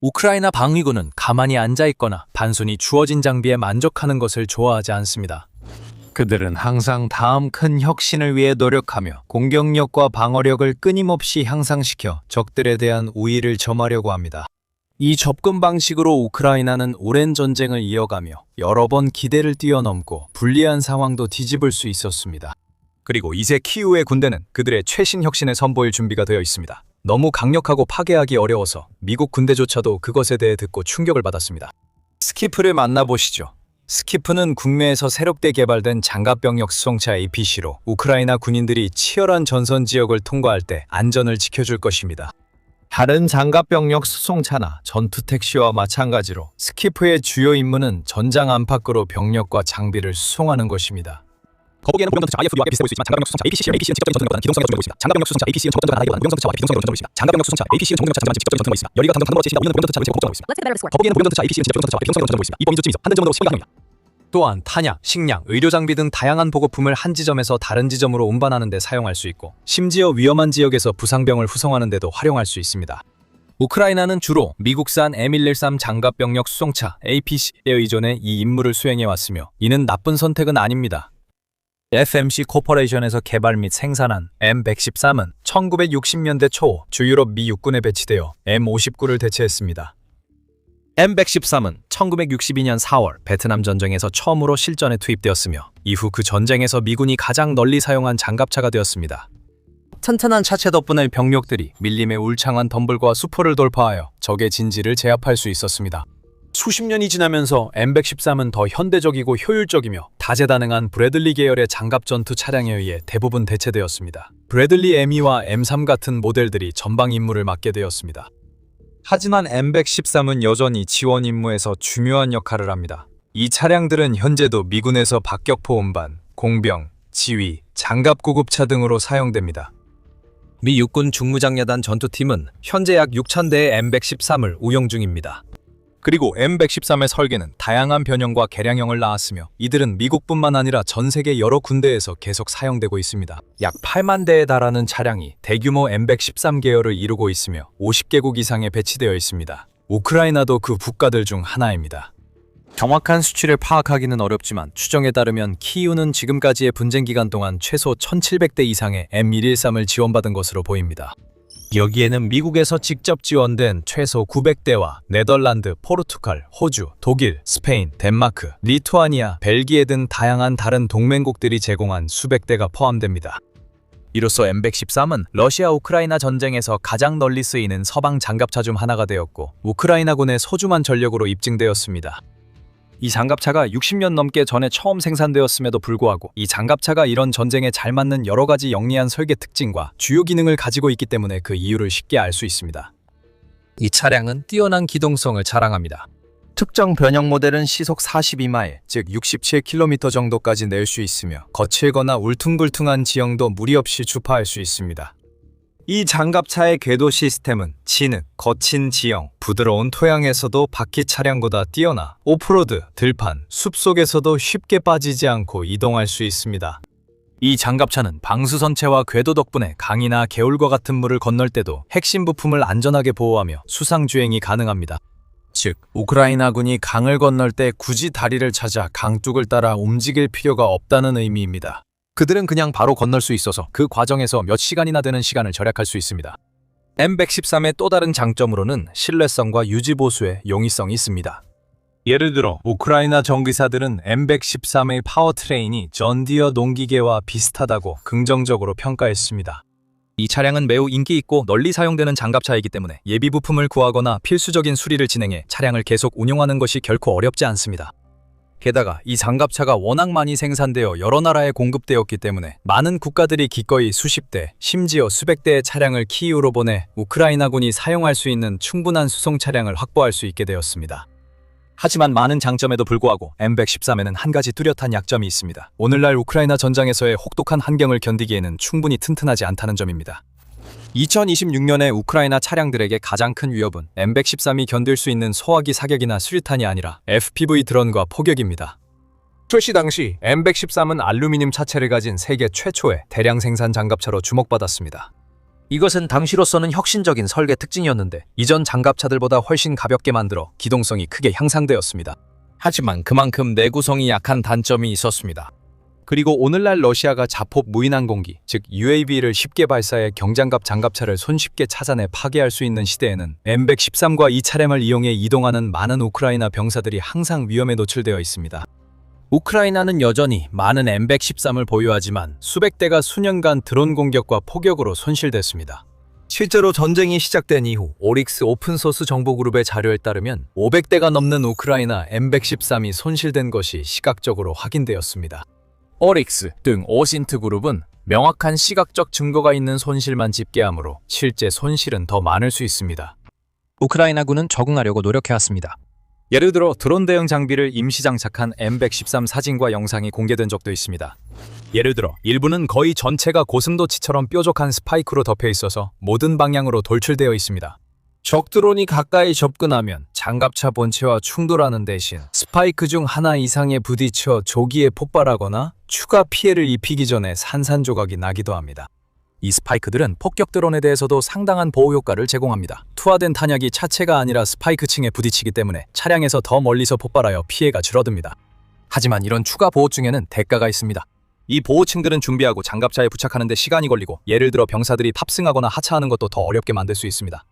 우크라이나 방위군은 가만히 앉아있거나 단순히 주어진 장비에 만족하는 것을 좋아하지 않습니다. 그들은 항상 다음 큰 혁신을 위해 노력하며 공격력과 방어력을 끊임없이 향상시켜 적들에 대한 우위를 점하려고 합니다. 이 접근 방식으로 우크라이나는 오랜 전쟁을 이어가며 여러 번 기대를 뛰어넘고 불리한 상황도 뒤집을 수 있었습니다. 그리고 이제 키우의 군대는 그들의 최신 혁신을 선보일 준비가 되어 있습니다. 너무 강력하고 파괴하기 어려워서 미국 군대조차도 그것에 대해 듣고 충격을 받았습니다. 스키프를 만나보시죠. 스키프는 국내에서 새롭게 개발된 장갑병력 수송차 APC로 우크라이나 군인들이 치열한 전선 지역을 통과할 때 안전을 지켜줄 것입니다. 다른 장갑병력 수송차나 전투 택시와 마찬가지로 스키프의 주요 임무는 전장 안팎으로 병력과 장비를 수송하는 것입니다. 거북이에는 보병전투차 IFU와 비슷해 보일 수 있지만 장갑병력 수송차 APC는 직접적인 전투 능력보다는 기동성이 더 중요해 보입니다. 장갑병력 수송차 APC는 적극적으로 하기보다는 무병전투차와 비동성이 더 중요해 보입니다. 장갑병력 수송차 APC는 적응력차 장비만 직접적인 전투 능력이 있습니다. 열기가 당장 가능한 지시다 우리는 보병전투차 위치에 걱정하고 있습니다. 거북이에는 보병전투차 APC는 직접적인 전투차와 비동성이 더 중요해 보입니다. 이 범위 조짐에서 한 지점으로 심리가 가능합니다. 또한 탄약, 식량, 의료 장비 등 다양한 보급품을 한 지점에서 다른 지점으로 운반하는 데 사용할 수 있고 심지어 위험한 지역에서 부상병을 후송하는 데도 활용할 수 있습니다. 우크라이나는 주로 미국산 M113 장갑병력 수송차 APC에 의존해 이 임무를 수행해왔으며 이는 나쁜 선택은 아닙니다. FMC 코퍼레이션에서 개발 및 생산한 M113은 1960년대 초 주유럽 미 육군에 배치되어 M59를 대체했습니다. M113은 1962년 4월 베트남 전쟁에서 처음으로 실전에 투입되었으며 이후 그 전쟁에서 미군이 가장 널리 사용한 장갑차가 되었습니다. 튼튼한 차체 덕분에 병력들이 밀림의 울창한 덤불과 수포를 돌파하여 적의 진지를 제압할 수 있었습니다. 수십 년이 지나면서 M113은 더 현대적이고 효율적이며 다재다능한 브래들리 계열의 장갑 전투 차량에 의해 대부분 대체되었습니다. 브래들리 M2와 M3 같은 모델들이 전방 임무를 맡게 되었습니다. 하지만 M113은 여전히 지원 임무에서 중요한 역할을 합니다. 이 차량들은 현재도 미군에서 박격포 운반, 공병, 지휘, 장갑 구급차 등으로 사용됩니다. 미 육군 중무장여단 전투팀은 현재 약 6,000대의 M113을 운용 중입니다. 그리고 M113의 설계는 다양한 변형과 개량형을 낳았으며 이들은 미국뿐만 아니라 전 세계 여러 군대에서 계속 사용되고 있습니다. 약 8만 대에 달하는 차량이 대규모 M113 계열을 이루고 있으며 50개국 이상에 배치되어 있습니다. 우크라이나도 그 국가들 중 하나입니다. 정확한 수치를 파악하기는 어렵지만 추정에 따르면 키이우는 지금까지의 분쟁 기간 동안 최소 1,700대 이상의 M113을 지원받은 것으로 보입니다. 여기에는 미국에서 직접 지원된 최소 900대와 네덜란드, 포르투갈, 호주, 독일, 스페인, 덴마크, 리투아니아, 벨기에 등 다양한 다른 동맹국들이 제공한 수백 대가 포함됩니다. 이로써 M113은 러시아 우크라이나 전쟁에서 가장 널리 쓰이는 서방 장갑차 중 하나가 되었고 우크라이나군의 소중한 전력으로 입증되었습니다. 이 장갑차가 60년 넘게 전에 처음 생산되었음에도 불구하고 이 장갑차가 이런 전쟁에 잘 맞는 여러 가지 영리한 설계 특징과 주요 기능을 가지고 있기 때문에 그 이유를 쉽게 알 수 있습니다. 이 차량은 뛰어난 기동성을 자랑합니다. 특정 변형 모델은 시속 42마일, 즉 67km 정도까지 낼 수 있으며 거칠거나 울퉁불퉁한 지형도 무리 없이 주파할 수 있습니다. 이 장갑차의 궤도 시스템은 진흙, 거친 지형, 부드러운 토양에서도 바퀴 차량보다 뛰어나 오프로드, 들판, 숲속에서도 쉽게 빠지지 않고 이동할 수 있습니다. 이 장갑차는 방수선체와 궤도 덕분에 강이나 개울과 같은 물을 건널 때도 핵심 부품을 안전하게 보호하며 수상주행이 가능합니다. 즉, 우크라이나군이 강을 건널 때 굳이 다리를 찾아 강둑을 따라 움직일 필요가 없다는 의미입니다. 그들은 그냥 바로 건널 수 있어서 그 과정에서 몇 시간이나 되는 시간을 절약할 수 있습니다. M113의 또 다른 장점으로는 신뢰성과 유지보수의 용이성이 있습니다. 예를 들어 우크라이나 전기사들은 M113의 파워트레인이 존디어 농기계와 비슷하다고 긍정적으로 평가했습니다. 이 차량은 매우 인기 있고 널리 사용되는 장갑차이기 때문에 예비 부품을 구하거나 필수적인 수리를 진행해 차량을 계속 운용하는 것이 결코 어렵지 않습니다. 게다가 이 장갑차가 워낙 많이 생산되어 여러 나라에 공급되었기 때문에 많은 국가들이 기꺼이 수십 대, 심지어 수백 대의 차량을 키이우로 보내 우크라이나군이 사용할 수 있는 충분한 수송 차량을 확보할 수 있게 되었습니다. 하지만 많은 장점에도 불구하고 M113에는 한 가지 뚜렷한 약점이 있습니다. 오늘날 우크라이나 전장에서의 혹독한 환경을 견디기에는 충분히 튼튼하지 않다는 점입니다. 2026년에 우크라이나 차량들에게 가장 큰 위협은 M113이 견딜 수 있는 소화기 사격이나 수류탄이 아니라 FPV 드론과 포격입니다. 출시 당시 M113은 알루미늄 차체를 가진 세계 최초의 대량 생산 장갑차로 주목받았습니다. 이것은 당시로서는 혁신적인 설계 특징이었는데 이전 장갑차들보다 훨씬 가볍게 만들어 기동성이 크게 향상되었습니다. 하지만 그만큼 내구성이 약한 단점이 있었습니다. 그리고 오늘날 러시아가 자폭 무인항공기, 즉 UAV를 쉽게 발사해 경장갑 장갑차를 손쉽게 찾아내 파괴할 수 있는 시대에는 M113과 이 차량을 이용해 이동하는 많은 우크라이나 병사들이 항상 위험에 노출되어 있습니다. 우크라이나는 여전히 많은 M113을 보유하지만 수백 대가 수년간 드론 공격과 폭격으로 손실됐습니다. 실제로 전쟁이 시작된 이후 오릭스 오픈소스 정보그룹의 자료에 따르면 500대가 넘는 우크라이나 M113이 손실된 것이 시각적으로 확인되었습니다. 오릭스 등 오신트 그룹은 명확한 시각적 증거가 있는 손실만 집계하므로 실제 손실은 더 많을 수 있습니다. 우크라이나군은 적응하려고 노력해왔습니다. 예를 들어 드론 대응 장비를 임시 장착한 M113 사진과 영상이 공개된 적도 있습니다. 예를 들어 일부는 거의 전체가 고슴도치처럼 뾰족한 스파이크로 덮여 있어서 모든 방향으로 돌출되어 있습니다. 적 드론이 가까이 접근하면 장갑차 본체와 충돌하는 대신 스파이크 중 하나 이상에 부딪혀 조기에 폭발하거나 추가 피해를 입히기 전에 산산조각이 나기도 합니다. 이 스파이크들은 폭격 드론에 대해서도 상당한 보호 효과를 제공합니다. 투하된 탄약이 차체가 아니라 스파이크층에 부딪히기 때문에 차량에서 더 멀리서 폭발하여 피해가 줄어듭니다. 하지만 이런 추가 보호층에는 대가가 있습니다. 이 보호층들은 준비하고 장갑차에 부착하는 데 시간이 걸리고 예를 들어 병사들이 탑승하거나 하차하는 것도 더 어렵게 만들 수 있습니다.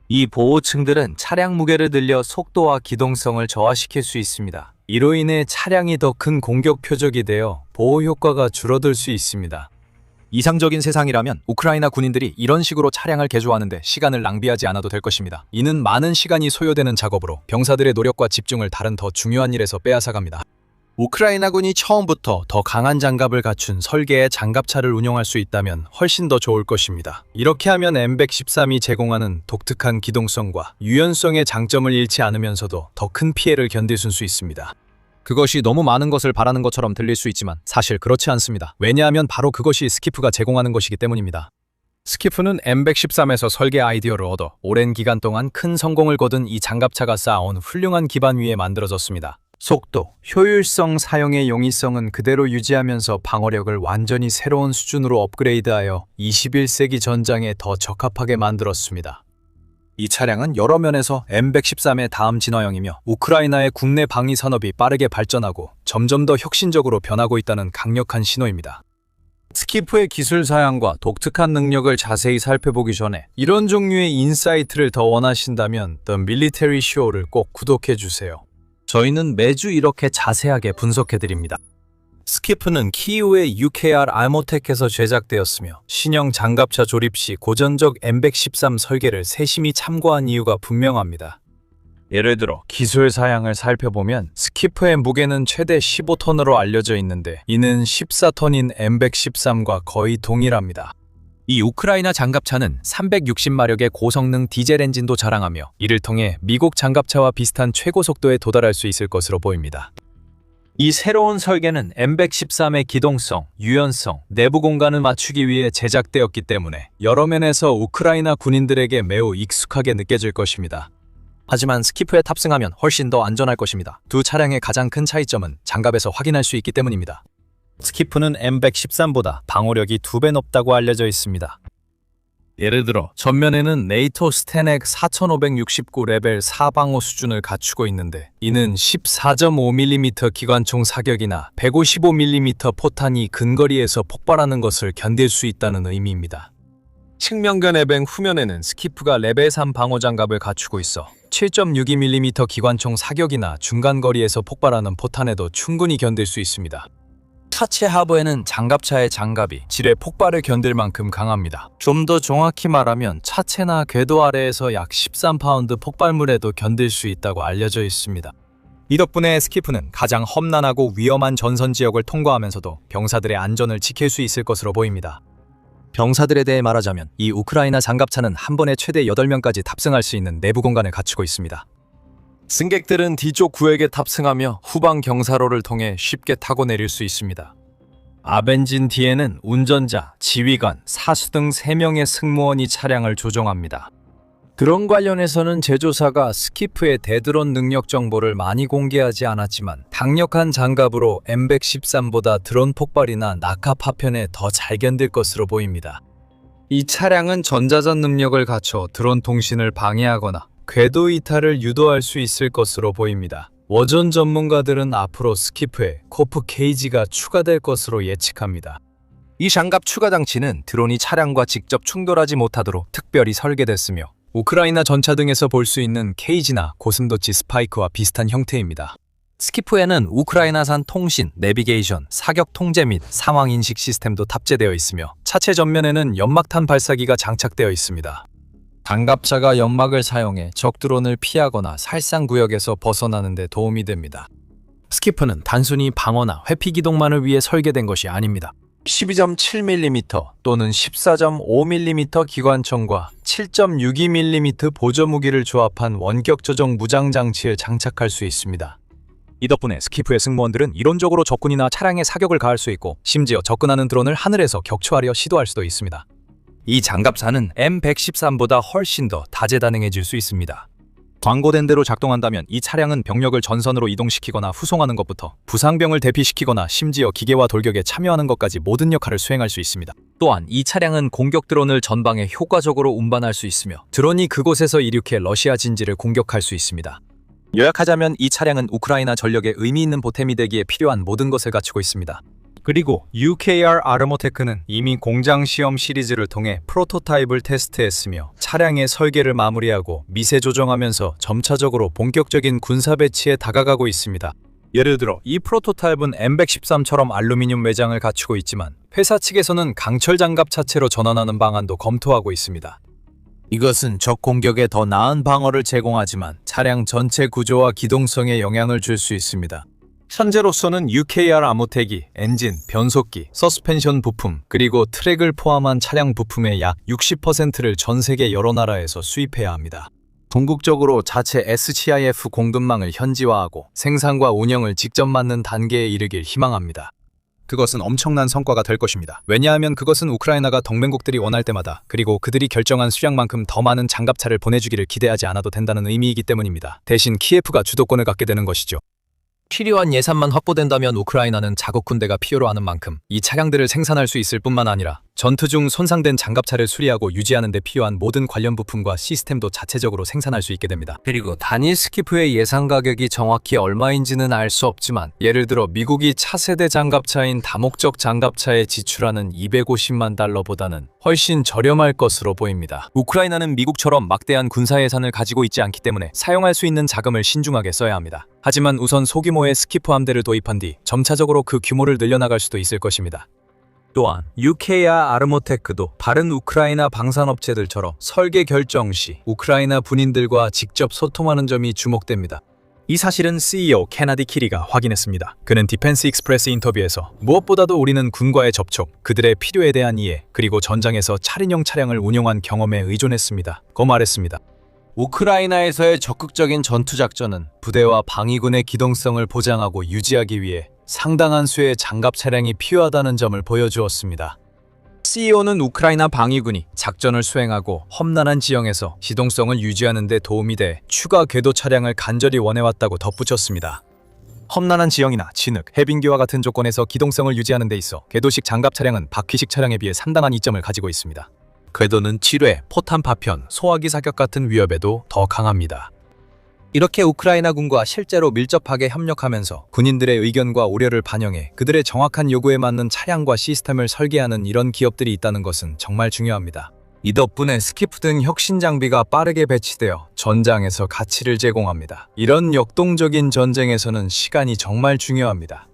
이 보호층들은 차량 무게를 늘려 속도와 기동성을 저하시킬 수 있습니다. 이로 인해 차량이 더 큰 공격 표적이 되어 보호 효과가 줄어들 수 있습니다. 이상적인 세상이라면 우크라이나 군인들이 이런 식으로 차량을 개조하는데 시간을 낭비하지 않아도 될 것입니다. 이는 많은 시간이 소요되는 작업으로 병사들의 노력과 집중을 다른 더 중요한 일에서 빼앗아갑니다. 우크라이나군이 처음부터 더 강한 장갑을 갖춘 설계의 장갑차를 운용할 수 있다면 훨씬 더 좋을 것입니다. 이렇게 하면 M113이 제공하는 독특한 기동성과 유연성의 장점을 잃지 않으면서도 더 큰 피해를 견딜 수 있습니다. 그것이 너무 많은 것을 바라는 것처럼 들릴 수 있지만 사실 그렇지 않습니다. 왜냐하면 바로 그것이 스키프가 제공하는 것이기 때문입니다. 스키프는 M113에서 설계 아이디어를 얻어 오랜 기간 동안 큰 성공을 거둔 이 장갑차가 쌓아온 훌륭한 기반 위에 만들어졌습니다. 속도, 효율성, 사용의 용이성은 그대로 유지하면서 방어력을 완전히 새로운 수준으로 업그레이드하여 21세기 전장에 더 적합하게 만들었습니다. 이 차량은 여러 면에서 M113의 다음 진화형이며 우크라이나의 국내 방위 산업이 빠르게 발전하고 점점 더 혁신적으로 변하고 있다는 강력한 신호입니다. 스키프의 기술 사양과 독특한 능력을 자세히 살펴보기 전에 이런 종류의 인사이트를 더 원하신다면 The Military Show를 꼭 구독해주세요. 저희는 매주 이렇게 자세하게 분석해드립니다. 스키프는 키이우의 UKR 아모텍에서 제작되었으며 신형 장갑차 조립 시 고전적 M113 설계를 세심히 참고한 이유가 분명합니다. 예를 들어 기술 사양을 살펴보면 스키프의 무게는 최대 15톤으로 알려져 있는데 이는 14톤인 M113과 거의 동일합니다. 이 우크라이나 장갑차는 360마력의 고성능 디젤 엔진도 자랑하며 이를 통해 미국 장갑차와 비슷한 최고 속도에 도달할 수 있을 것으로 보입니다. 이 새로운 설계는 M113의 기동성, 유연성, 내부 공간을 맞추기 위해 제작되었기 때문에 여러 면에서 우크라이나 군인들에게 매우 익숙하게 느껴질 것입니다. 하지만 스키프에 탑승하면 훨씬 더 안전할 것입니다. 두 차량의 가장 큰 차이점은 장갑에서 확인할 수 있기 때문입니다. 스키프는 M113보다 방어력이 2배 높다고 알려져 있습니다. 예를 들어 전면에는 네이토 스테넥 4569 레벨 4방어 수준을 갖추고 있는데 이는 14.5mm 기관총 사격이나 155mm 포탄이 근거리에서 폭발하는 것을 견딜 수 있다는 의미입니다. 측면견 에뱅 후면에는 스키프가 레벨 3 방어 장갑을 갖추고 있어 7.62mm 기관총 사격이나 중간거리에서 폭발하는 포탄에도 충분히 견딜 수 있습니다. 차체 하부에는 장갑차의 장갑이 질의 폭발을 견딜 만큼 강합니다. 좀 더 정확히 말하면 차체나 궤도 아래에서 약 13파운드 폭발물에도 견딜 수 있다고 알려져 있습니다. 이 덕분에 스키프는 가장 험난하고 위험한 전선 지역을 통과하면서도 병사들의 안전을 지킬 수 있을 것으로 보입니다. 병사들에 대해 말하자면 이 우크라이나 장갑차는 한 번에 최대 8명까지 탑승할 수 있는 내부 공간을 갖추고 있습니다. 승객들은 뒤쪽 구역에 탑승하며 후방 경사로를 통해 쉽게 타고 내릴 수 있습니다. 앞엔진 뒤에는 운전자, 지휘관, 사수 등 3명의 승무원이 차량을 조종합니다. 드론 관련해서는 제조사가 스키프의 대드론 능력 정보를 많이 공개하지 않았지만 강력한 장갑으로 M113보다 드론 폭발이나 낙하 파편에 더 잘 견딜 것으로 보입니다. 이 차량은 전자전 능력을 갖춰 드론 통신을 방해하거나 궤도 이탈을 유도할 수 있을 것으로 보입니다. 워전 전문가들은 앞으로 스키프에 코프 케이지가 추가될 것으로 예측합니다. 이 장갑 추가 장치는 드론이 차량과 직접 충돌하지 못하도록 특별히 설계됐으며 우크라이나 전차 등에서 볼 수 있는 케이지나 고슴도치 스파이크와 비슷한 형태입니다. 스키프에는 우크라이나산 통신, 내비게이션, 사격 통제 및 상황 인식 시스템도 탑재되어 있으며 차체 전면에는 연막탄 발사기가 장착되어 있습니다. 장갑차가 연막을 사용해 적 드론을 피하거나 살상 구역에서 벗어나는 데 도움이 됩니다. 스키프는 단순히 방어나 회피 기동만을 위해 설계된 것이 아닙니다. 12.7mm 또는 14.5mm 기관총과 7.62mm 보조 무기를 조합한 원격 조정 무장 장치를 장착할 수 있습니다. 이 덕분에 스키프의 승무원들은 이론적으로 적군이나 차량에 사격을 가할 수 있고 심지어 접근하는 드론을 하늘에서 격추하려 시도할 수도 있습니다. 이 장갑차는 M113보다 훨씬 더 다재다능해질 수 있습니다. 광고된 대로 작동한다면 이 차량은 병력을 전선으로 이동시키거나 후송하는 것부터 부상병을 대피시키거나 심지어 기계화 돌격에 참여하는 것까지 모든 역할을 수행할 수 있습니다. 또한 이 차량은 공격 드론을 전방에 효과적으로 운반할 수 있으며 드론이 그곳에서 이륙해 러시아 진지를 공격할 수 있습니다. 요약하자면 이 차량은 우크라이나 전력에 의미 있는 보탬이 되기에 필요한 모든 것을 갖추고 있습니다. 그리고 UKR 아르모테크는 이미 공장 시험 시리즈를 통해 프로토타입을 테스트했으며 차량의 설계를 마무리하고 미세 조정하면서 점차적으로 본격적인 군사 배치에 다가가고 있습니다. 예를 들어 이 프로토타입은 M113처럼 알루미늄 외장을 갖추고 있지만 회사 측에서는 강철 장갑 차체로 전환하는 방안도 검토하고 있습니다. 이것은 적 공격에 더 나은 방어를 제공하지만 차량 전체 구조와 기동성에 영향을 줄 수 있습니다. 현재로서는 UKR 아모텍이 엔진, 변속기, 서스펜션 부품, 그리고 트랙을 포함한 차량 부품의 약 60%를 전 세계 여러 나라에서 수입해야 합니다. 궁극적으로 자체 SCIF 공급망을 현지화하고 생산과 운영을 직접 맡는 단계에 이르길 희망합니다. 그것은 엄청난 성과가 될 것입니다. 왜냐하면 그것은 우크라이나가 동맹국들이 원할 때마다 그리고 그들이 결정한 수량만큼 더 많은 장갑차를 보내주기를 기대하지 않아도 된다는 의미이기 때문입니다. 대신 키예프가 주도권을 갖게 되는 것이죠. 필요한 예산만 확보된다면 우크라이나는 자국 군대가 필요로 하는 만큼 이 차량들을 생산할 수 있을 뿐만 아니라 전투 중 손상된 장갑차를 수리하고 유지하는 데 필요한 모든 관련 부품과 시스템도 자체적으로 생산할 수 있게 됩니다. 그리고 단일 스키프의 예상 가격이 정확히 얼마인지는 알 수 없지만 예를 들어 미국이 차세대 장갑차인 다목적 장갑차에 지출하는 250만 달러보다는 훨씬 저렴할 것으로 보입니다. 우크라이나는 미국처럼 막대한 군사 예산을 가지고 있지 않기 때문에 사용할 수 있는 자금을 신중하게 써야 합니다. 하지만 우선 소규모의 스키프 함대를 도입한 뒤 점차적으로 그 규모를 늘려나갈 수도 있을 것입니다. 또한 UKR 아르모테크도 다른 우크라이나 방산업체들처럼 설계 결정 시 우크라이나 군인들과 직접 소통하는 점이 주목됩니다. 이 사실은 CEO 케나디 키리가 확인했습니다. 그는 디펜스 익스프레스 인터뷰에서 무엇보다도 우리는 군과의 접촉, 그들의 필요에 대한 이해, 그리고 전장에서 차량형 차량을 운용한 경험에 의존했습니다. 고 말했습니다. 우크라이나에서의 적극적인 전투작전은 부대와 방위군의 기동성을 보장하고 유지하기 위해 상당한 수의 장갑 차량이 필요하다는 점을 보여주었습니다. CEO는 우크라이나 방위군이 작전을 수행하고 험난한 지형에서 시동성을 유지하는 데 도움이 돼 추가 궤도 차량을 간절히 원해왔다고 덧붙였습니다. 험난한 지형이나 진흙, 해빙기와 같은 조건에서 기동성을 유지하는 데 있어 궤도식 장갑 차량은 바퀴식 차량에 비해 상당한 이점을 가지고 있습니다. 궤도는 지뢰, 포탄 파편, 소화기 사격 같은 위협에도 더 강합니다. 이렇게 우크라이나군과 실제로 밀접하게 협력하면서 군인들의 의견과 우려를 반영해 그들의 정확한 요구에 맞는 차량과 시스템을 설계하는 이런 기업들이 있다는 것은 정말 중요합니다. 이 덕분에 스키프 등 혁신 장비가 빠르게 배치되어 전장에서 가치를 제공합니다. 이런 역동적인 전쟁에서는 시간이 정말 중요합니다.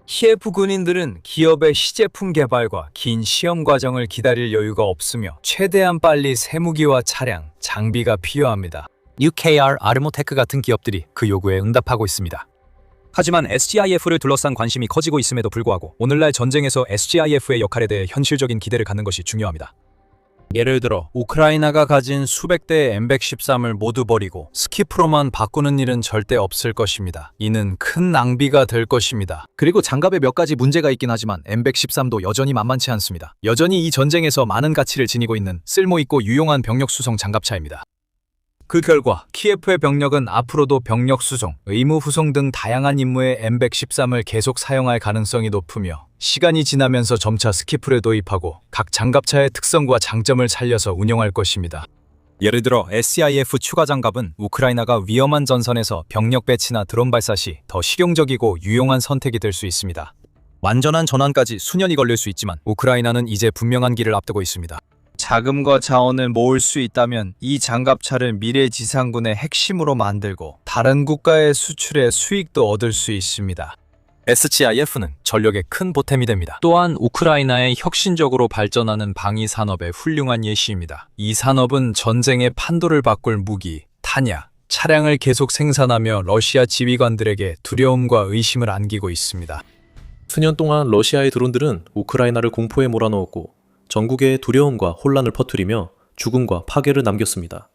키예프 군인들은 기업의 시제품 개발과 긴 시험 과정을 기다릴 여유가 없으며 최대한 빨리 새 무기와 차량, 장비가 필요합니다. UKR 아르모테크 같은 기업들이 그 요구에 응답하고 있습니다. 하지만 SGIF를 둘러싼 관심이 커지고 있음에도 불구하고 오늘날 전쟁에서 SGIF의 역할에 대해 현실적인 기대를 갖는 것이 중요합니다. 예를 들어 우크라이나가 가진 수백 대의 M113을 모두 버리고 스키프로만 바꾸는 일은 절대 없을 것입니다. 이는 큰 낭비가 될 것입니다. 그리고 장갑에 몇 가지 문제가 있긴 하지만 M113도 여전히 만만치 않습니다. 여전히 이 전쟁에서 많은 가치를 지니고 있는 쓸모있고 유용한 병력 수송 장갑차입니다. 그 결과 키예프의 병력은 앞으로도 병력 수송, 의무 후송 등 다양한 임무에 M113을 계속 사용할 가능성이 높으며 시간이 지나면서 점차 스키프를 도입하고 각 장갑차의 특성과 장점을 살려서 운영할 것입니다. 예를 들어 SCIF 추가 장갑은 우크라이나가 위험한 전선에서 병력 배치나 드론 발사 시 더 실용적이고 유용한 선택이 될 수 있습니다. 완전한 전환까지 수년이 걸릴 수 있지만 우크라이나는 이제 분명한 길을 앞두고 있습니다. 자금과 자원을 모을 수 있다면 이 장갑차를 미래 지상군의 핵심으로 만들고 다른 국가의 수출에 수익도 얻을 수 있습니다. SCIF는 전력에 큰 보탬이 됩니다. 또한 우크라이나의 혁신적으로 발전하는 방위 산업의 훌륭한 예시입니다. 이 산업은 전쟁의 판도를 바꿀 무기, 탄약, 차량을 계속 생산하며 러시아 지휘관들에게 두려움과 의심을 안기고 있습니다. 수년 동안 러시아의 드론들은 우크라이나를 공포에 몰아넣었고 전국에 두려움과 혼란을 퍼뜨리며 죽음과 파괴를 남겼습니다.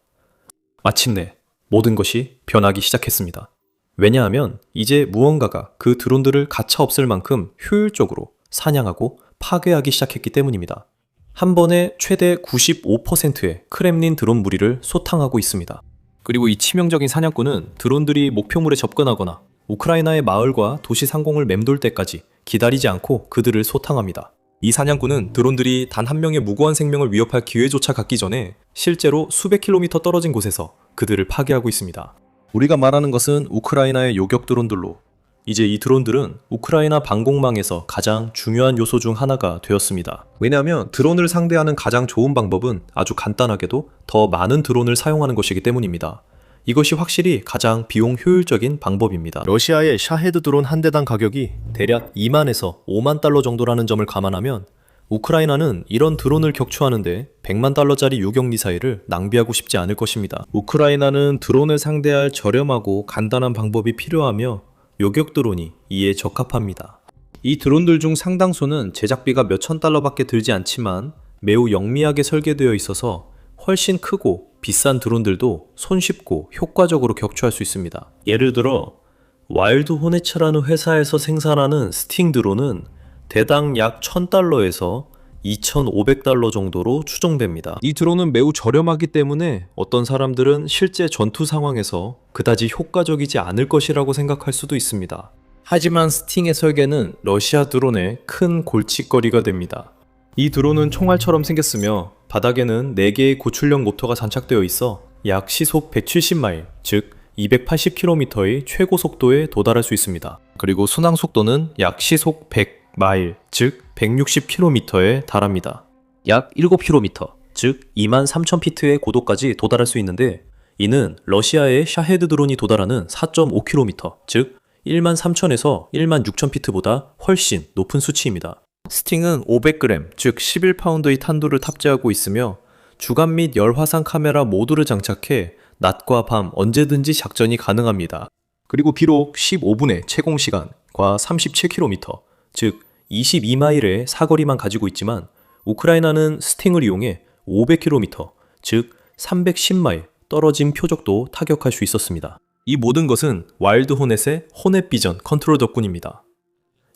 마침내 모든 것이 변하기 시작했습니다. 왜냐하면 이제 무언가가 그 드론들을 가차 없앨 만큼 효율적으로 사냥하고 파괴하기 시작했기 때문입니다. 한 번에 최대 95%의 크렘린 드론 무리를 소탕하고 있습니다. 그리고 이 치명적인 사냥꾼은 드론들이 목표물에 접근하거나 우크라이나의 마을과 도시 상공을 맴돌 때까지 기다리지 않고 그들을 소탕합니다. 이 사냥꾼은 드론들이 단 한 명의 무고한 생명을 위협할 기회조차 갖기 전에 실제로 수백 킬로미터 떨어진 곳에서 그들을 파괴하고 있습니다. 우리가 말하는 것은 우크라이나의 요격 드론들로 이제 이 드론들은 우크라이나 방공망에서 가장 중요한 요소 중 하나가 되었습니다. 왜냐하면 드론을 상대하는 가장 좋은 방법은 아주 간단하게도 더 많은 드론을 사용하는 것이기 때문입니다. 이것이 확실히 가장 비용 효율적인 방법입니다. 러시아의 샤헤드 드론 한 대당 가격이 대략 2만에서 5만 달러 정도라는 점을 감안하면 우크라이나는 이런 드론을 격추하는데 100만 달러짜리 요격 미사일을 낭비하고 싶지 않을 것입니다. 우크라이나는 드론을 상대할 저렴하고 간단한 방법이 필요하며 요격 드론이 이에 적합합니다. 이 드론들 중 상당수는 제작비가 몇천 달러밖에 들지 않지만 매우 영리하게 설계되어 있어서 훨씬 크고 비싼 드론들도 손쉽고 효과적으로 격추할 수 있습니다. 예를 들어 와일드 호네츠라는 회사에서 생산하는 스팅 드론은 대당 약 1000달러에서 2500달러 정도로 추정됩니다. 이 드론은 매우 저렴하기 때문에 어떤 사람들은 실제 전투 상황에서 그다지 효과적이지 않을 것이라고 생각할 수도 있습니다. 하지만 스팅의 설계는 러시아 드론의 큰 골칫거리가 됩니다. 이 드론은 총알처럼 생겼으며 바닥에는 4개의 고출력 모터가 장착되어 있어 약 시속 170마일, 즉 280km의 최고 속도에 도달할 수 있습니다. 그리고 순항 속도는 약 시속 100마일, 즉 160km에 달합니다. 약 7km, 즉 23,000피트의 고도까지 도달할 수 있는데 이는 러시아의 샤헤드 드론이 도달하는 4.5km, 즉 13,000에서 16,000피트보다 훨씬 높은 수치입니다. 스팅은 500g, 즉 11파운드의 탄두를 탑재하고 있으며 주간 및 열화상 카메라 모두를 장착해 낮과 밤 언제든지 작전이 가능합니다. 그리고 비록 15분의 채공시간과 37km, 즉 22마일의 사거리만 가지고 있지만 우크라이나는 스팅을 이용해 500km, 즉 310마일 떨어진 표적도 타격할 수 있었습니다. 이 모든 것은 와일드 호넷의 호넷 비전 컨트롤 덕분입니다.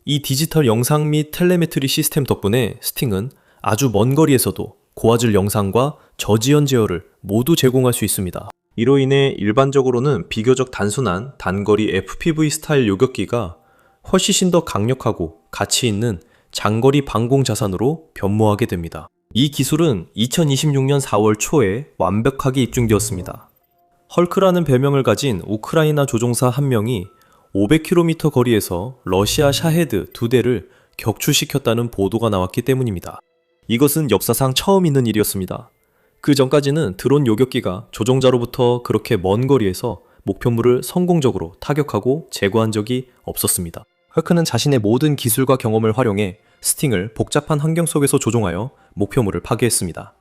이 디지털 영상 및 텔레메트리 시스템 덕분에 스팅은 아주 먼 거리에서도 고화질 영상과 저지연 제어를 모두 제공할 수 있습니다. 이로 인해 일반적으로는 비교적 단순한 단거리 FPV 스타일 요격기가 훨씬 더 강력하고 가치 있는 장거리 방공 자산으로 변모하게 됩니다. 이 기술은 2026년 4월 초에 완벽하게 입증되었습니다. 헐크라는 별명을 가진 우크라이나 조종사 한 명이 500km 거리에서 러시아 샤헤드 2대를 격추시켰다는 보도가 나왔기 때문입니다. 이것은 역사상 처음 있는 일이었습니다. 그 전까지는 드론 요격기가 조종자로부터 그렇게 먼 거리에서 목표물을 성공적으로 타격하고 제거한 적이 없었습니다. 헐크는 자신의 모든 기술과 경험을 활용해 스팅을 복잡한 환경 속에서 조종하여 목표물을 파괴했습니다.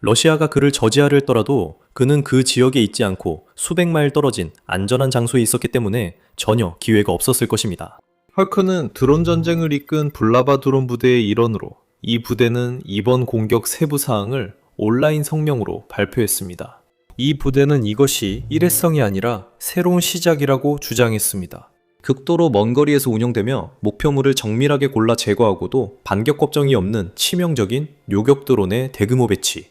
러시아가 그를 저지하려 했더라도 그는 그 지역에 있지 않고 수백 마일 떨어진 안전한 장소에 있었기 때문에 전혀 기회가 없었을 것입니다. 헐크는 드론 전쟁을 이끈 블라바 드론 부대의 일원으로 이 부대는 이번 공격 세부 사항을 온라인 성명으로 발표했습니다. 이 부대는 이것이 일회성이 아니라 새로운 시작이라고 주장했습니다. 극도로 먼 거리에서 운영되며 목표물을 정밀하게 골라 제거하고도 반격 걱정이 없는 치명적인 요격 드론의 대규모 배치.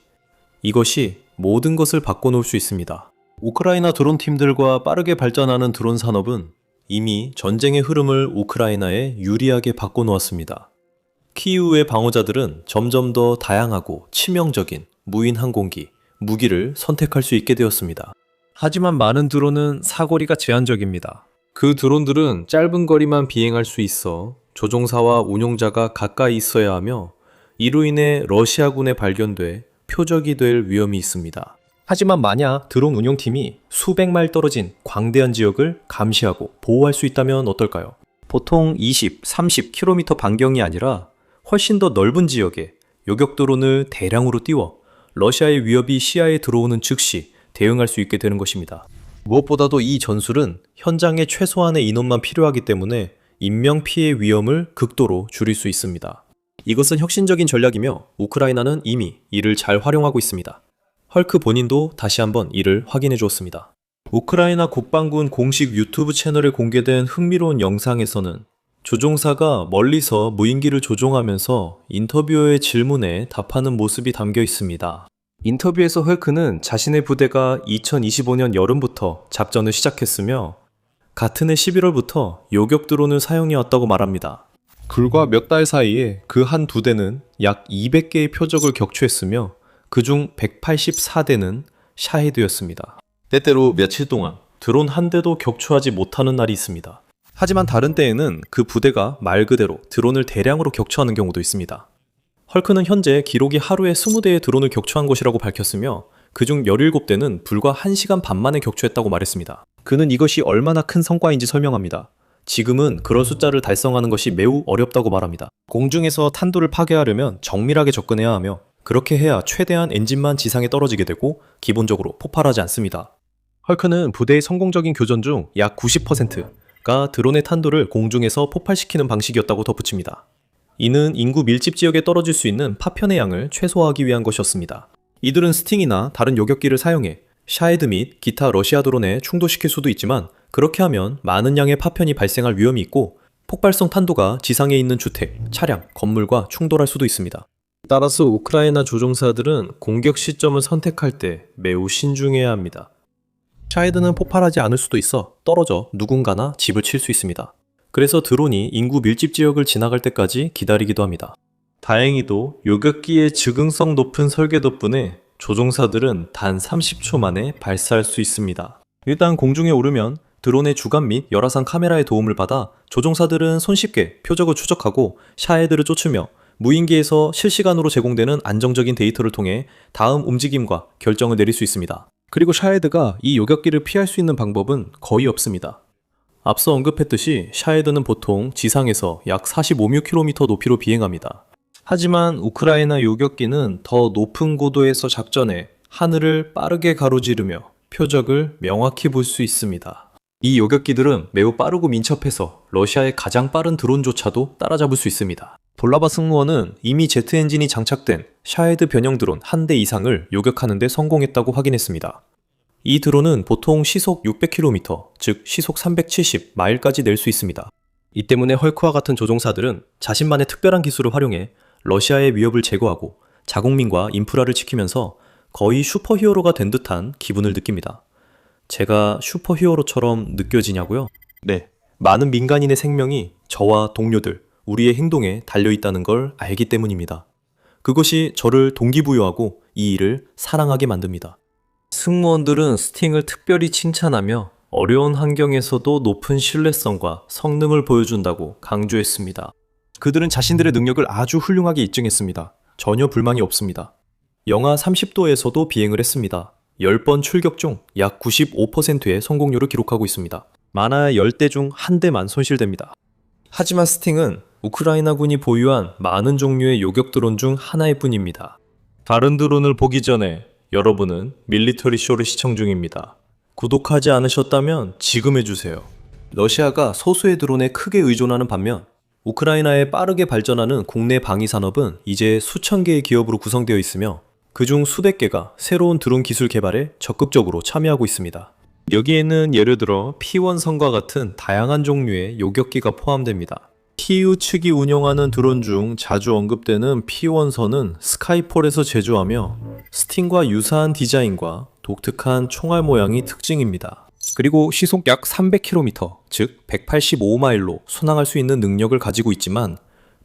이것이 모든 것을 바꿔놓을 수 있습니다. 우크라이나 드론 팀들과 빠르게 발전하는 드론 산업은 이미 전쟁의 흐름을 우크라이나에 유리하게 바꿔놓았습니다. 키이우의 방어자들은 점점 더 다양하고 치명적인 무인 항공기, 무기를 선택할 수 있게 되었습니다. 하지만 많은 드론은 사거리가 제한적입니다. 그 드론들은 짧은 거리만 비행할 수 있어 조종사와 운용자가 가까이 있어야 하며 이로 인해 러시아군에 발견돼 표적이 될 위험이 있습니다. 하지만 만약 드론 운용팀이 수백 마일 떨어진 광대한 지역을 감시하고 보호할 수 있다면 어떨까요? 보통 20, 30km 반경이 아니라 훨씬 더 넓은 지역에 요격 드론을 대량으로 띄워 러시아의 위협이 시야에 들어오는 즉시 대응할 수 있게 되는 것입니다. 무엇보다도 이 전술은 현장에 최소한의 인원만 필요하기 때문에 인명피해 위험을 극도로 줄일 수 있습니다. 이것은 혁신적인 전략이며 우크라이나는 이미 이를 잘 활용하고 있습니다. 헐크 본인도 다시 한번 이를 확인해 주었습니다. 우크라이나 국방군 공식 유튜브 채널에 공개된 흥미로운 영상에서는 조종사가 멀리서 무인기를 조종하면서 인터뷰어의 질문에 답하는 모습이 담겨 있습니다. 인터뷰에서 헐크는 자신의 부대가 2025년 여름부터 작전을 시작했으며 같은 해 11월부터 요격 드론을 사용해 왔다고 말합니다. 불과 몇 달 사이에 그 한 두 대는 약 200개의 표적을 격추했으며 그중 184대는 샤헤드였습니다. 때때로 며칠 동안 드론 한 대도 격추하지 못하는 날이 있습니다. 하지만 다른 때에는 그 부대가 말 그대로 드론을 대량으로 격추하는 경우도 있습니다. 헐크는 현재 기록이 하루에 20대의 드론을 격추한 것이라고 밝혔으며 그중 17대는 불과 1시간 반 만에 격추했다고 말했습니다. 그는 이것이 얼마나 큰 성과인지 설명합니다. 지금은 그런 숫자를 달성하는 것이 매우 어렵다고 말합니다. 공중에서 탄도를 파괴하려면 정밀하게 접근해야 하며 그렇게 해야 최대한 엔진만 지상에 떨어지게 되고 기본적으로 폭발하지 않습니다. 헐크는 부대의 성공적인 교전 중 약 90%가 드론의 탄도를 공중에서 폭발시키는 방식이었다고 덧붙입니다. 이는 인구 밀집 지역에 떨어질 수 있는 파편의 양을 최소화하기 위한 것이었습니다. 이들은 스팅이나 다른 요격기를 사용해 샤헤드 및 기타 러시아 드론에 충돌시킬 수도 있지만 그렇게 하면 많은 양의 파편이 발생할 위험이 있고 폭발성 탄도가 지상에 있는 주택, 차량, 건물과 충돌할 수도 있습니다. 따라서 우크라이나 조종사들은 공격 시점을 선택할 때 매우 신중해야 합니다. 샤헤드는 폭발하지 않을 수도 있어 떨어져 누군가나 집을 칠 수 있습니다. 그래서 드론이 인구 밀집 지역을 지나갈 때까지 기다리기도 합니다. 다행히도 요격기의 즉응성 높은 설계 덕분에 조종사들은 단 30초 만에 발사할 수 있습니다. 일단 공중에 오르면 드론의 주간 및 열화상 카메라의 도움을 받아 조종사들은 손쉽게 표적을 추적하고 샤헤드를 쫓으며 무인기에서 실시간으로 제공되는 안정적인 데이터를 통해 다음 움직임과 결정을 내릴 수 있습니다. 그리고 샤헤드가 이 요격기를 피할 수 있는 방법은 거의 없습니다. 앞서 언급했듯이 샤헤드는 보통 지상에서 약 45km 높이로 비행합니다. 하지만 우크라이나 요격기는 더 높은 고도에서 작전해 하늘을 빠르게 가로지르며 표적을 명확히 볼 수 있습니다. 이 요격기들은 매우 빠르고 민첩해서 러시아의 가장 빠른 드론조차도 따라잡을 수 있습니다. 볼라바 승무원은 이미 제트 엔진이 장착된 샤헤드 변형 드론 한 대 이상을 요격하는 데 성공했다고 확인했습니다. 이 드론은 보통 시속 600km, 즉 시속 370마일까지 낼 수 있습니다. 이 때문에 헐크와 같은 조종사들은 자신만의 특별한 기술을 활용해 러시아의 위협을 제거하고 자국민과 인프라를 지키면서 거의 슈퍼히어로가 된 듯한 기분을 느낍니다. 제가 슈퍼히어로처럼 느껴지냐고요? 네, 많은 민간인의 생명이 저와 동료들, 우리의 행동에 달려있다는 걸 알기 때문입니다. 그것이 저를 동기부여하고 이 일을 사랑하게 만듭니다. 승무원들은 스팅을 특별히 칭찬하며 어려운 환경에서도 높은 신뢰성과 성능을 보여준다고 강조했습니다. 그들은 자신들의 능력을 아주 훌륭하게 입증했습니다. 전혀 불만이 없습니다. 영하 30도에서도 비행을 했습니다. 10번 출격 중 약 95%의 성공률을 기록하고 있습니다. 많아야 10대 중 1대만 손실됩니다. 하지만 스팅은 우크라이나군이 보유한 많은 종류의 요격 드론 중 하나일 뿐입니다. 다른 드론을 보기 전에 여러분은 밀리터리 쇼를 시청 중입니다. 구독하지 않으셨다면 지금 해주세요. 러시아가 소수의 드론에 크게 의존하는 반면 우크라이나의 빠르게 발전하는 국내 방위 산업은 이제 수천 개의 기업으로 구성되어 있으며 그중 수백 개가 새로운 드론 기술 개발에 적극적으로 참여하고 있습니다. 여기에는 예를 들어 P1선과 같은 다양한 종류의 요격기가 포함됩니다. 키이우 측이 운영하는 드론 중 자주 언급되는 P1선은 스카이폴에서 제조하며 스팅과 유사한 디자인과 독특한 총알 모양이 특징입니다. 그리고 시속 약 300km, 즉 185마일로 순항할 수 있는 능력을 가지고 있지만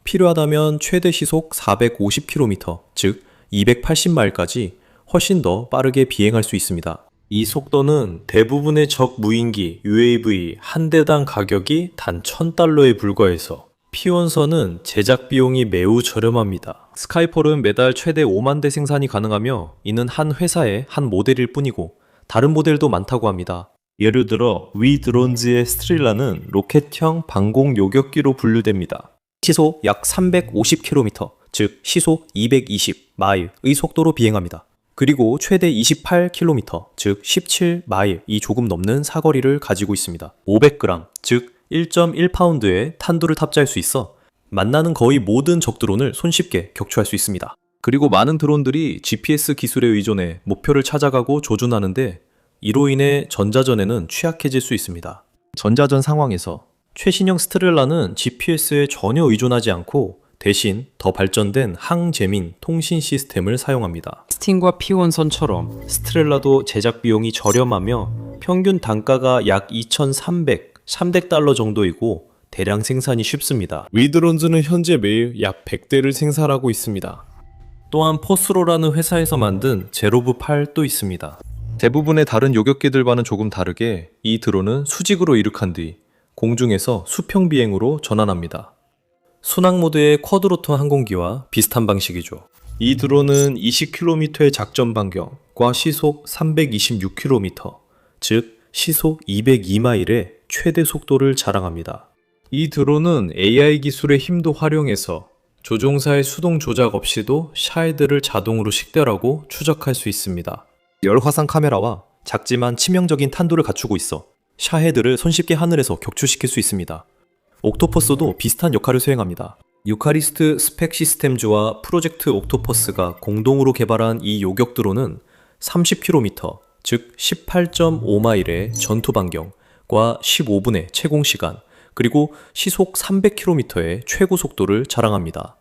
필요하다면 최대 시속 450km, 즉 280마일까지 훨씬 더 빠르게 비행할 수 있습니다. 이 속도는 대부분의 적 무인기 UAV 한 대당 가격이 단 $1,000에 불과해서 P1선은 제작 비용이 매우 저렴합니다. 스카이폴은 매달 최대 5만 대 생산이 가능하며 이는 한 회사의 한 모델일 뿐이고 다른 모델도 많다고 합니다. 예를 들어 위드론즈의 스트릴라는 로켓형 방공 요격기로 분류됩니다. 시속 약 350km, 즉 시속 220마일의 속도로 비행합니다. 그리고 최대 28km, 즉 17마일이 조금 넘는 사거리를 가지고 있습니다. 500g, 즉 1.1파운드의 탄두를 탑재할 수 있어 만나는 거의 모든 적 드론을 손쉽게 격추할 수 있습니다. 그리고 많은 드론들이 GPS 기술에 의존해 목표를 찾아가고 조준하는데 이로 인해 전자전에는 취약해질 수 있습니다. 전자전 상황에서 최신형 스트렐라는 GPS에 전혀 의존하지 않고 대신 더 발전된 항재민 통신 시스템을 사용합니다. 스팅과 P1선처럼 스트렐라도 제작 비용이 저렴하며 평균 단가가 약 2,300달러 정도이고 대량 생산이 쉽습니다. 위드론즈는 현재 매일 약 100대를 생산하고 있습니다. 또한 포스로라는 회사에서 만든 제로브 8도 있습니다. 대부분의 다른 요격기들과는 조금 다르게 이 드론은 수직으로 이륙한 뒤 공중에서 수평 비행으로 전환합니다. 순항 모드의 쿼드로터 항공기와 비슷한 방식이죠. 이 드론은 20km의 작전 반경과 시속 326km, 즉 시속 202마일의 최대 속도를 자랑합니다. 이 드론은 AI 기술의 힘도 활용해서 조종사의 수동 조작 없이도 샤헤드를 자동으로 식별하고 추적할 수 있습니다. 열화상 카메라와 작지만 치명적인 탄두를 갖추고 있어 샤헤드를 손쉽게 하늘에서 격추시킬 수 있습니다. 옥토퍼스도 비슷한 역할을 수행합니다. 유카리스트 스펙 시스템즈와 프로젝트 옥토퍼스가 공동으로 개발한 이 요격 드론은 30km, 즉 18.5마일의 전투 반경과 15분의 채공 시간, 그리고 시속 300km의 최고 속도를 자랑합니다.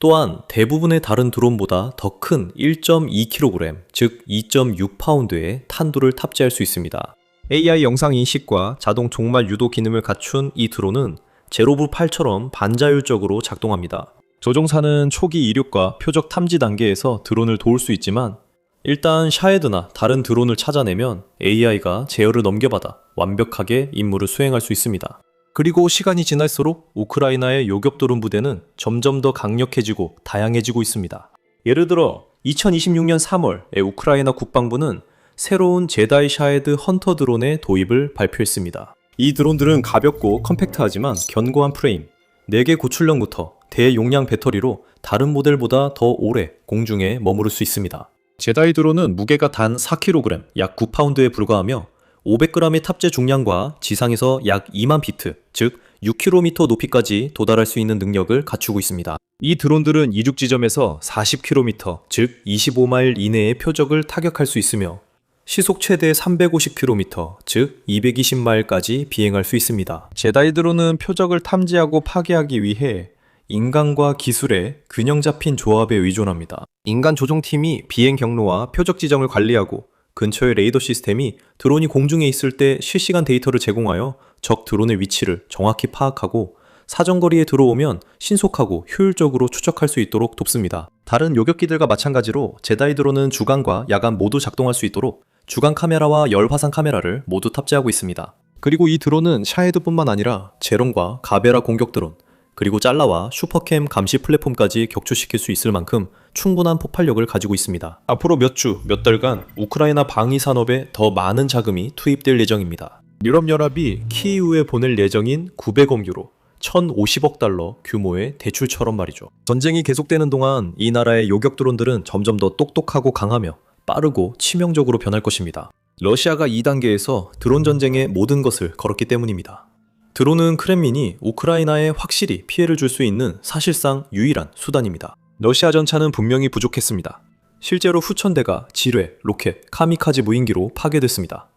또한 대부분의 다른 드론보다 더 큰 1.2kg, 즉 2.6파운드의 탄두를 탑재할 수 있습니다. AI 영상 인식과 자동 종말 유도 기능을 갖춘 이 드론은 제로브 8처럼 반자율적으로 작동합니다. 조종사는 초기 이륙과 표적 탐지 단계에서 드론을 도울 수 있지만 일단 샤헤드나 다른 드론을 찾아내면 AI가 제어를 넘겨받아 완벽하게 임무를 수행할 수 있습니다. 그리고 시간이 지날수록 우크라이나의 요격 드론 부대는 점점 더 강력해지고 다양해지고 있습니다. 예를 들어 2026년 3월에 우크라이나 국방부는 새로운 제다이 샤헤드 헌터 드론의 도입을 발표했습니다. 이 드론들은 가볍고 컴팩트하지만 견고한 프레임, 4개 고출력부터 대용량 배터리로 다른 모델보다 더 오래 공중에 머무를 수 있습니다. 제다이 드론은 무게가 단 4kg, 약 9파운드에 불과하며 500g의 탑재 중량과 지상에서 약 2만 피트, 즉 6km 높이까지 도달할 수 있는 능력을 갖추고 있습니다. 이 드론들은 이륙 지점에서 40km, 즉 25마일 이내의 표적을 타격할 수 있으며 시속 최대 350km, 즉 220마일까지 비행할 수 있습니다. 제다이 드론은 표적을 탐지하고 파괴하기 위해 인간과 기술의 균형 잡힌 조합에 의존합니다. 인간 조종팀이 비행 경로와 표적 지점을 관리하고 근처의 레이더 시스템이 드론이 공중에 있을 때 실시간 데이터를 제공하여 적 드론의 위치를 정확히 파악하고 사정거리에 들어오면 신속하고 효율적으로 추적할 수 있도록 돕습니다. 다른 요격기들과 마찬가지로 제다이 드론은 주간과 야간 모두 작동할 수 있도록 주간 카메라와 열화상 카메라를 모두 탑재하고 있습니다. 그리고 이 드론은 샤헤드뿐만 아니라 제롬과 가베라 공격 드론, 그리고 짤라와 슈퍼캠 감시 플랫폼까지 격추시킬 수 있을 만큼 충분한 폭발력을 가지고 있습니다. 앞으로 몇 주, 몇 달간 우크라이나 방위 산업에 더 많은 자금이 투입될 예정입니다. 유럽연합이 키이우에 보낼 예정인 900억 유로, 1,050억 달러 규모의 대출처럼 말이죠. 전쟁이 계속되는 동안 이 나라의 요격 드론들은 점점 더 똑똑하고 강하며 빠르고 치명적으로 변할 것입니다. 러시아가 2단계에서 드론 전쟁의 모든 것을 걸었기 때문입니다. 드론은 크렘린이 우크라이나에 확실히 피해를 줄 수 있는 사실상 유일한 수단입니다. 러시아 전차는 분명히 부족했습니다. 실제로 수천 대가 지뢰, 로켓, 카미카제 무인기로 파괴됐습니다.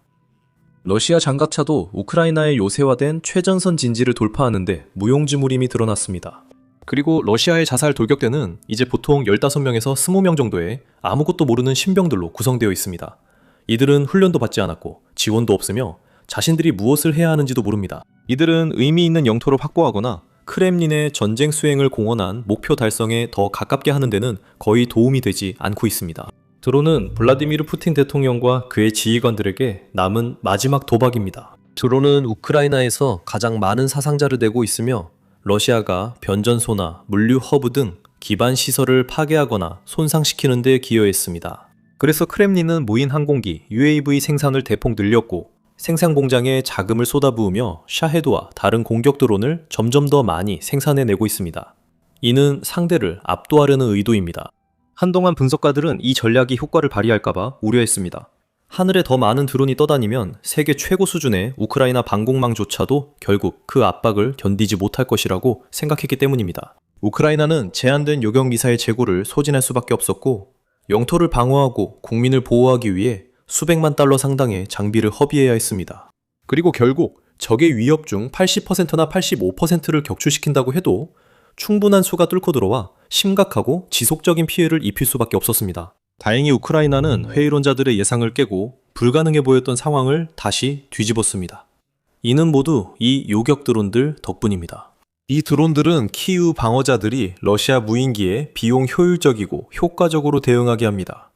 러시아 장갑차도 우크라이나에 요새화된 최전선 진지를 돌파하는데 무용지물임이 드러났습니다. 그리고 러시아의 자살 돌격대는 이제 보통 15명에서 20명 정도의 아무것도 모르는 신병들로 구성되어 있습니다. 이들은 훈련도 받지 않았고 지원도 없으며 자신들이 무엇을 해야 하는지도 모릅니다. 이들은 의미 있는 영토를 확보하거나 크렘린의 전쟁 수행을 공언한 목표 달성에 더 가깝게 하는 데는 거의 도움이 되지 않고 있습니다. 드론은 블라디미르 푸틴 대통령과 그의 지휘관들에게 남은 마지막 도박입니다. 드론은 우크라이나에서 가장 많은 사상자를 내고 있으며 러시아가 변전소나 물류 허브 등 기반 시설을 파괴하거나 손상시키는 데 기여했습니다. 그래서 크렘린은 무인 항공기 UAV 생산을 대폭 늘렸고 생산 공장에 자금을 쏟아부으며 샤헤드와 다른 공격 드론을 점점 더 많이 생산해내고 있습니다. 이는 상대를 압도하려는 의도입니다. 한동안 분석가들은 이 전략이 효과를 발휘할까봐 우려했습니다. 하늘에 더 많은 드론이 떠다니면 세계 최고 수준의 우크라이나 방공망조차도 결국 그 압박을 견디지 못할 것이라고 생각했기 때문입니다. 우크라이나는 제한된 요격 미사일 재고를 소진할 수밖에 없었고 영토를 방어하고 국민을 보호하기 위해 수백만 달러 상당의 장비를 허비해야 했습니다. 그리고 결국 적의 위협 중 80%나 85%를 격추시킨다고 해도 충분한 수가 뚫고 들어와 심각하고 지속적인 피해를 입힐 수밖에 없었습니다. 다행히 우크라이나는 회의론자들의 예상을 깨고 불가능해 보였던 상황을 다시 뒤집었습니다. 이는 모두 이 요격 드론들 덕분입니다. 이 드론들은 키이우 방어자들이 러시아 무인기에 비용 효율적이고 효과적으로 대응하게 합니다.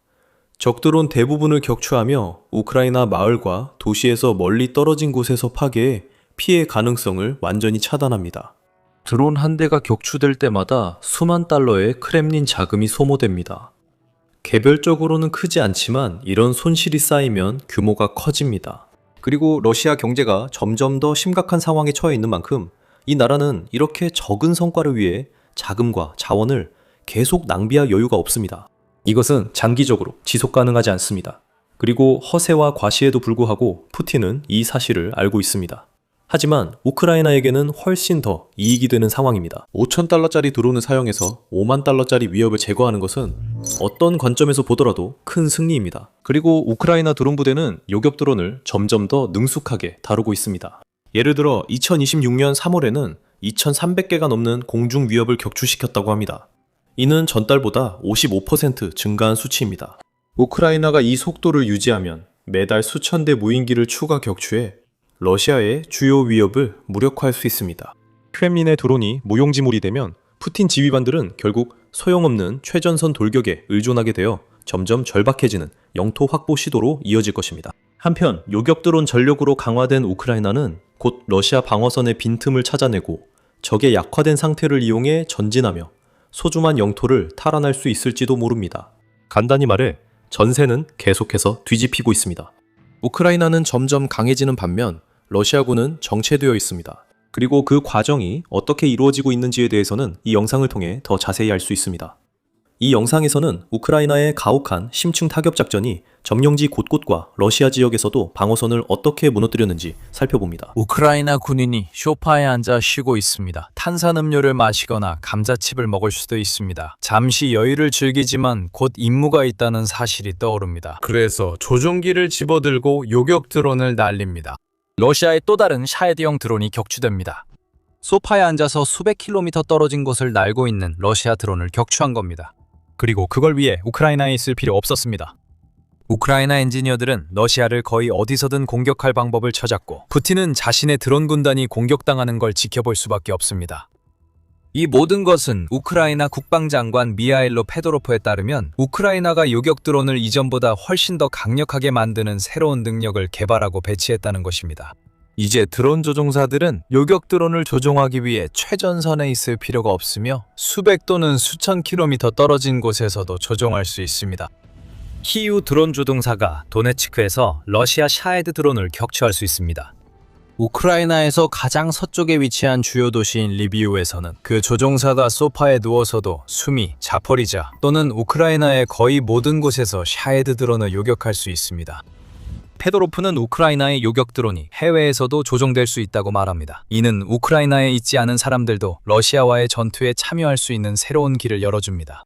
적드론 대부분을 격추하며 우크라이나 마을과 도시에서 멀리 떨어진 곳에서 파괴해 피해 가능성을 완전히 차단합니다. 드론 한 대가 격추될 때마다 수만 달러의 크렘린 자금이 소모됩니다. 개별적으로는 크지 않지만 이런 손실이 쌓이면 규모가 커집니다. 그리고 러시아 경제가 점점 더 심각한 상황에 처해 있는 만큼 이 나라는 이렇게 적은 성과를 위해 자금과 자원을 계속 낭비할 여유가 없습니다. 이것은 장기적으로 지속 가능하지 않습니다. 그리고 허세와 과시에도 불구하고 푸틴은 이 사실을 알고 있습니다. 하지만 우크라이나에게는 훨씬 더 이익이 되는 상황입니다. 5,000달러짜리 드론을 사용해서 5만 달러짜리 위협을 제거하는 것은 어떤 관점에서 보더라도 큰 승리입니다. 그리고 우크라이나 드론 부대는 요격 드론을 점점 더 능숙하게 다루고 있습니다. 예를 들어 2026년 3월에는 2,300개가 넘는 공중 위협을 격추시켰다고 합니다. 이는 전달보다 55% 증가한 수치입니다. 우크라이나가 이 속도를 유지하면 매달 수천 대 무인기를 추가 격추해 러시아의 주요 위협을 무력화할 수 있습니다. 크렘린의 드론이 무용지물이 되면 푸틴 지휘관들은 결국 소용없는 최전선 돌격에 의존하게 되어 점점 절박해지는 영토 확보 시도로 이어질 것입니다. 한편 요격 드론 전력으로 강화된 우크라이나는 곧 러시아 방어선의 빈틈을 찾아내고 적의 약화된 상태를 이용해 전진하며 소중한 영토를 탈환할 수 있을지도 모릅니다. 간단히 말해 전세는 계속해서 뒤집히고 있습니다. 우크라이나는 점점 강해지는 반면 러시아군은 정체되어 있습니다. 그리고 그 과정이 어떻게 이루어지고 있는지에 대해서는 이 영상을 통해 더 자세히 알 수 있습니다. 이 영상에서는 우크라이나의 가혹한 심층 타격 작전이 점령지 곳곳과 러시아 지역에서도 방어선을 어떻게 무너뜨렸는지 살펴봅니다. 우크라이나 군인이 소파에 앉아 쉬고 있습니다. 탄산음료를 마시거나 감자칩을 먹을 수도 있습니다. 잠시 여유를 즐기지만 곧 임무가 있다는 사실이 떠오릅니다. 그래서 조종기를 집어들고 요격 드론을 날립니다. 러시아의 또 다른 샤헤드형 드론이 격추됩니다. 소파에 앉아서 수백 킬로미터 떨어진 곳을 날고 있는 러시아 드론을 격추한 겁니다. 그리고 그걸 위해 우크라이나에 있을 필요 없었습니다. 우크라이나 엔지니어들은 러시아를 거의 어디서든 공격할 방법을 찾았고 푸틴은 자신의 드론 군단이 공격당하는 걸 지켜볼 수밖에 없습니다. 이 모든 것은 우크라이나 국방장관 미하일로 페도로프에 따르면 우크라이나가 요격 드론을 이전보다 훨씬 더 강력하게 만드는 새로운 능력을 개발하고 배치했다는 것입니다. 이제 드론 조종사들은 요격 드론을 조종하기 위해 최전선에 있을 필요가 없으며 수백 또는 수천 킬로미터 떨어진 곳에서도 조종할 수 있습니다. 키이우 드론 조종사가 도네츠크에서 러시아 샤헤드 드론을 격추할 수 있습니다. 우크라이나에서 가장 서쪽에 위치한 주요 도시인 리비우에서는 그 조종사가 소파에 누워서도 수미, 자포리자 또는 우크라이나의 거의 모든 곳에서 샤헤드 드론을 요격할 수 있습니다. 페도로프는 우크라이나의 요격 드론이 해외에서도 조종될 수 있다고 말합니다. 이는 우크라이나에 있지 않은 사람들도 러시아와의 전투에 참여할 수 있는 새로운 길을 열어줍니다.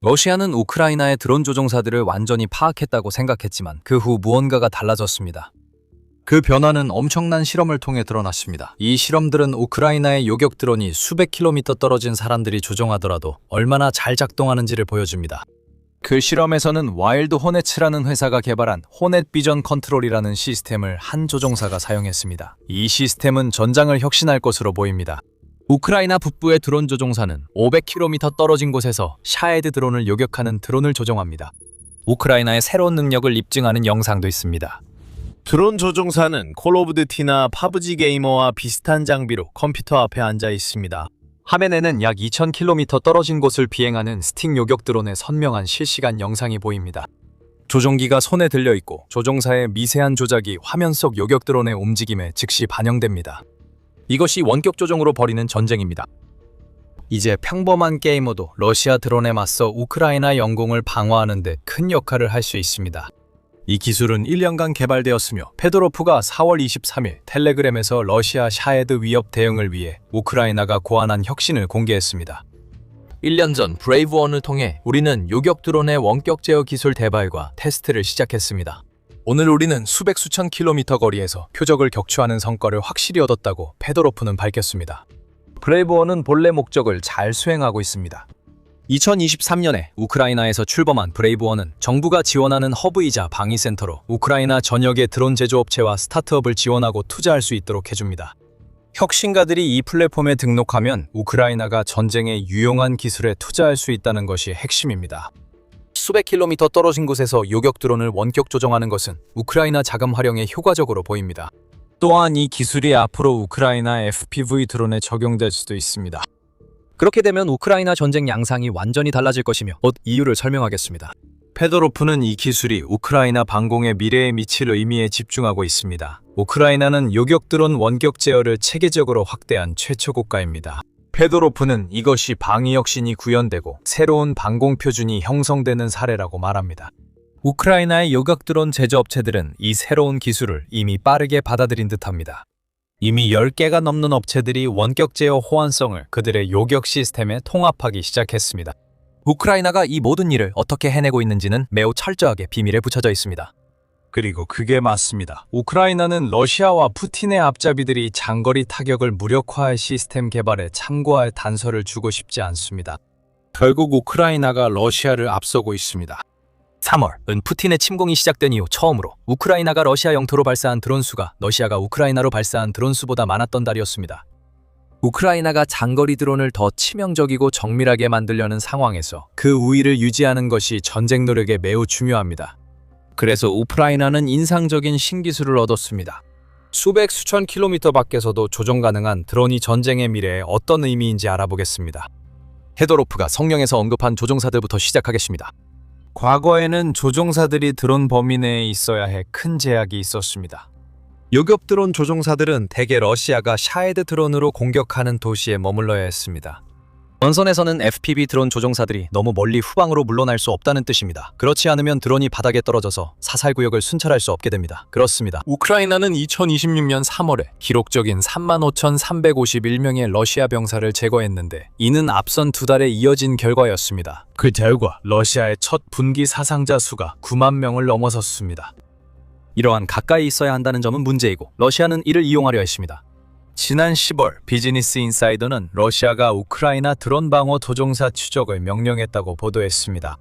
러시아는 우크라이나의 드론 조종사들을 완전히 파악했다고 생각했지만 그 후 무언가가 달라졌습니다. 그 변화는 엄청난 실험을 통해 드러났습니다. 이 실험들은 우크라이나의 요격 드론이 수백 킬로미터 떨어진 사람들이 조종하더라도 얼마나 잘 작동하는지를 보여줍니다. 그 실험에서는 와일드 호넷츠라는 회사가 개발한 호넷 비전 컨트롤이라는 시스템을 한 조종사가 사용했습니다. 이 시스템은 전장을 혁신할 것으로 보입니다. 우크라이나 북부의 드론 조종사는 500km 떨어진 곳에서 샤헤드 드론을 요격하는 드론을 조종합니다. 우크라이나의 새로운 능력을 입증하는 영상도 있습니다. 드론 조종사는 콜 오브 듀티나 파브지 게이머와 비슷한 장비로 컴퓨터 앞에 앉아 있습니다. 화면에는 약 2000km 떨어진 곳을 비행하는 스틱 요격 드론의 선명한 실시간 영상이 보입니다. 조종기가 손에 들려 있고 조종사의 미세한 조작이 화면 속 요격 드론의 움직임에 즉시 반영됩니다. 이것이 원격 조종으로 벌이는 전쟁입니다. 이제 평범한 게이머도 러시아 드론에 맞서 우크라이나 영공을 방어하는 데 큰 역할을 할 수 있습니다. 이 기술은 1년간 개발되었으며 페도로프가 4월 23일 텔레그램에서 러시아 샤헤드 위협 대응을 위해 우크라이나가 고안한 혁신을 공개했습니다. 1년 전 브레이브원을 통해 우리는 요격 드론의 원격 제어 기술 개발과 테스트를 시작했습니다. 오늘 우리는 수백 수천 킬로미터 거리에서 표적을 격추하는 성과를 확실히 얻었다고 페도로프는 밝혔습니다. 브레이브원은 본래 목적을 잘 수행하고 있습니다. 2023년에 우크라이나에서 출범한 브레이브원은 정부가 지원하는 허브이자 방위센터로 우크라이나 전역의 드론 제조업체와 스타트업을 지원하고 투자할 수 있도록 해줍니다. 혁신가들이 이 플랫폼에 등록하면 우크라이나가 전쟁에 유용한 기술에 투자할 수 있다는 것이 핵심입니다. 수백 킬로미터 떨어진 곳에서 요격 드론을 원격 조정하는 것은 우크라이나 자금 활용에 효과적으로 보입니다. 또한 이 기술이 앞으로 우크라이나 FPV 드론에 적용될 수도 있습니다. 그렇게 되면 우크라이나 전쟁 양상이 완전히 달라질 것이며 곧 이유를 설명하겠습니다. 페도로프는 이 기술이 우크라이나 방공의 미래에 미칠 의미에 집중하고 있습니다. 우크라이나는 요격 드론 원격 제어를 체계적으로 확대한 최초 국가입니다. 페도로프는 이것이 방위 혁신이 구현되고 새로운 방공 표준이 형성되는 사례라고 말합니다. 우크라이나의 요격 드론 제조업체들은 이 새로운 기술을 이미 빠르게 받아들인 듯합니다. 이미 10개가 넘는 업체들이 원격 제어 호환성을 그들의 요격 시스템에 통합하기 시작했습니다. 우크라이나가 이 모든 일을 어떻게 해내고 있는지는 매우 철저하게 비밀에 붙여져 있습니다. 그리고 그게 맞습니다. 우크라이나는 러시아와 푸틴의 앞잡이들이 장거리 타격을 무력화할 시스템 개발에 참고할 단서를 주고 싶지 않습니다. 결국 우크라이나가 러시아를 앞서고 있습니다. 3월은 푸틴의 침공이 시작된 이후 처음으로 우크라이나가 러시아 영토로 발사한 드론 수가 러시아가 우크라이나로 발사한 드론 수보다 많았던 달이었습니다. 우크라이나가 장거리 드론을 더 치명적이고 정밀하게 만들려는 상황에서 그 우위를 유지하는 것이 전쟁 노력에 매우 중요합니다. 그래서 우크라이나는 인상적인 신기술을 얻었습니다. 수백 수천 킬로미터 밖에서도 조종 가능한 드론이 전쟁의 미래에 어떤 의미인지 알아보겠습니다. 헤도로프가 성령에서 언급한 조종사들부터 시작하겠습니다. 과거에는 조종사들이 드론 범위 내에 있어야 해 큰 제약이 있었습니다. 요격 드론 조종사들은 대개 러시아가 샤헤드 드론으로 공격하는 도시에 머물러야 했습니다. 전선에서는 FPV 드론 조종사들이 너무 멀리 후방으로 물러날 수 없다는 뜻입니다. 그렇지 않으면 드론이 바닥에 떨어져서 사살 구역을 순찰할 수 없게 됩니다. 그렇습니다. 우크라이나는 2026년 3월에 기록적인 35,351명의 러시아 병사를 제거했는데 이는 앞선 두 달에 이어진 결과였습니다. 그 결과 러시아의 첫 분기 사상자 수가 9만 명을 넘어섰습니다. 이러한 가까이 있어야 한다는 점은 문제이고 러시아는 이를 이용하려 했습니다. 지난 10월 비즈니스 인사이더는 러시아가 우크라이나 드론 방어 조종사 추적을 명령했다고 보도했습니다.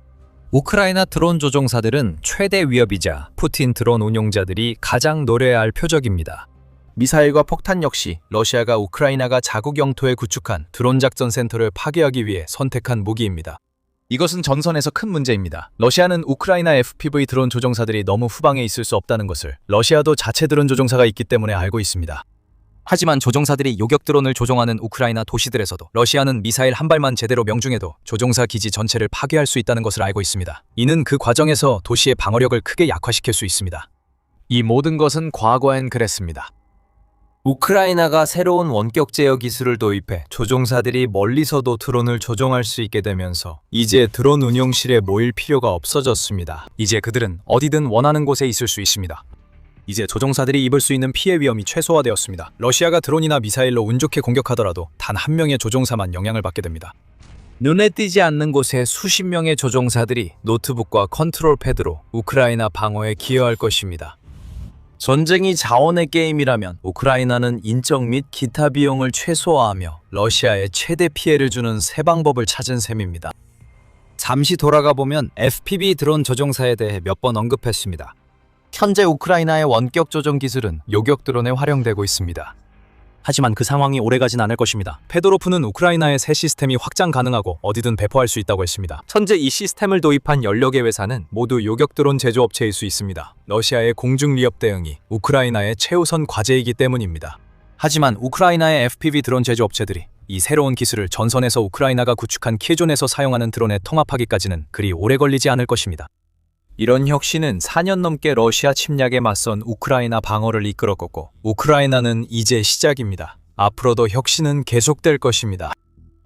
우크라이나 드론 조종사들은 최대 위협이자 푸틴 드론 운용자들이 가장 노려야 표적입니다. 미사일과 폭탄 역시 러시아가 우크라이나가 자국 영토에 구축한 드론 작전 센터를 파괴하기 위해 선택한 무기입니다. 이것은 전선에서 큰 문제입니다. 러시아는 우크라이나 FPV 드론 조종사들이 너무 후방에 있을 수 없다는 것을 러시아도 자체 드론 조종사가 있기 때문에 알고 있습니다. 하지만 조종사들이 요격 드론을 조종하는 우크라이나 도시들에서도 러시아는 미사일 한 발만 제대로 명중해도 조종사 기지 전체를 파괴할 수 있다는 것을 알고 있습니다. 이는 그 과정에서 도시의 방어력을 크게 약화시킬 수 있습니다. 이 모든 것은 과거엔 그랬습니다. 우크라이나가 새로운 원격 제어 기술을 도입해 조종사들이 멀리서도 드론을 조종할 수 있게 되면서 이제 드론 운용실에 모일 필요가 없어졌습니다. 이제 그들은 어디든 원하는 곳에 있을 수 있습니다. 이제 조종사들이 입을 수 있는 피해 위험이 최소화되었습니다. 러시아가 드론이나 미사일로 운 좋게 공격하더라도 단 한 명의 조종사만 영향을 받게 됩니다. 눈에 띄지 않는 곳에 수십 명의 조종사들이 노트북과 컨트롤 패드로 우크라이나 방어에 기여할 것입니다. 전쟁이 자원의 게임이라면 우크라이나는 인적 및 기타 비용을 최소화하며 러시아에 최대 피해를 주는 새 방법을 찾은 셈입니다. 잠시 돌아가 보면 FPV 드론 조종사에 대해 몇 번 언급했습니다. 현재 우크라이나의 원격 조종 기술은 요격 드론에 활용되고 있습니다. 하지만 그 상황이 오래가진 않을 것입니다. 페도로프는 우크라이나의 새 시스템이 확장 가능하고 어디든 배포할 수 있다고 했습니다. 현재 이 시스템을 도입한 16개 회사는 모두 요격 드론 제조업체일 수 있습니다. 러시아의 공중 위협 대응이 우크라이나의 최우선 과제이기 때문입니다. 하지만 우크라이나의 FPV 드론 제조업체들이 이 새로운 기술을 전선에서 우크라이나가 구축한 키존에서 사용하는 드론에 통합하기까지는 그리 오래 걸리지 않을 것입니다. 이런 혁신은 4년 넘게 러시아 침략에 맞선 우크라이나 방어를 이끌었고 우크라이나는 이제 시작입니다. 앞으로도 혁신은 계속될 것입니다.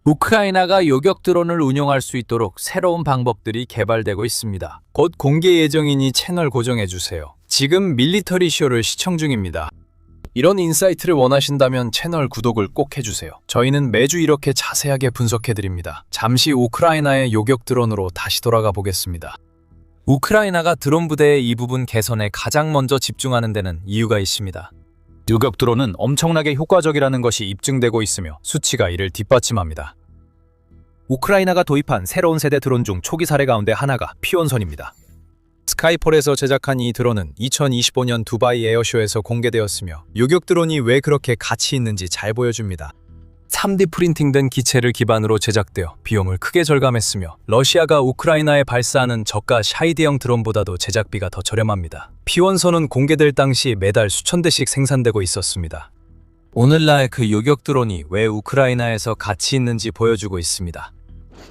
우크라이나가 요격 드론을 운용할 수 있도록 새로운 방법들이 개발되고 있습니다. 곧 공개 예정이니 채널 고정해주세요. 지금 밀리터리 쇼를 시청 중입니다. 이런 인사이트를 원하신다면 채널 구독을 꼭 해주세요. 저희는 매주 이렇게 자세하게 분석해드립니다. 잠시 우크라이나의 요격 드론으로 다시 돌아가 보겠습니다. 우크라이나가 드론 부대의 이 부분 개선에 가장 먼저 집중하는 데는 이유가 있습니다. 요격 드론은 엄청나게 효과적이라는 것이 입증되고 있으며 수치가 이를 뒷받침합니다. 우크라이나가 도입한 새로운 세대 드론 중 초기 사례 가운데 하나가 피원선입니다. 스카이폴에서 제작한 이 드론은 2025년 두바이 에어쇼에서 공개되었으며 요격 드론이 왜 그렇게 가치 있는지 잘 보여줍니다. 3D 프린팅된 기체를 기반으로 제작되어 비용을 크게 절감했으며 러시아가 우크라이나에 발사하는 저가 샤이드형 드론보다도 제작비가 더 저렴합니다. 피원선은 공개될 당시 매달 수천 대씩 생산되고 있었습니다. 오늘날 그 요격 드론이 왜 우크라이나에서 가치 있는지 보여주고 있습니다.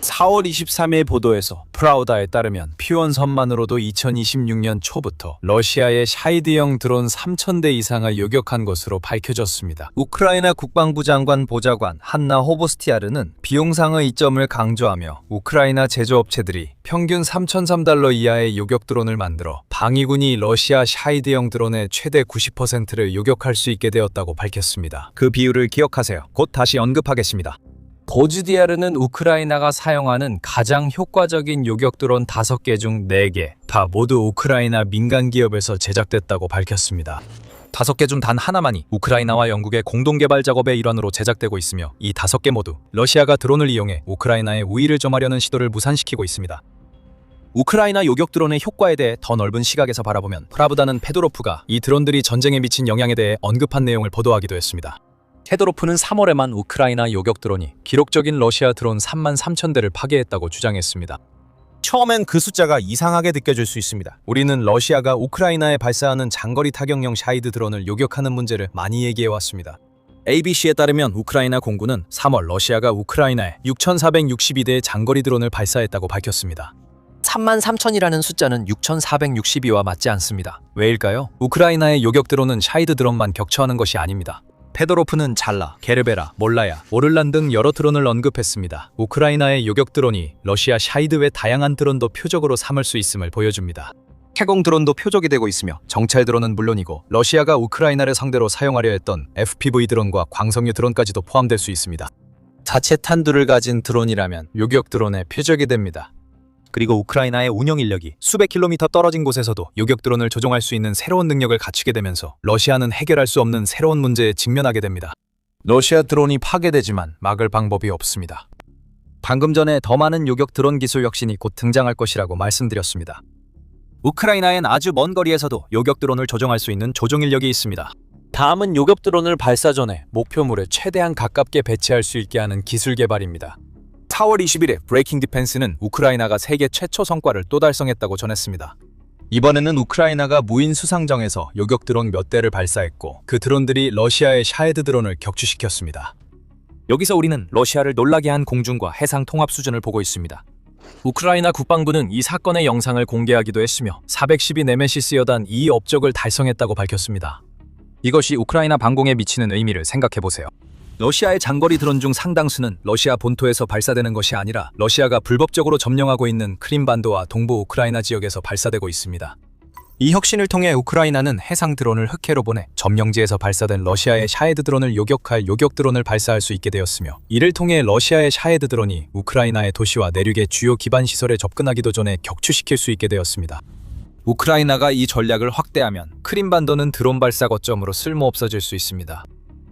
4월 23일 보도에서 프라우다에 따르면 피원선만으로도 2026년 초부터 러시아의 샤이드형 드론 3,000대 이상을 요격한 것으로 밝혀졌습니다. 우크라이나 국방부 장관 보좌관 한나 호보스티아르는 비용상의 이점을 강조하며 우크라이나 제조업체들이 평균 3,003달러 이하의 요격 드론을 만들어 방위군이 러시아 샤이드형 드론의 최대 90%를 요격할 수 있게 되었다고 밝혔습니다. 그 비율을 기억하세요. 곧 다시 언급하겠습니다. 보즈디아르는 우크라이나가 사용하는 가장 효과적인 요격 드론 5개 중 4개 다 모두 우크라이나 민간 기업에서 제작됐다고 밝혔습니다. 5개 중 단 하나만이 우크라이나와 영국의 공동 개발 작업의 일환으로 제작되고 있으며 이 5개 모두 러시아가 드론을 이용해 우크라이나의 우위를 점하려는 시도를 무산시키고 있습니다. 우크라이나 요격 드론의 효과에 대해 더 넓은 시각에서 바라보면 프라브다는 페도로프가 이 드론들이 전쟁에 미친 영향에 대해 언급한 내용을 보도하기도 했습니다. 페도로프는 3월에만 우크라이나 요격 드론이 기록적인 러시아 드론 33,000대를 파괴했다고 주장했습니다. 처음엔 그 숫자가 이상하게 느껴질 수 있습니다. 우리는 러시아가 우크라이나에 발사하는 장거리 타격용 샤이드 드론을 요격하는 문제를 많이 얘기해왔습니다. ABC에 따르면 우크라이나 공군은 3월 러시아가 우크라이나에 6,462대의 장거리 드론을 발사했다고 밝혔습니다. 33,000이라는 숫자는 6,462와 맞지 않습니다. 왜일까요? 우크라이나의 요격 드론은 샤이드 드론만 격추하는 것이 아닙니다. 페도로프는 잘라, 게르베라, 몰라야, 오를란 등 여러 드론을 언급했습니다. 우크라이나의 요격 드론이 러시아 샤이드 외 다양한 드론도 표적으로 삼을 수 있음을 보여줍니다. 캐공 드론도 표적이 되고 있으며 정찰 드론은 물론이고 러시아가 우크라이나를 상대로 사용하려 했던 FPV 드론과 광석유 드론까지도 포함될 수 있습니다. 자체 탄두를 가진 드론이라면 요격 드론의 표적이 됩니다. 그리고 우크라이나의 운영 인력이 수백 킬로미터 떨어진 곳에서도 요격 드론을 조종할 수 있는 새로운 능력을 갖추게 되면서 러시아는 해결할 수 없는 새로운 문제에 직면하게 됩니다. 러시아 드론이 파괴되지만 막을 방법이 없습니다. 방금 전에 더 많은 요격 드론 기술 혁신이 곧 등장할 것이라고 말씀드렸습니다. 우크라이나엔 아주 먼 거리에서도 요격 드론을 조종할 수 있는 조종 인력이 있습니다. 다음은 요격 드론을 발사 전에 목표물에 최대한 가깝게 배치할 수 있게 하는 기술 개발입니다. 4월 20일에 브레이킹 디펜스는 우크라이나가 세계 최초 성과를 또 달성했다고 전했습니다. 이번에는 우크라이나가 무인 수상정에서 요격 드론 몇 대를 발사했고 그 드론들이 러시아의 샤헤드 드론을 격추시켰습니다. 여기서 우리는 러시아를 놀라게 한 공중과 해상 통합 수준을 보고 있습니다. 우크라이나 국방부는 이 사건의 영상을 공개하기도 했으며 412 네메시스 여단 2 업적을 달성했다고 밝혔습니다. 이것이 우크라이나 방공에 미치는 의미를 생각해보세요. 러시아의 장거리 드론 중 상당수는 러시아 본토에서 발사되는 것이 아니라 러시아가 불법적으로 점령하고 있는 크림반도와 동부 우크라이나 지역에서 발사되고 있습니다. 이 혁신을 통해 우크라이나는 해상 드론을 흑해로 보내 점령지에서 발사된 러시아의 샤헤드 드론을 요격할 요격 드론을 발사할 수 있게 되었으며 이를 통해 러시아의 샤헤드 드론이 우크라이나의 도시와 내륙의 주요 기반 시설에 접근하기도 전에 격추시킬 수 있게 되었습니다. 우크라이나가 이 전략을 확대하면 크림반도는 드론 발사 거점으로 쓸모없어질 수 있습니다.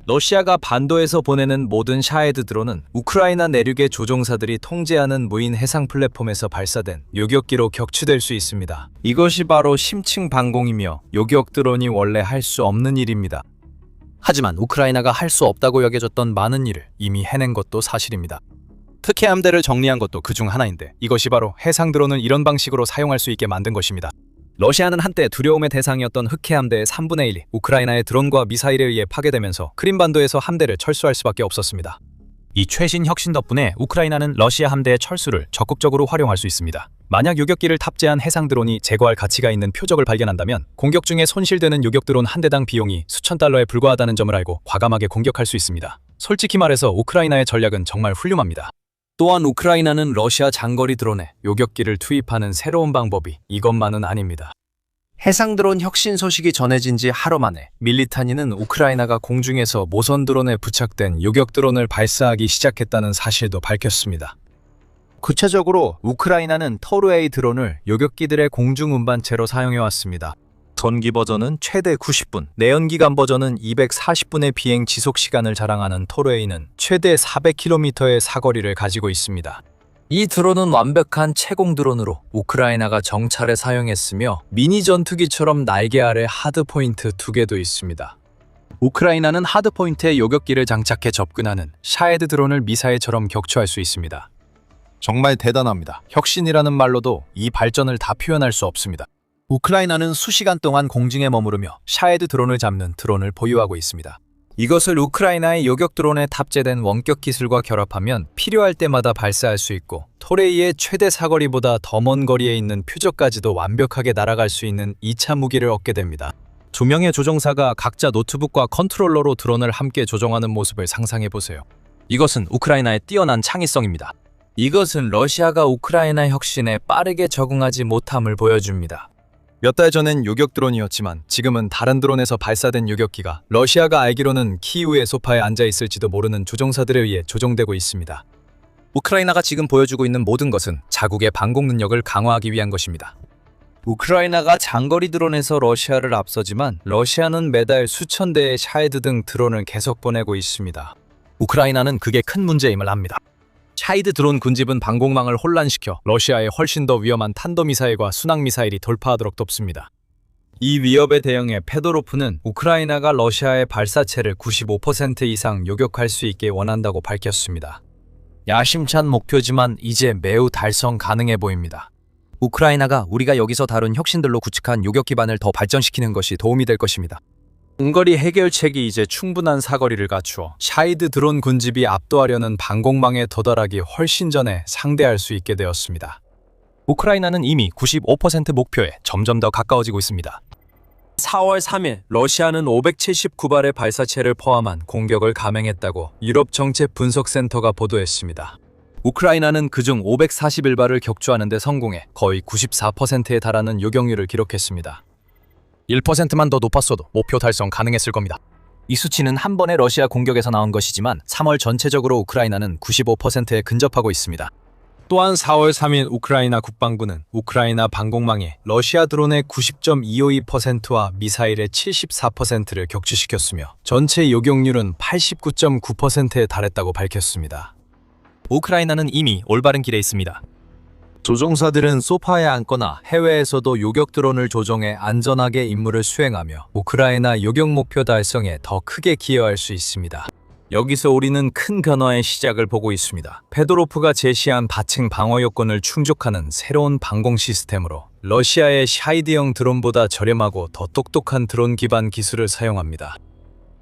러시아가 반도에서 보내는 모든 샤헤드 드론은 우크라이나 내륙의 조종사들이 통제하는 무인 해상 플랫폼에서 발사된 요격기로 격추될 수 있습니다. 이것이 바로 심층 방공이며 요격 드론이 원래 할 수 없는 일입니다. 하지만 우크라이나가 할 수 없다고 여겨졌던 많은 일을 이미 해낸 것도 사실입니다. 특혜 함대를 정리한 것도 그중 하나인데 이것이 바로 해상 드론을 이런 방식으로 사용할 수 있게 만든 것입니다. 러시아는 한때 두려움의 대상이었던 흑해 함대의 3분의 1이 우크라이나의 드론과 미사일에 의해 파괴되면서 크림반도에서 함대를 철수할 수밖에 없었습니다. 이 최신 혁신 덕분에 우크라이나는 러시아 함대의 철수를 적극적으로 활용할 수 있습니다. 만약 요격기를 탑재한 해상 드론이 제거할 가치가 있는 표적을 발견한다면 공격 중에 손실되는 요격 드론 한 대당 비용이 수천 달러에 불과하다는 점을 알고 과감하게 공격할 수 있습니다. 솔직히 말해서 우크라이나의 전략은 정말 훌륭합니다. 또한 우크라이나는 러시아 장거리 드론에 요격기를 투입하는 새로운 방법이 이것만은 아닙니다. 해상 드론 혁신 소식이 전해진 지 하루 만에 밀리타니는 우크라이나가 공중에서 모선 드론에 부착된 요격 드론을 발사하기 시작했다는 사실도 밝혔습니다. 구체적으로 우크라이나는 터루에이 드론을 요격기들의 공중 운반체로 사용해왔습니다. 전기 버전은 최대 90분, 내연기관 버전은 240분의 비행 지속 시간을 자랑하는 토르에이는 최대 400km의 사거리를 가지고 있습니다. 이 드론은 완벽한 채공 드론으로 우크라이나가 정찰에 사용했으며 미니 전투기처럼 날개 아래 하드포인트 2개도 있습니다. 우크라이나는 하드포인트에 요격기를 장착해 접근하는 샤헤드 드론을 미사일처럼 격추할 수 있습니다. 정말 대단합니다. 혁신이라는 말로도 이 발전을 다 표현할 수 없습니다. 우크라이나는 수시간 동안 공중에 머무르며 샤헤드 드론을 잡는 드론을 보유하고 있습니다. 이것을 우크라이나의 요격 드론에 탑재된 원격 기술과 결합하면 필요할 때마다 발사할 수 있고 토레이의 최대 사거리보다 더 먼 거리에 있는 표적까지도 완벽하게 날아갈 수 있는 2차 무기를 얻게 됩니다. 두 명의 조종사가 각자 노트북과 컨트롤러로 드론을 함께 조종하는 모습을 상상해보세요. 이것은 우크라이나의 뛰어난 창의성입니다. 이것은 러시아가 우크라이나 혁신에 빠르게 적응하지 못함을 보여줍니다. 몇 달 전엔 요격 드론이었지만 지금은 다른 드론에서 발사된 요격기가 러시아가 알기로는 키이우의 소파에 앉아 있을지도 모르는 조종사들에 의해 조종되고 있습니다. 우크라이나가 지금 보여주고 있는 모든 것은 자국의 방공 능력을 강화하기 위한 것입니다. 우크라이나가 장거리 드론에서 러시아를 앞서지만 러시아는 매달 수천 대의 샤헤드 등 드론을 계속 보내고 있습니다. 우크라이나는 그게 큰 문제임을 압니다. 샤헤드 드론 군집은 방공망을 혼란시켜 러시아의 훨씬 더 위험한 탄도미사일과 순항미사일이 돌파하도록 돕습니다. 이 위협에 대응해 페도로프는 우크라이나가 러시아의 발사체를 95% 이상 요격할 수 있게 원한다고 밝혔습니다. 야심찬 목표지만 이제 매우 달성 가능해 보입니다. 우크라이나가 우리가 여기서 다룬 혁신들로 구축한 요격 기반을 더 발전시키는 것이 도움이 될 것입니다. 근거리 해결책이 이제 충분한 사거리를 갖추어 샤헤드 드론 군집이 압도하려는 방공망에 도달하기 훨씬 전에 상대할 수 있게 되었습니다. 우크라이나는 이미 95% 목표에 점점 더 가까워지고 있습니다. 4월 3일 러시아는 579발의 발사체를 포함한 공격을 감행했다고 유럽 정책 분석센터가 보도했습니다. 우크라이나는 그중 541발을 격추하는 데 성공해 거의 94%에 달하는 요격률을 기록했습니다. 1%만 더 높았어도 목표 달성 가능했을 겁니다. 이 수치는 한 번의 러시아 공격에서 나온 것이지만 3월 전체적으로 우크라이나는 95%에 근접하고 있습니다. 또한 4월 3일 우크라이나 국방부는 우크라이나 방공망에 러시아 드론의 90.252%와 미사일의 74%를 격추시켰으며 전체 요격률은 89.9%에 달했다고 밝혔습니다. 우크라이나는 이미 올바른 길에 있습니다. 조종사들은 소파에 앉거나 해외에서도 요격 드론을 조종해 안전하게 임무를 수행하며 우크라이나 요격 목표 달성에 더 크게 기여할 수 있습니다. 여기서 우리는 큰 변화의 시작을 보고 있습니다. 페도로프가 제시한 바층 방어 요건을 충족하는 새로운 방공 시스템으로 러시아의 샤헤드형 드론보다 저렴하고 더 똑똑한 드론 기반 기술을 사용합니다.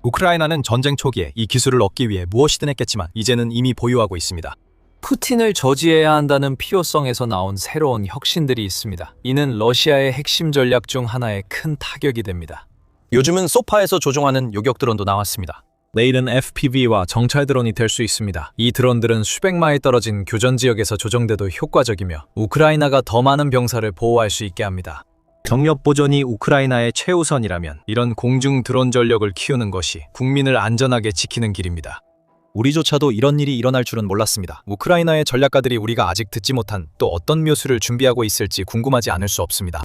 우크라이나는 전쟁 초기에 이 기술을 얻기 위해 무엇이든 했겠지만 이제는 이미 보유하고 있습니다. 푸틴을 저지해야 한다는 필요성에서 나온 새로운 혁신들이 있습니다. 이는 러시아의 핵심 전략 중 하나의 큰 타격이 됩니다. 요즘은 소파에서 조종하는 요격 드론도 나왔습니다. 내일은 FPV와 정찰 드론이 될 수 있습니다. 이 드론들은 수백 마일 떨어진 교전 지역에서 조종돼도 효과적이며 우크라이나가 더 많은 병사를 보호할 수 있게 합니다. 경력 보존이 우크라이나의 최우선이라면 이런 공중 드론 전력을 키우는 것이 국민을 안전하게 지키는 길입니다. 우리조차도 이런 일이 일어날 줄은 몰랐습니다. 우크라이나의 전략가들이 우리가 아직 듣지 못한 또 어떤 묘수를 준비하고 있을지 궁금하지 않을 수 없습니다.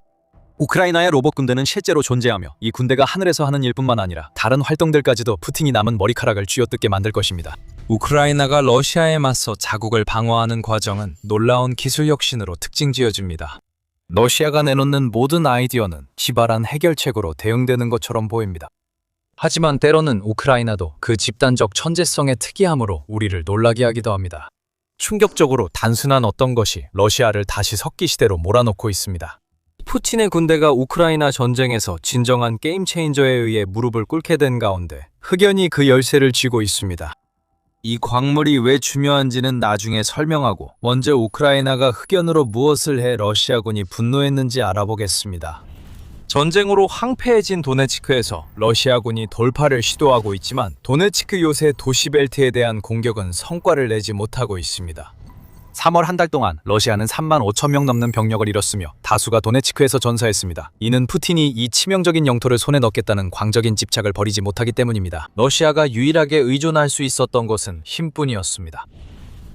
우크라이나의 로봇 군대는 실제로 존재하며 이 군대가 하늘에서 하는 일뿐만 아니라 다른 활동들까지도 푸틴이 남은 머리카락을 쥐어뜯게 만들 것입니다. 우크라이나가 러시아에 맞서 자국을 방어하는 과정은 놀라운 기술 혁신으로 특징지어집니다. 러시아가 내놓는 모든 아이디어는 기발한 해결책으로 대응되는 것처럼 보입니다. 하지만 때로는 우크라이나도 그 집단적 천재성의 특이함으로 우리를 놀라게 하기도 합니다. 충격적으로 단순한 어떤 것이 러시아를 다시 석기 시대로 몰아넣고 있습니다. 푸틴의 군대가 우크라이나 전쟁에서 진정한 게임 체인저에 의해 무릎을 꿇게 된 가운데 흑연이 그 열쇠를 쥐고 있습니다. 이 광물이 왜 중요한지는 나중에 설명하고 먼저 우크라이나가 흑연으로 무엇을 해 러시아군이 분노했는지 알아보겠습니다. 전쟁으로 황폐해진 도네츠크에서 러시아군이 돌파를 시도하고 있지만 도네츠크 요새 도시벨트에 대한 공격은 성과를 내지 못하고 있습니다. 3월 한 달 동안 러시아는 3만 5천 명 넘는 병력을 잃었으며 다수가 도네츠크에서 전사했습니다. 이는 푸틴이 이 치명적인 영토를 손에 넣겠다는 광적인 집착을 버리지 못하기 때문입니다. 러시아가 유일하게 의존할 수 있었던 것은 힘뿐이었습니다.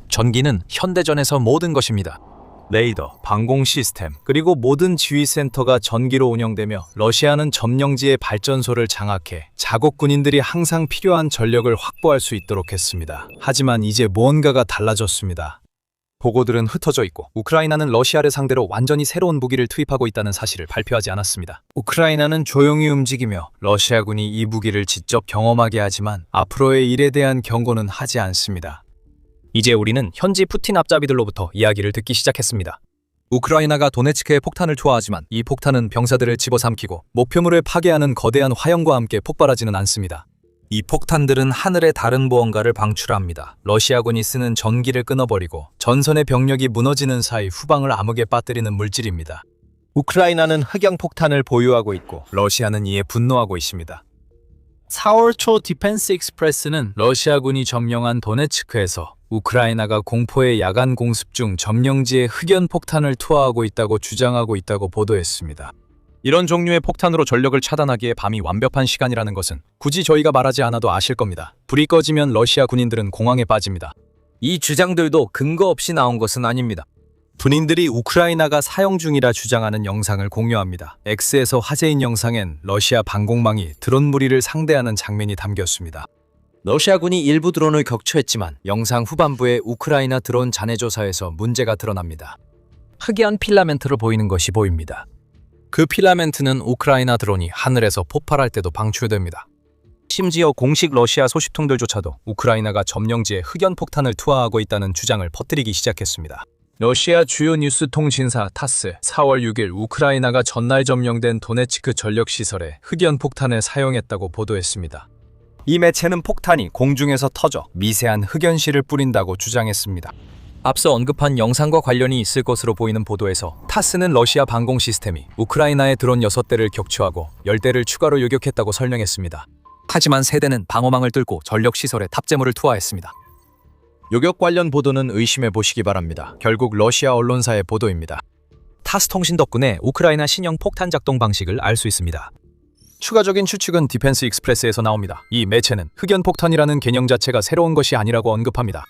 전기는 현대전에서 모든 것입니다. 레이더, 방공 시스템, 그리고 모든 지휘센터가 전기로 운영되며 러시아는 점령지의 발전소를 장악해 자국 군인들이 항상 필요한 전력을 확보할 수 있도록 했습니다. 하지만 이제 무언가가 달라졌습니다. 보고들은 흩어져 있고 우크라이나는 러시아를 상대로 완전히 새로운 무기를 투입하고 있다는 사실을 발표하지 않았습니다. 우크라이나는 조용히 움직이며 러시아군이 이 무기를 직접 경험하게 하지만 앞으로의 일에 대한 경고는 하지 않습니다. 이제 우리는 현지 푸틴 앞잡이들로부터 이야기를 듣기 시작했습니다. 우크라이나가 도네츠크에 폭탄을 투하하지만 이 폭탄은 병사들을 집어삼키고 목표물을 파괴하는 거대한 화염과 함께 폭발하지는 않습니다. 이 폭탄들은 하늘의 다른 무언가를 방출합니다. 러시아군이 쓰는 전기를 끊어버리고 전선의 병력이 무너지는 사이 후방을 암흑에 빠뜨리는 물질입니다. 우크라이나는 흑연폭탄을 보유하고 있고 러시아는 이에 분노하고 있습니다. 4월 초 디펜스 익스프레스는 러시아군이 점령한 도네츠크에서 우크라이나가 공포의 야간 공습 중 점령지에 흑연폭탄을 투하하고 있다고 주장하고 있다고 보도했습니다. 이런 종류의 폭탄으로 전력을 차단하기에 밤이 완벽한 시간이라는 것은 굳이 저희가 말하지 않아도 아실 겁니다. 불이 꺼지면 러시아 군인들은 공황에 빠집니다. 이 주장들도 근거 없이 나온 것은 아닙니다. 군인들이 우크라이나가 사용 중이라 주장하는 영상을 공유합니다. X에서 화제인 영상엔 러시아 방공망이 드론 무리를 상대하는 장면이 담겼습니다. 러시아군이 일부 드론을 격추했지만 영상 후반부에 우크라이나 드론 잔해 조사에서 문제가 드러납니다. 흑연 필라멘트로 보이는 것이 보입니다. 그 필라멘트는 우크라이나 드론이 하늘에서 폭발할 때도 방출됩니다. 심지어 공식 러시아 소식통들조차도 우크라이나가 점령지에 흑연 폭탄을 투하하고 있다는 주장을 퍼뜨리기 시작했습니다. 러시아 주요 뉴스 통신사 타스 4월 6일 우크라이나가 전날 점령된 도네츠크 전력시설에 흑연 폭탄을 사용했다고 보도했습니다. 이 매체는 폭탄이 공중에서 터져 미세한 흑연실을 뿌린다고 주장했습니다. 앞서 언급한 영상과 관련이 있을 것으로 보이는 보도에서 타스는 러시아 방공 시스템이 우크라이나의 드론 6대를 격추하고 10대를 추가로 요격했다고 설명했습니다. 하지만 세대는 방어망을 뚫고 전력시설에 탑재물을 투하했습니다. 요격 관련 보도는 의심해 보시기 바랍니다. 결국 러시아 언론사의 보도입니다. 타스 통신 덕분에 우크라이나 신형 폭탄 작동 방식을 알 수 있습니다. 추가적인 추측은 디펜스 익스프레스에서 나옵니다. 이 매체는 흑연 폭탄이라는 개념 자체가 새로운 것이 아니라고 언급합니다.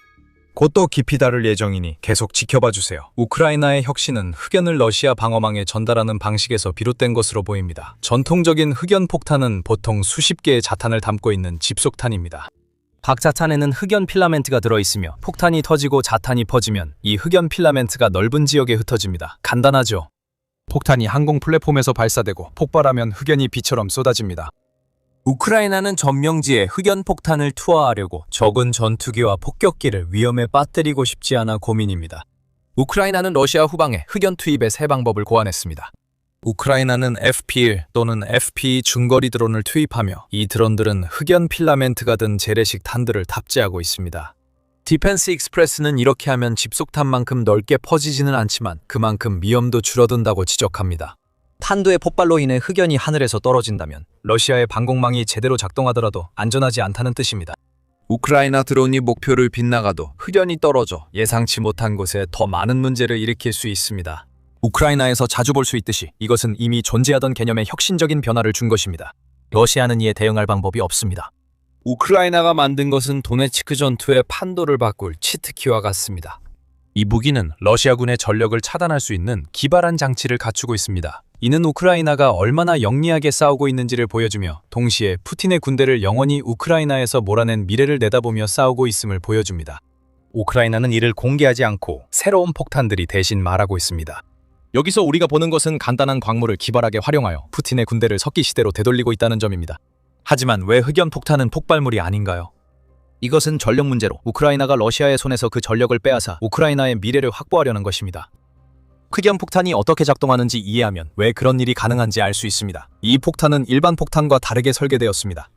곧 또 깊이 다룰 예정이니 계속 지켜봐 주세요. 우크라이나의 혁신은 흑연을 러시아 방어망에 전달하는 방식에서 비롯된 것으로 보입니다. 전통적인 흑연 폭탄은 보통 수십 개의 자탄을 담고 있는 집속탄입니다. 각 자탄에는 흑연 필라멘트가 들어있으며 폭탄이 터지고 자탄이 퍼지면 이 흑연 필라멘트가 넓은 지역에 흩어집니다. 간단하죠? 폭탄이 항공 플랫폼에서 발사되고 폭발하면 흑연이 비처럼 쏟아집니다. 우크라이나는 점령지에 흑연 폭탄을 투하하려고 적은 전투기와 폭격기를 위험에 빠뜨리고 싶지 않아 고민입니다. 우크라이나는 러시아 후방에 흑연 투입의 새 방법을 고안했습니다. 우크라이나는 FP1 또는 FP 중거리 드론을 투입하며 이 드론들은 흑연 필라멘트가 든 재래식 탄들을 탑재하고 있습니다. 디펜스 익스프레스는 이렇게 하면 집속탄만큼 넓게 퍼지지는 않지만 그만큼 위험도 줄어든다고 지적합니다. 탄두의 폭발로 인해 흑연이 하늘에서 떨어진다면 러시아의 방공망이 제대로 작동하더라도 안전하지 않다는 뜻입니다. 우크라이나 드론이 목표를 빗나가도 흑연이 떨어져 예상치 못한 곳에 더 많은 문제를 일으킬 수 있습니다. 우크라이나에서 자주 볼 수 있듯이 이것은 이미 존재하던 개념에 혁신적인 변화를 준 것입니다. 러시아는 이에 대응할 방법이 없습니다. 우크라이나가 만든 것은 도네츠크 전투의 판도를 바꿀 치트키와 같습니다. 이 무기는 러시아군의 전력을 차단할 수 있는 기발한 장치를 갖추고 있습니다. 이는 우크라이나가 얼마나 영리하게 싸우고 있는지를 보여주며 동시에 푸틴의 군대를 영원히 우크라이나에서 몰아낸 미래를 내다보며 싸우고 있음을 보여줍니다. 우크라이나는 이를 공개하지 않고 새로운 폭탄들이 대신 말하고 있습니다. 여기서 우리가 보는 것은 간단한 광물을 기발하게 활용하여 푸틴의 군대를 석기 시대로 되돌리고 있다는 점입니다. 하지만 왜 흑연 폭탄은 폭발물이 아닌가요? 이것은 전력 문제로 우크라이나가 러시아의 손에서 그 전력을 빼앗아 우크라이나의 미래를 확보하려는 것입니다. 흑연 폭탄이 어떻게 작동하는지 이해하면 왜 그런 일이 가능한지 알 수 있습니다. 이 폭탄은 일반 폭탄과 다르게 설계되었습니다.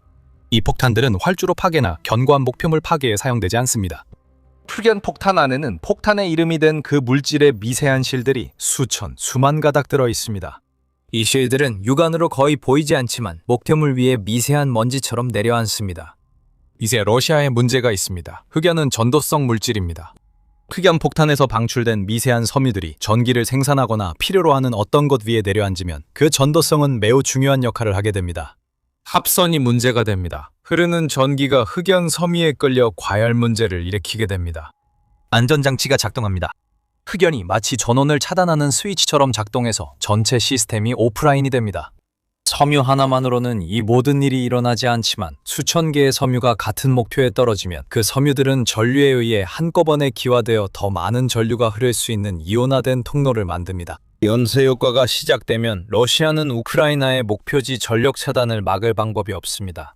이 폭탄들은 활주로 파괴나 견고한 목표물 파괴에 사용되지 않습니다. 흑연 폭탄 안에는 폭탄의 이름이 된 그 물질의 미세한 실들이 수천, 수만 가닥 들어 있습니다. 이 실들은 육안으로 거의 보이지 않지만 목표물 위에 미세한 먼지처럼 내려앉습니다. 이제 러시아에 문제가 있습니다. 흑연은 전도성 물질입니다. 흑연 폭탄에서 방출된 미세한 섬유들이 전기를 생산하거나 필요로 하는 어떤 것 위에 내려앉으면 그 전도성은 매우 중요한 역할을 하게 됩니다. 합선이 문제가 됩니다. 흐르는 전기가 흑연 섬유에 끌려 과열 문제를 일으키게 됩니다. 안전장치가 작동합니다. 흑연이 마치 전원을 차단하는 스위치처럼 작동해서 전체 시스템이 오프라인이 됩니다. 섬유 하나만으로는 이 모든 일이 일어나지 않지만 수천 개의 섬유가 같은 목표에 떨어지면 그 섬유들은 전류에 의해 한꺼번에 기화되어 더 많은 전류가 흐를 수 있는 이온화된 통로를 만듭니다. 연쇄 효과가 시작되면 러시아는 우크라이나의 목표지 전력 차단을 막을 방법이 없습니다.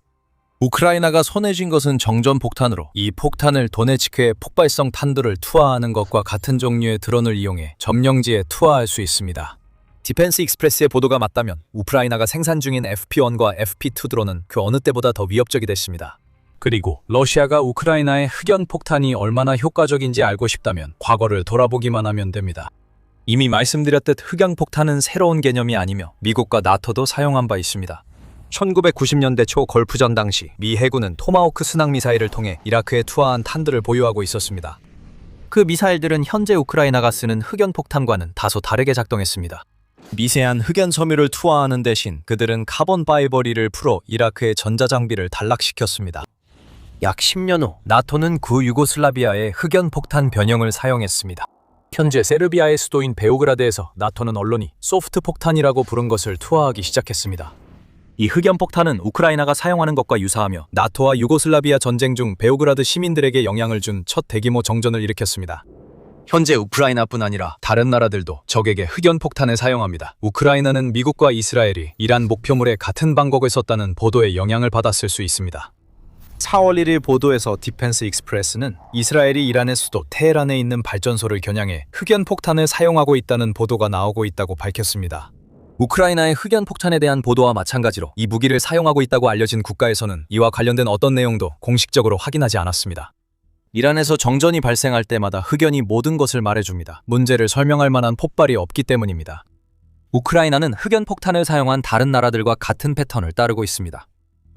우크라이나가 손에 쥔 것은 정전 폭탄으로 이 폭탄을 도네츠크의 폭발성 탄두를 투하하는 것과 같은 종류의 드론을 이용해 점령지에 투하할 수 있습니다. 디펜스 익스프레스의 보도가 맞다면 우크라이나가 생산 중인 FP1과 FP2 드론은 그 어느 때보다 더 위협적이 됐습니다. 그리고 러시아가 우크라이나의 흑연 폭탄이 얼마나 효과적인지 알고 싶다면 과거를 돌아보기만 하면 됩니다. 이미 말씀드렸듯 흑연 폭탄은 새로운 개념이 아니며 미국과 나토도 사용한 바 있습니다. 1990년대 초 걸프전 당시 미 해군은 토마호크 순항 미사일을 통해 이라크에 투하한 탄두를 보유하고 있었습니다. 그 미사일들은 현재 우크라이나가 쓰는 흑연 폭탄과는 다소 다르게 작동했습니다. 미세한 흑연 섬유를 투하하는 대신 그들은 카본 파이버리를 풀어 이라크의 전자장비를 단락시켰습니다. 약 10년 후 나토는 구유고슬라비아의 흑연 폭탄 변형을 사용했습니다. 현재 세르비아의 수도인 베오그라드에서 나토는 언론이 소프트 폭탄이라고 부른 것을 투하하기 시작했습니다. 이 흑연 폭탄은 우크라이나가 사용하는 것과 유사하며 나토와 유고슬라비아 전쟁 중 베오그라드 시민들에게 영향을 준 첫 대규모 정전을 일으켰습니다. 현재 우크라이나뿐 아니라 다른 나라들도 적에게 흑연 폭탄을 사용합니다. 우크라이나는 미국과 이스라엘이 이란 목표물에 같은 방법을 썼다는 보도에 영향을 받았을 수 있습니다. 4월 1일 보도에서 디펜스 익스프레스는 이스라엘이 이란의 수도 테헤란에 있는 발전소를 겨냥해 흑연 폭탄을 사용하고 있다는 보도가 나오고 있다고 밝혔습니다. 우크라이나의 흑연 폭탄에 대한 보도와 마찬가지로 이 무기를 사용하고 있다고 알려진 국가에서는 이와 관련된 어떤 내용도 공식적으로 확인하지 않았습니다. 이란에서 정전이 발생할 때마다 흑연이 모든 것을 말해줍니다. 문제를 설명할 만한 폭발이 없기 때문입니다. 우크라이나는 흑연 폭탄을 사용한 다른 나라들과 같은 패턴을 따르고 있습니다.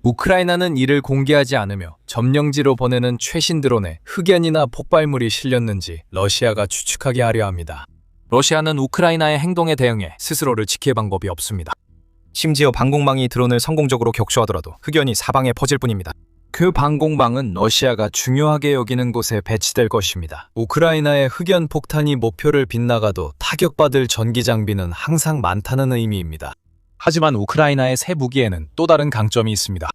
우크라이나는 이를 공개하지 않으며 점령지로 보내는 최신 드론에 흑연이나 폭발물이 실렸는지 러시아가 추측하게 하려 합니다. 러시아는 우크라이나의 행동에 대응해 스스로를 지킬 방법이 없습니다. 심지어 방공망이 드론을 성공적으로 격추하더라도 흑연이 사방에 퍼질 뿐입니다. 그 방공망은 러시아가 중요하게 여기는 곳에 배치될 것입니다. 우크라이나의 흑연 폭탄이 목표를 빗나가도 타격받을 전기 장비는 항상 많다는 의미입니다. 하지만 우크라이나의 새 무기에는 또 다른 강점이 있습니다.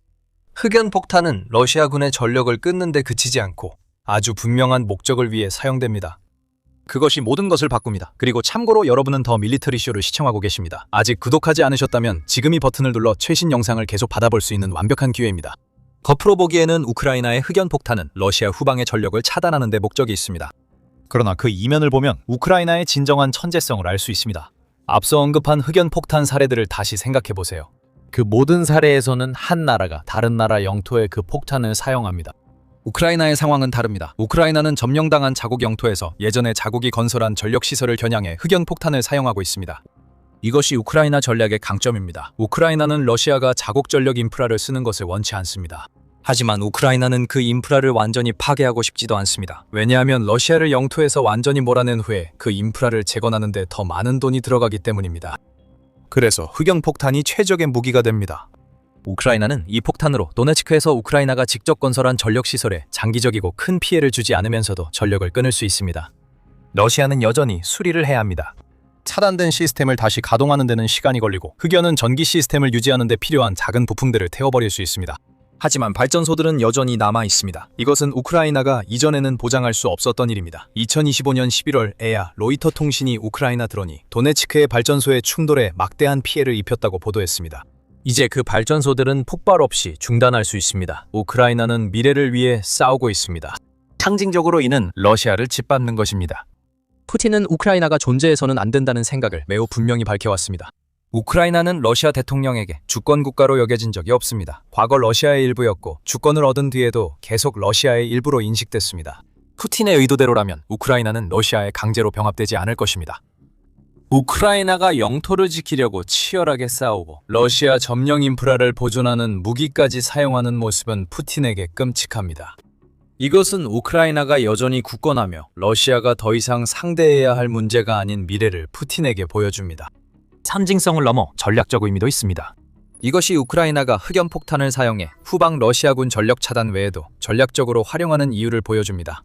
흑연 폭탄은 러시아군의 전력을 끊는 데 그치지 않고 아주 분명한 목적을 위해 사용됩니다. 그것이 모든 것을 바꿉니다. 그리고 참고로 여러분은 더 밀리터리 쇼를 시청하고 계십니다. 아직 구독하지 않으셨다면 지금 이 버튼을 눌러 최신 영상을 계속 받아볼 수 있는 완벽한 기회입니다. 겉으로 보기에는 우크라이나의 흑연 폭탄은 러시아 후방의 전력을 차단하는 데 목적이 있습니다. 그러나 그 이면을 보면 우크라이나의 진정한 천재성을 알 수 있습니다. 앞서 언급한 흑연 폭탄 사례들을 다시 생각해보세요. 그 모든 사례에서는 한 나라가 다른 나라 영토에 그 폭탄을 사용합니다. 우크라이나의 상황은 다릅니다. 우크라이나는 점령당한 자국 영토에서 예전에 자국이 건설한 전력시설을 겨냥해 흑연 폭탄을 사용하고 있습니다. 이것이 우크라이나 전략의 강점입니다. 우크라이나는 러시아가 자국 전력 인프라를 쓰는 것을 원치 않습니다. 하지만 우크라이나는 그 인프라를 완전히 파괴하고 싶지도 않습니다. 왜냐하면 러시아를 영토에서 완전히 몰아낸 후에 그 인프라를 재건하는 데 더 많은 돈이 들어가기 때문입니다. 그래서 흑연 폭탄이 최적의 무기가 됩니다. 우크라이나는 이 폭탄으로 도네츠크에서 우크라이나가 직접 건설한 전력시설에 장기적이고 큰 피해를 주지 않으면서도 전력을 끊을 수 있습니다. 러시아는 여전히 수리를 해야 합니다. 차단된 시스템을 다시 가동하는 데는 시간이 걸리고 흑연은 전기 시스템을 유지하는 데 필요한 작은 부품들을 태워버릴 수 있습니다. 하지만 발전소들은 여전히 남아 있습니다. 이것은 우크라이나가 이전에는 보장할 수 없었던 일입니다. 2025년 11월 에야 로이터 통신이 우크라이나 드론이 도네츠크의 발전소에 충돌해 막대한 피해를 입혔다고 보도했습니다. 이제 그 발전소들은 폭발 없이 중단할 수 있습니다. 우크라이나는 미래를 위해 싸우고 있습니다. 상징적으로 이는 러시아를 짓밟는 것입니다. 푸틴은 우크라이나가 존재해서는 안 된다는 생각을 매우 분명히 밝혀왔습니다. 우크라이나는 러시아 대통령에게 주권 국가로 여겨진 적이 없습니다. 과거 러시아의 일부였고 주권을 얻은 뒤에도 계속 러시아의 일부로 인식됐습니다. 푸틴의 의도대로라면 우크라이나는 러시아에 강제로 병합되지 않을 것입니다. 우크라이나가 영토를 지키려고 치열하게 싸우고 러시아 점령 인프라를 보존하는 무기까지 사용하는 모습은 푸틴에게 끔찍합니다. 이것은 우크라이나가 여전히 굳건하며 러시아가 더 이상 상대해야 할 문제가 아닌 미래를 푸틴에게 보여줍니다. 상징성을 넘어 전략적 의미도 있습니다. 이것이 우크라이나가 흑연폭탄을 사용해 후방 러시아군 전력 차단 외에도 전략적으로 활용하는 이유를 보여줍니다.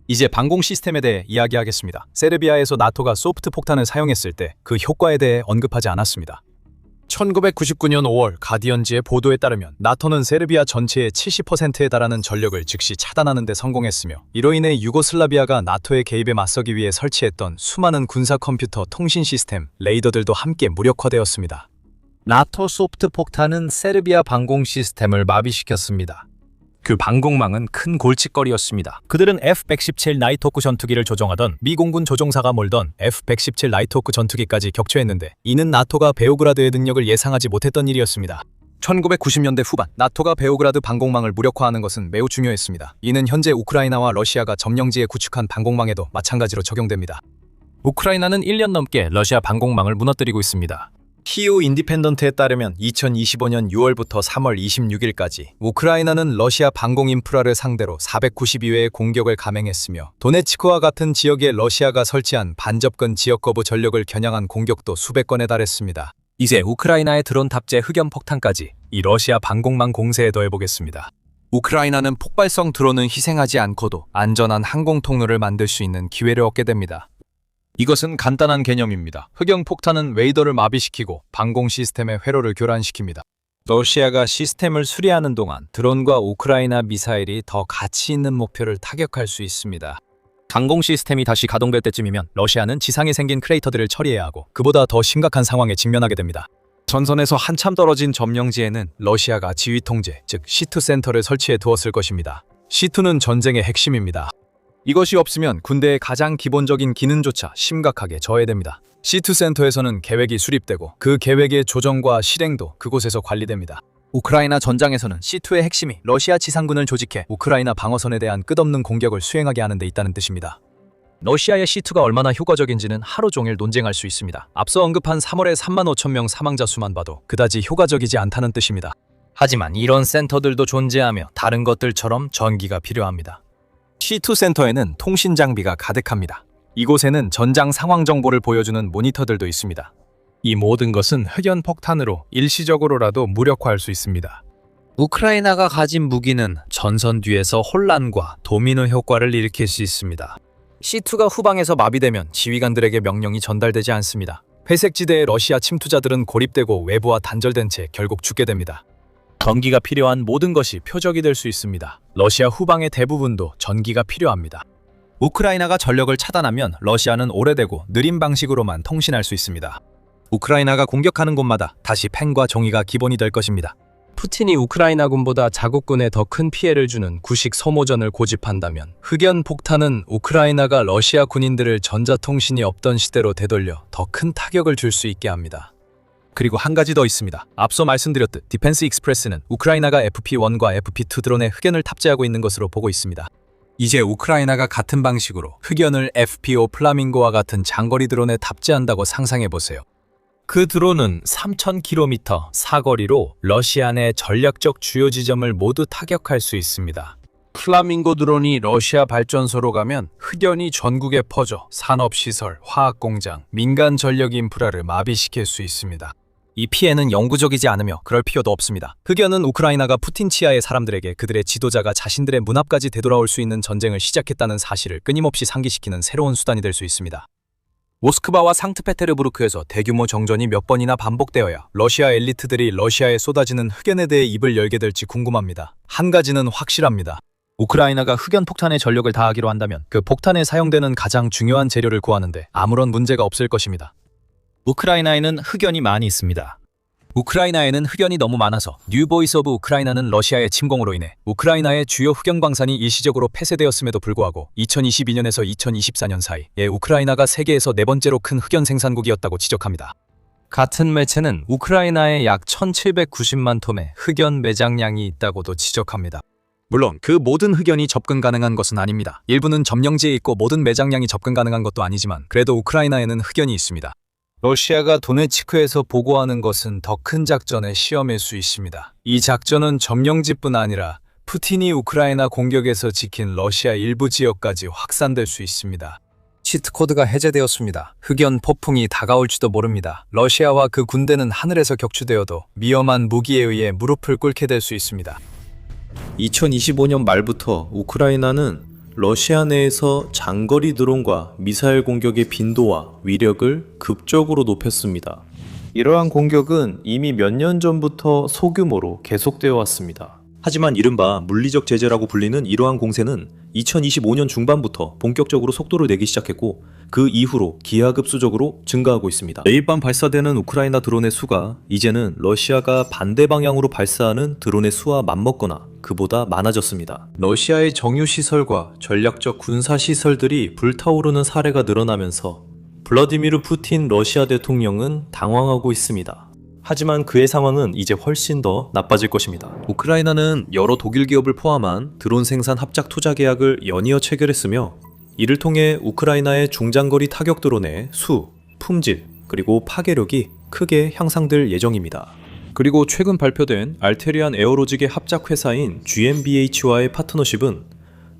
이제 방공 시스템에 대해 이야기하겠습니다. 세르비아에서 나토가 소프트 폭탄을 사용했을 때 그 효과에 대해 언급하지 않았습니다. 1999년 5월 가디언지의 보도에 따르면 나토는 세르비아 전체의 70%에 달하는 전력을 즉시 차단하는 데 성공했으며 이로 인해 유고슬라비아가 나토의 개입에 맞서기 위해 설치했던 수많은 군사 컴퓨터 통신 시스템, 레이더들도 함께 무력화되었습니다. 나토 소프트 폭탄은 세르비아 방공 시스템을 마비시켰습니다. 그 방공망은 큰 골칫거리였습니다. 그들은 F-117 나이트호크 전투기를 조종하던 미 공군 조종사가 몰던 F-117 나이트호크 전투기까지 격추했는데 이는 나토가 베오그라드의 능력을 예상하지 못했던 일이었습니다. 1990년대 후반 나토가 베오그라드 방공망을 무력화하는 것은 매우 중요했습니다. 이는 현재 우크라이나와 러시아가 점령지에 구축한 방공망에도 마찬가지로 적용됩니다. 우크라이나는 1년 넘게 러시아 방공망을 무너뜨리고 있습니다. 키우 인디펜던트에 따르면 2025년 6월부터 3월 26일까지 우크라이나는 러시아 방공 인프라를 상대로 492회의 공격을 감행했으며 도네츠크와 같은 지역에 러시아가 설치한 반접근 지역 거부 전력을 겨냥한 공격도 수백 건에 달했습니다. 이제 우크라이나의 드론 탑재 흑연 폭탄까지 이 러시아 방공망 공세에 더해보겠습니다. 우크라이나는 폭발성 드론은 희생하지 않고도 안전한 항공 통로를 만들 수 있는 기회를 얻게 됩니다. 이것은 간단한 개념입니다. 흑연 폭탄은 웨이더를 마비시키고 방공 시스템의 회로를 교란시킵니다. 러시아가 시스템을 수리하는 동안 드론과 우크라이나 미사일이 더 가치 있는 목표를 타격할 수 있습니다. 방공 시스템이 다시 가동될 때쯤이면 러시아는 지상에 생긴 크레이터들을 처리해야 하고 그보다 더 심각한 상황에 직면하게 됩니다. 전선에서 한참 떨어진 점령지에는 러시아가 지휘 통제, 즉 C2 센터를 설치해 두었을 것입니다. C2는 전쟁의 핵심입니다. 이것이 없으면 군대의 가장 기본적인 기능조차 심각하게 저해됩니다. C2 센터에서는 계획이 수립되고 그 계획의 조정과 실행도 그곳에서 관리됩니다. 우크라이나 전장에서는 C2의 핵심이 러시아 지상군을 조직해 우크라이나 방어선에 대한 끝없는 공격을 수행하게 하는 데 있다는 뜻입니다. 러시아의 C2가 얼마나 효과적인지는 하루 종일 논쟁할 수 있습니다. 앞서 언급한 3월의 3만 5천 명 사망자 수만 봐도 그다지 효과적이지 않다는 뜻입니다. 하지만 이런 센터들도 존재하며 다른 것들처럼 전기가 필요합니다. C2 센터에는 통신 장비가 가득합니다. 이곳에는 전장 상황 정보를 보여주는 모니터들도 있습니다. 이 모든 것은 흑연 폭탄으로 일시적으로라도 무력화할 수 있습니다. 우크라이나가 가진 무기는 전선 뒤에서 혼란과 도미노 효과를 일으킬 수 있습니다. C2가 후방에서 마비되면 지휘관들에게 명령이 전달되지 않습니다. 회색지대의 러시아 침투자들은 고립되고 외부와 단절된 채 결국 죽게 됩니다. 전기가 필요한 모든 것이 표적이 될 수 있습니다. 러시아 후방의 대부분도 전기가 필요합니다. 우크라이나가 전력을 차단하면 러시아는 오래되고 느린 방식으로만 통신할 수 있습니다. 우크라이나가 공격하는 곳마다 다시 펜과 종이가 기본이 될 것입니다. 푸틴이 우크라이나군보다 자국군에 더 큰 피해를 주는 구식 소모전을 고집한다면 흑연 폭탄은 우크라이나가 러시아 군인들을 전자통신이 없던 시대로 되돌려 더 큰 타격을 줄 수 있게 합니다. 그리고 한 가지 더 있습니다. 앞서 말씀드렸듯 디펜스 익스프레스는 우크라이나가 FP1과 FP2 드론에 흑연을 탑재하고 있는 것으로 보고 있습니다. 이제 우크라이나가 같은 방식으로 흑연을 FP5 플라밍고와 같은 장거리 드론에 탑재한다고 상상해보세요. 그 드론은 3,000km 사거리로 러시아 내 전략적 주요 지점을 모두 타격할 수 있습니다. 플라밍고 드론이 러시아 발전소로 가면 흑연이 전국에 퍼져 산업시설, 화학공장, 민간 전력 인프라를 마비시킬 수 있습니다. 이 피해는 영구적이지 않으며 그럴 필요도 없습니다. 흑연은 우크라이나가 푸틴 치하의 사람들에게 그들의 지도자가 자신들의 문 앞까지 되돌아올 수 있는 전쟁을 시작했다는 사실을 끊임없이 상기시키는 새로운 수단이 될 수 있습니다. 모스크바와 상트페테르부르크에서 대규모 정전이 몇 번이나 반복되어야 러시아 엘리트들이 러시아에 쏟아지는 흑연에 대해 입을 열게 될지 궁금합니다. 한 가지는 확실합니다. 우크라이나가 흑연 폭탄에 전력을 다하기로 한다면 그 폭탄에 사용되는 가장 중요한 재료를 구하는데 아무런 문제가 없을 것입니다. 우크라이나에는 흑연이 많이 있습니다. 우크라이나에는 흑연이 너무 많아서 뉴보이스 오브 우크라이나는 러시아의 침공으로 인해 우크라이나의 주요 흑연 광산이 일시적으로 폐쇄되었음에도 불구하고 2022년에서 2024년 사이에 우크라이나가 세계에서 네 번째로 큰 흑연 생산국이었다고 지적합니다. 같은 매체는 우크라이나에 약 1790만 톤의 흑연 매장량이 있다고도 지적합니다. 물론 그 모든 흑연이 접근 가능한 것은 아닙니다. 일부는 점령지에 있고 모든 매장량이 접근 가능한 것도 아니지만 그래도 우크라이나에는 흑연이 있습니다. 러시아가 도네츠크에서 보고하는 것은 더 큰 작전의 시험일 수 있습니다. 이 작전은 점령지뿐 아니라 푸틴이 우크라이나 공격에서 지킨 러시아 일부 지역까지 확산될 수 있습니다. 치트코드가 해제되었습니다. 흑연 폭풍이 다가올지도 모릅니다. 러시아와 그 군대는 하늘에서 격추되어도 위험한 무기에 의해 무릎을 꿇게 될 수 있습니다. 2025년 말부터 우크라이나는 러시아 내에서 장거리 드론과 미사일 공격의 빈도와 위력을 급적으로 높였습니다. 이러한 공격은 이미 몇 년 전부터 소규모로 계속되어 왔습니다. 하지만 이른바 물리적 제재라고 불리는 이러한 공세는 2025년 중반부터 본격적으로 속도를 내기 시작했고 그 이후로 기하급수적으로 증가하고 있습니다. 매일 밤 발사되는 우크라이나 드론의 수가 이제는 러시아가 반대 방향으로 발사하는 드론의 수와 맞먹거나 그보다 많아졌습니다. 러시아의 정유시설과 전략적 군사시설들이 불타오르는 사례가 늘어나면서 블라디미르 푸틴 러시아 대통령은 당황하고 있습니다. 하지만 그의 상황은 이제 훨씬 더 나빠질 것입니다. 우크라이나는 여러 독일 기업을 포함한 드론 생산 합작 투자 계약을 연이어 체결했으며 이를 통해 우크라이나의 중장거리 타격 드론의 수, 품질, 그리고 파괴력이 크게 향상될 예정입니다. 그리고 최근 발표된 알테리안 에어로직의 합작 회사인 GmbH와의 파트너십은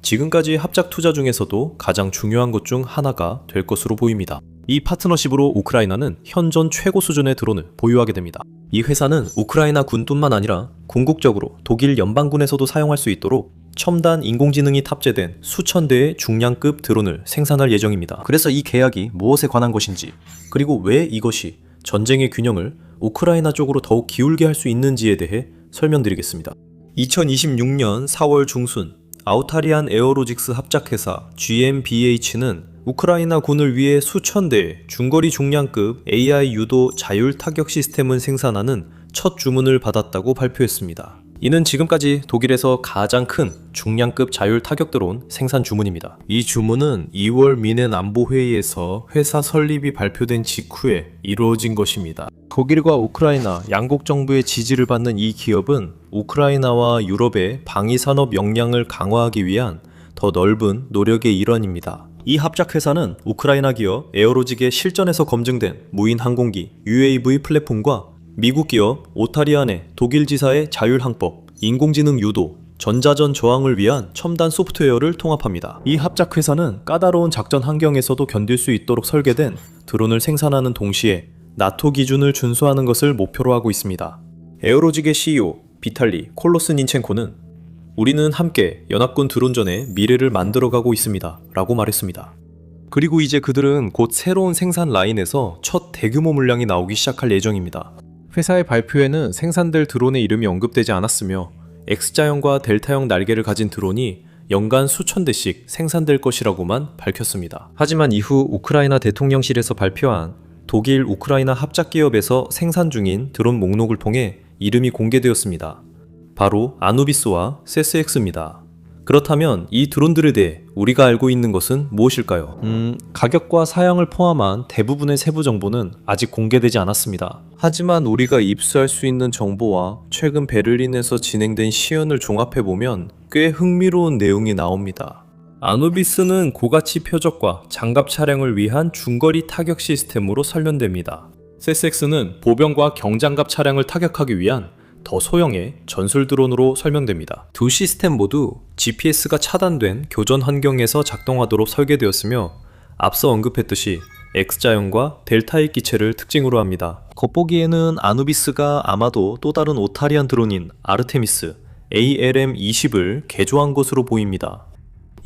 지금까지 합작 투자 중에서도 가장 중요한 것 중 하나가 될 것으로 보입니다. 이 파트너십으로 우크라이나는 현존 최고 수준의 드론을 보유하게 됩니다. 이 회사는 우크라이나 군뿐만 아니라 궁극적으로 독일 연방군에서도 사용할 수 있도록 첨단 인공지능이 탑재된 수천 대의 중량급 드론을 생산할 예정입니다. 그래서 이 계약이 무엇에 관한 것인지, 그리고 왜 이것이 전쟁의 균형을 우크라이나 쪽으로 더욱 기울게 할 수 있는지에 대해 설명드리겠습니다. 2026년 4월 중순 아우타리안 에어로직스 합작회사 GmbH는 우크라이나 군을 위해 수천 대의 중거리 중량급 AI 유도 자율 타격 시스템을 생산하는 첫 주문을 받았다고 발표했습니다. 이는 지금까지 독일에서 가장 큰 중량급 자율 타격 드론 생산 주문입니다. 이 주문은 2월 미넨 안보회의에서 회사 설립이 발표된 직후에 이루어진 것입니다. 독일과 우크라이나 양국 정부의 지지를 받는 이 기업은 우크라이나와 유럽의 방위산업 역량을 강화하기 위한 더 넓은 노력의 일환입니다. 이 합작회사는 우크라이나 기업 에어로직의 실전에서 검증된 무인 항공기 UAV 플랫폼과 미국 기업 오타리안의 독일 지사의 자율항법, 인공지능 유도, 전자전 저항을 위한 첨단 소프트웨어를 통합합니다. 이 합작회사는 까다로운 작전 환경에서도 견딜 수 있도록 설계된 드론을 생산하는 동시에 나토 기준을 준수하는 것을 목표로 하고 있습니다. 에어로직의 CEO 비탈리 콜로스닌첸코는 우리는 함께 연합군 드론전의 미래를 만들어가고 있습니다 라고 말했습니다. 그리고 이제 그들은 곧 새로운 생산 라인에서 첫 대규모 물량이 나오기 시작할 예정입니다. 회사의 발표에는 생산될 드론의 이름이 언급되지 않았으며 X자형과 델타형 날개를 가진 드론이 연간 수천 대씩 생산될 것이라고만 밝혔습니다. 하지만 이후 우크라이나 대통령실에서 발표한 독일 우크라이나 합작기업에서 생산 중인 드론 목록을 통해 이름이 공개되었습니다. 바로 아누비스와 세스X입니다. 그렇다면 이 드론들에 대해 우리가 알고 있는 것은 무엇일까요? 가격과 사양을 포함한 대부분의 세부 정보는 아직 공개되지 않았습니다. 하지만 우리가 입수할 수 있는 정보와 최근 베를린에서 진행된 시연을 종합해보면 꽤 흥미로운 내용이 나옵니다. 아누비스는 고가치 표적과 장갑 차량을 위한 중거리 타격 시스템으로 설련됩니다. 세스X는 보병과 경장갑 차량을 타격하기 위한 더 소형의 전술 드론으로 설명됩니다. 두 시스템 모두 GPS가 차단된 교전 환경에서 작동하도록 설계되었으며 앞서 언급했듯이 X자형과 델타의 기체를 특징으로 합니다. 겉보기에는 아누비스가 아마도 또 다른 오타리안 드론인 아르테미스 ALM-20을 개조한 것으로 보입니다.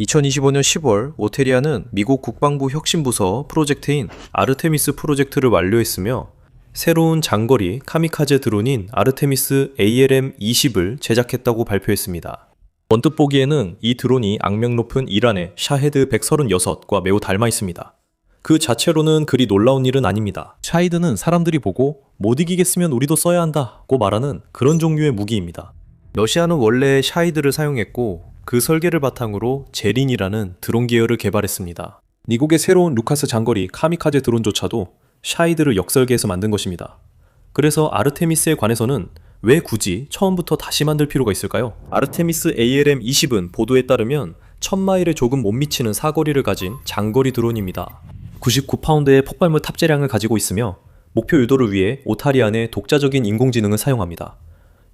2025년 10월 오테리아는 미국 국방부 혁신부서 프로젝트인 아르테미스 프로젝트를 완료했으며 새로운 장거리 카미카제 드론인 아르테미스 ALM-20을 제작했다고 발표했습니다. 언뜻 보기에는 이 드론이 악명 높은 이란의 샤헤드 136과 매우 닮아 있습니다. 그 자체로는 그리 놀라운 일은 아닙니다. 샤히드는 사람들이 보고 못 이기겠으면 우리도 써야 한다고 말하는 그런 종류의 무기입니다. 러시아는 원래 샤히드를 사용했고 그 설계를 바탕으로 제린이라는 드론 계열을 개발했습니다. 미국의 새로운 루카스 장거리 카미카제 드론조차도 샤히드를 역설계해서 만든 것입니다. 그래서 아르테미스에 관해서는 왜 굳이 처음부터 다시 만들 필요가 있을까요? 아르테미스 ALM-20은 보도에 따르면 1000마일에 조금 못 미치는 사거리를 가진 장거리 드론입니다. 99파운드의 폭발물 탑재량을 가지고 있으며 목표 유도를 위해 오타리안의 독자적인 인공지능을 사용합니다.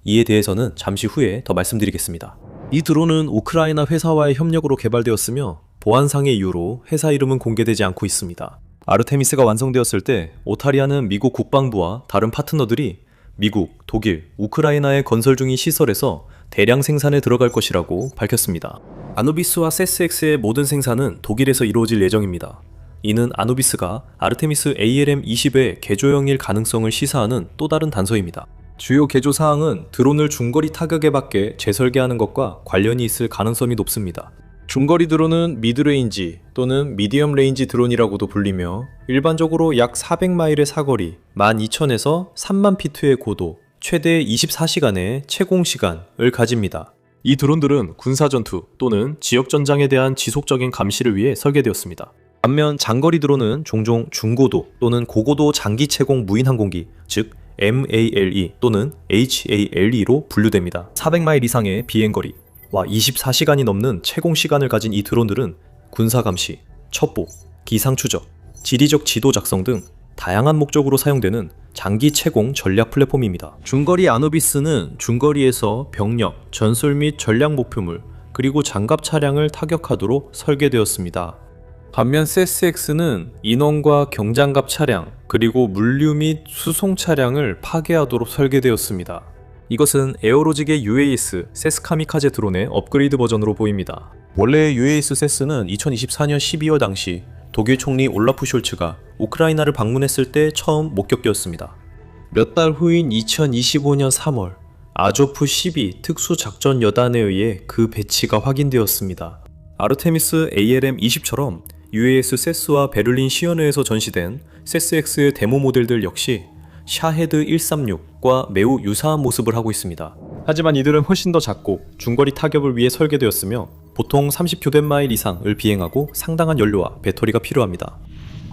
이에 대해서는 잠시 후에 더 말씀드리겠습니다. 이 드론은 우크라이나 회사와의 협력으로 개발되었으며 보안상의 이유로 회사 이름은 공개되지 않고 있습니다. 아르테미스가 완성되었을 때 오타리아는 미국 국방부와 다른 파트너들이 미국, 독일, 우크라이나의 건설 중인 시설에서 대량 생산에 들어갈 것이라고 밝혔습니다. 아누비스와 세스X의 모든 생산은 독일에서 이루어질 예정입니다. 이는 아누비스가 아르테미스 ALM-20의 개조형일 가능성을 시사하는 또 다른 단서입니다. 주요 개조 사항은 드론을 중거리 타격에 맞게 재설계하는 것과 관련이 있을 가능성이 높습니다. 중거리 드론은 미드레인지 또는 미디엄 레인지 드론이라고도 불리며 일반적으로 약 400마일의 사거리, 12,000에서 3만 피트의 고도, 최대 24시간의 채공 시간을 가집니다. 이 드론들은 군사전투 또는 지역전장에 대한 지속적인 감시를 위해 설계되었습니다. 반면 장거리 드론은 종종 중고도 또는 고고도 장기 채공 무인 항공기, 즉 MALE 또는 HALE로 분류됩니다. 400마일 이상의 비행거리, 24시간이 넘는 채공 시간을 가진 이 드론들은 군사감시, 첩보, 기상추적, 지리적 지도 작성 등 다양한 목적으로 사용되는 장기 채공 전략 플랫폼입니다. 중거리 아누비스는 중거리에서 병력, 전술 및 전략 목표물, 그리고 장갑 차량을 타격하도록 설계되었습니다. 반면 세스X는 인원과 경장갑 차량, 그리고 물류 및 수송 차량을 파괴하도록 설계되었습니다. 이것은 에어로직의 UAS 세스카미카제 드론의 업그레이드 버전으로 보입니다. 원래 UAS 세스는 2024년 12월 당시 독일 총리 올라프 숄츠가 우크라이나를 방문했을 때 처음 목격되었습니다. 몇 달 후인 2025년 3월 아조프 12 특수작전 여단에 의해 그 배치가 확인되었습니다. 아르테미스 ALM-20처럼 UAS 세스와 베를린 시연회에서 전시된 세스X의 데모 모델들 역시 샤헤드 136과 매우 유사한 모습을 하고 있습니다. 하지만 이들은 훨씬 더 작고 중거리 타격을 위해 설계되었으며 보통 30교대 마일 이상을 비행하고 상당한 연료와 배터리가 필요합니다.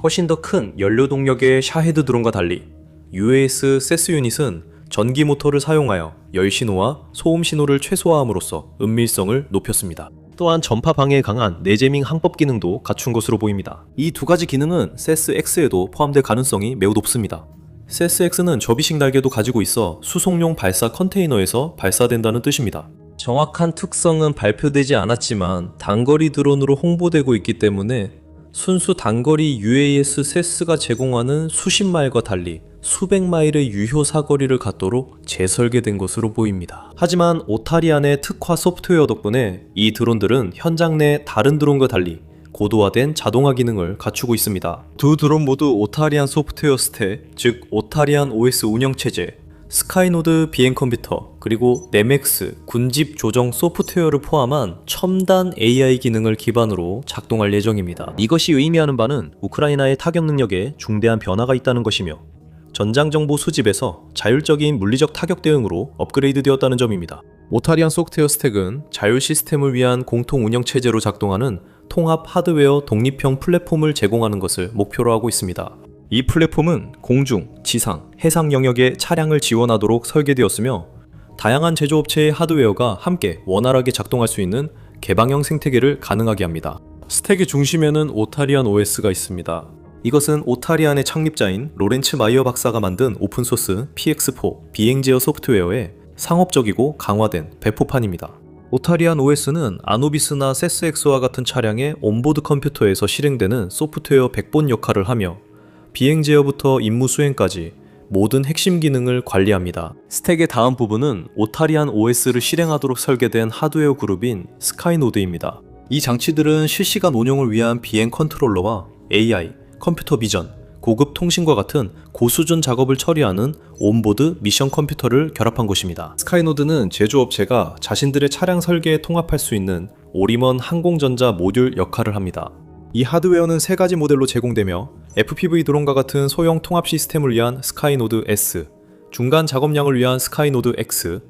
훨씬 더 큰 연료 동력의 샤헤드 드론과 달리 UAS 세스 유닛은 전기 모터를 사용하여 열 신호와 소음 신호를 최소화함으로써 은밀성을 높였습니다. 또한 전파 방해에 강한 내재밍 항법 기능도 갖춘 것으로 보입니다. 이 두 가지 기능은 세스X에도 포함될 가능성이 매우 높습니다. 세스X는 접이식 날개도 가지고 있어 수송용 발사 컨테이너에서 발사된다는 뜻입니다. 정확한 특성은 발표되지 않았지만 단거리 드론으로 홍보되고 있기 때문에 순수 단거리 UAS 세스가 제공하는 수십 마일과 달리 수백 마일의 유효 사거리를 갖도록 재설계된 것으로 보입니다. 하지만 오타리안의 특화 소프트웨어 덕분에 이 드론들은 현장 내 다른 드론과 달리 고도화된 자동화 기능을 갖추고 있습니다. 두 드론 모두 오타리안 소프트웨어 스택, 즉 오타리안 OS 운영체제, 스카이노드 비행 컴퓨터, 그리고 네맥스 군집 조정 소프트웨어를 포함한 첨단 AI 기능을 기반으로 작동할 예정입니다. 이것이 의미하는 바는 우크라이나의 타격 능력에 중대한 변화가 있다는 것이며 전장 정보 수집에서 자율적인 물리적 타격 대응으로 업그레이드 되었다는 점입니다. 오타리안 소프트웨어 스택은 자율 시스템을 위한 공통 운영 체제로 작동하는 통합 하드웨어 독립형 플랫폼을 제공하는 것을 목표로 하고 있습니다. 이 플랫폼은 공중, 지상, 해상 영역의 차량을 지원하도록 설계되었으며 다양한 제조업체의 하드웨어가 함께 원활하게 작동할 수 있는 개방형 생태계를 가능하게 합니다. 스택의 중심에는 오타리안 OS가 있습니다. 이것은 오타리안의 창립자인 로렌츠 마이어 박사가 만든 오픈소스 PX4 비행 제어 소프트웨어의 상업적이고 강화된 배포판입니다. 오타리안 OS는 아누비스나 세스X와 같은 차량의 온보드 컴퓨터에서 실행되는 소프트웨어 백본 역할을 하며 비행 제어부터 임무 수행까지 모든 핵심 기능을 관리합니다. 스택의 다음 부분은 오타리안 OS를 실행하도록 설계된 하드웨어 그룹인 스카이노드입니다. 이 장치들은 실시간 운용을 위한 비행 컨트롤러와 AI, 컴퓨터 비전, 고급 통신과 같은 고수준 작업을 처리하는 온보드 미션 컴퓨터를 결합한 것입니다. 스카이노드는 제조업체가 자신들의 차량 설계에 통합할 수 있는 올인원 항공전자 모듈 역할을 합니다. 이 하드웨어는 세 가지 모델로 제공되며 FPV 드론과 같은 소형 통합 시스템을 위한 스카이노드 S, 중간 작업량을 위한 스카이노드 X,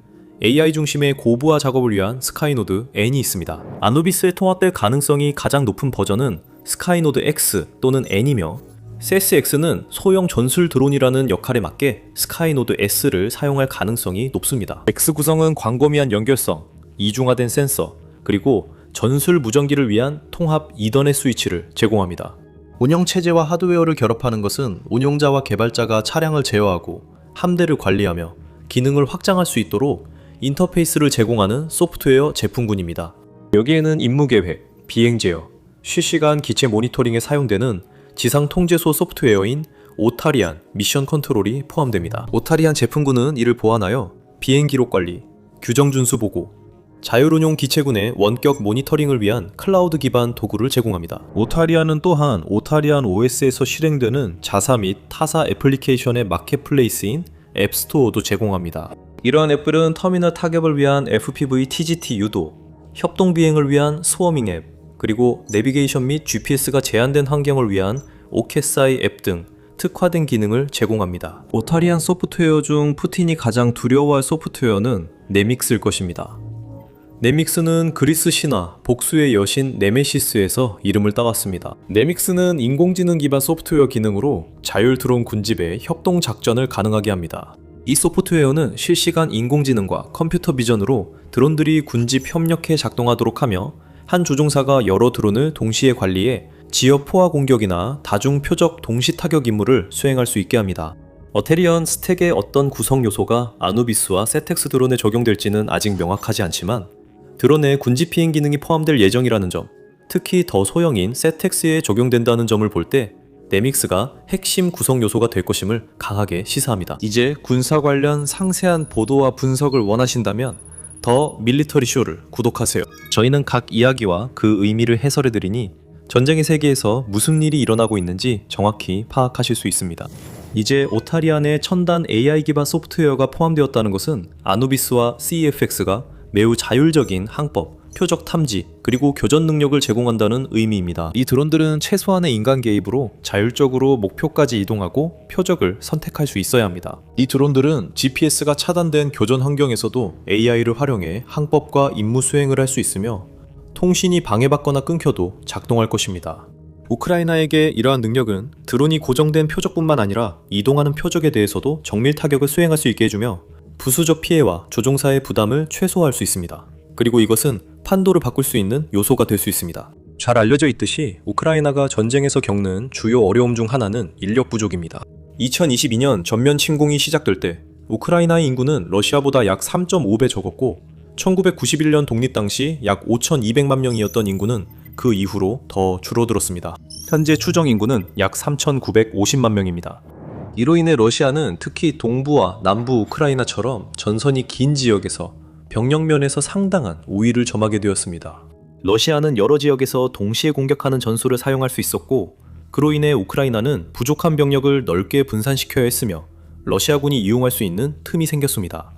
AI 중심의 고부하 작업을 위한 스카이노드 N이 있습니다. 아누비스에 통합될 가능성이 가장 높은 버전은 스카이노드 X 또는 N이며 CSX는 소형 전술 드론이라는 역할에 맞게 스카이노드 S를 사용할 가능성이 높습니다. X 구성은 광범위한 연결성, 이중화된 센서, 그리고 전술 무전기를 위한 통합 이더넷 스위치를 제공합니다. 운영체제와 하드웨어를 결합하는 것은 운용자와 개발자가 차량을 제어하고 함대를 관리하며 기능을 확장할 수 있도록 인터페이스를 제공하는 소프트웨어 제품군입니다. 여기에는 임무계획, 비행 제어, 실시간 기체 모니터링에 사용되는 지상 통제소 소프트웨어인 오타리안 미션 컨트롤이 포함됩니다. 오타리안 제품군은 이를 보완하여 비행 기록 관리, 규정 준수 보고, 자율운용 기체군의 원격 모니터링을 위한 클라우드 기반 도구를 제공합니다. 오타리안은 또한 오타리안 OS에서 실행되는 자사 및 타사 애플리케이션의 마켓플레이스인 앱스토어도 제공합니다. 이러한 앱들은 터미널 타격을 위한 FPV TGT 유도, 협동 비행을 위한 스워밍 앱, 그리고 내비게이션 및 GPS가 제한된 환경을 위한 오케사이 앱 등 특화된 기능을 제공합니다. 오타리안 소프트웨어 중 푸틴이 가장 두려워할 소프트웨어는 네믹스일 것입니다. 네믹스는 그리스 신화 복수의 여신 네메시스에서 이름을 따왔습니다. 네믹스는 인공지능 기반 소프트웨어 기능으로 자율 드론 군집의 협동 작전을 가능하게 합니다. 이 소프트웨어는 실시간 인공지능과 컴퓨터 비전으로 드론들이 군집 협력해 작동하도록 하며 한 조종사가 여러 드론을 동시에 관리해 지역 포화 공격이나 다중 표적 동시 타격 임무를 수행할 수 있게 합니다. 어테리언 스택의 어떤 구성 요소가 아누비스와 세텍스 드론에 적용될지는 아직 명확하지 않지만 드론에 군집 비행 기능이 포함될 예정이라는 점, 특히 더 소형인 세텍스에 적용된다는 점을 볼 때 네믹스가 핵심 구성 요소가 될 것임을 강하게 시사합니다. 이제 군사 관련 상세한 보도와 분석을 원하신다면 더 밀리터리 쇼를 구독하세요. 저희는 각 이야기와 그 의미를 해설해드리니 전쟁의 세계에서 무슨 일이 일어나고 있는지 정확히 파악하실 수 있습니다. 이제 오타리안의 첨단 AI 기반 소프트웨어가 포함되었다는 것은 아누비스와 CEFX가 매우 자율적인 항법, 표적 탐지, 그리고 교전 능력을 제공한다는 의미입니다. 이 드론들은 최소한의 인간 개입으로 자율적으로 목표까지 이동하고 표적을 선택할 수 있어야 합니다. 이 드론들은 GPS가 차단된 교전 환경에서도 AI를 활용해 항법과 임무 수행을 할 수 있으며 통신이 방해받거나 끊겨도 작동할 것입니다. 우크라이나에게 이러한 능력은 드론이 고정된 표적뿐만 아니라 이동하는 표적에 대해서도 정밀 타격을 수행할 수 있게 해주며 부수적 피해와 조종사의 부담을 최소화할 수 있습니다. 그리고 이것은 판도를 바꿀 수 있는 요소가 될 수 있습니다. 잘 알려져 있듯이 우크라이나가 전쟁에서 겪는 주요 어려움 중 하나는 인력 부족입니다. 2022년 전면 침공이 시작될 때 우크라이나의 인구는 러시아보다 약 3.5배 적었고 1991년 독립 당시 약 5,200만 명이었던 인구는 그 이후로 더 줄어들었습니다. 현재 추정 인구는 약 3,950만 명입니다. 이로 인해 러시아는 특히 동부와 남부 우크라이나처럼 전선이 긴 지역에서 병력면에서 상당한 우위를 점하게 되었습니다. 러시아는 여러 지역에서 동시에 공격하는 전술을 사용할 수 있었고 그로 인해 우크라이나는 부족한 병력을 넓게 분산시켜야 했으며 러시아군이 이용할 수 있는 틈이 생겼습니다.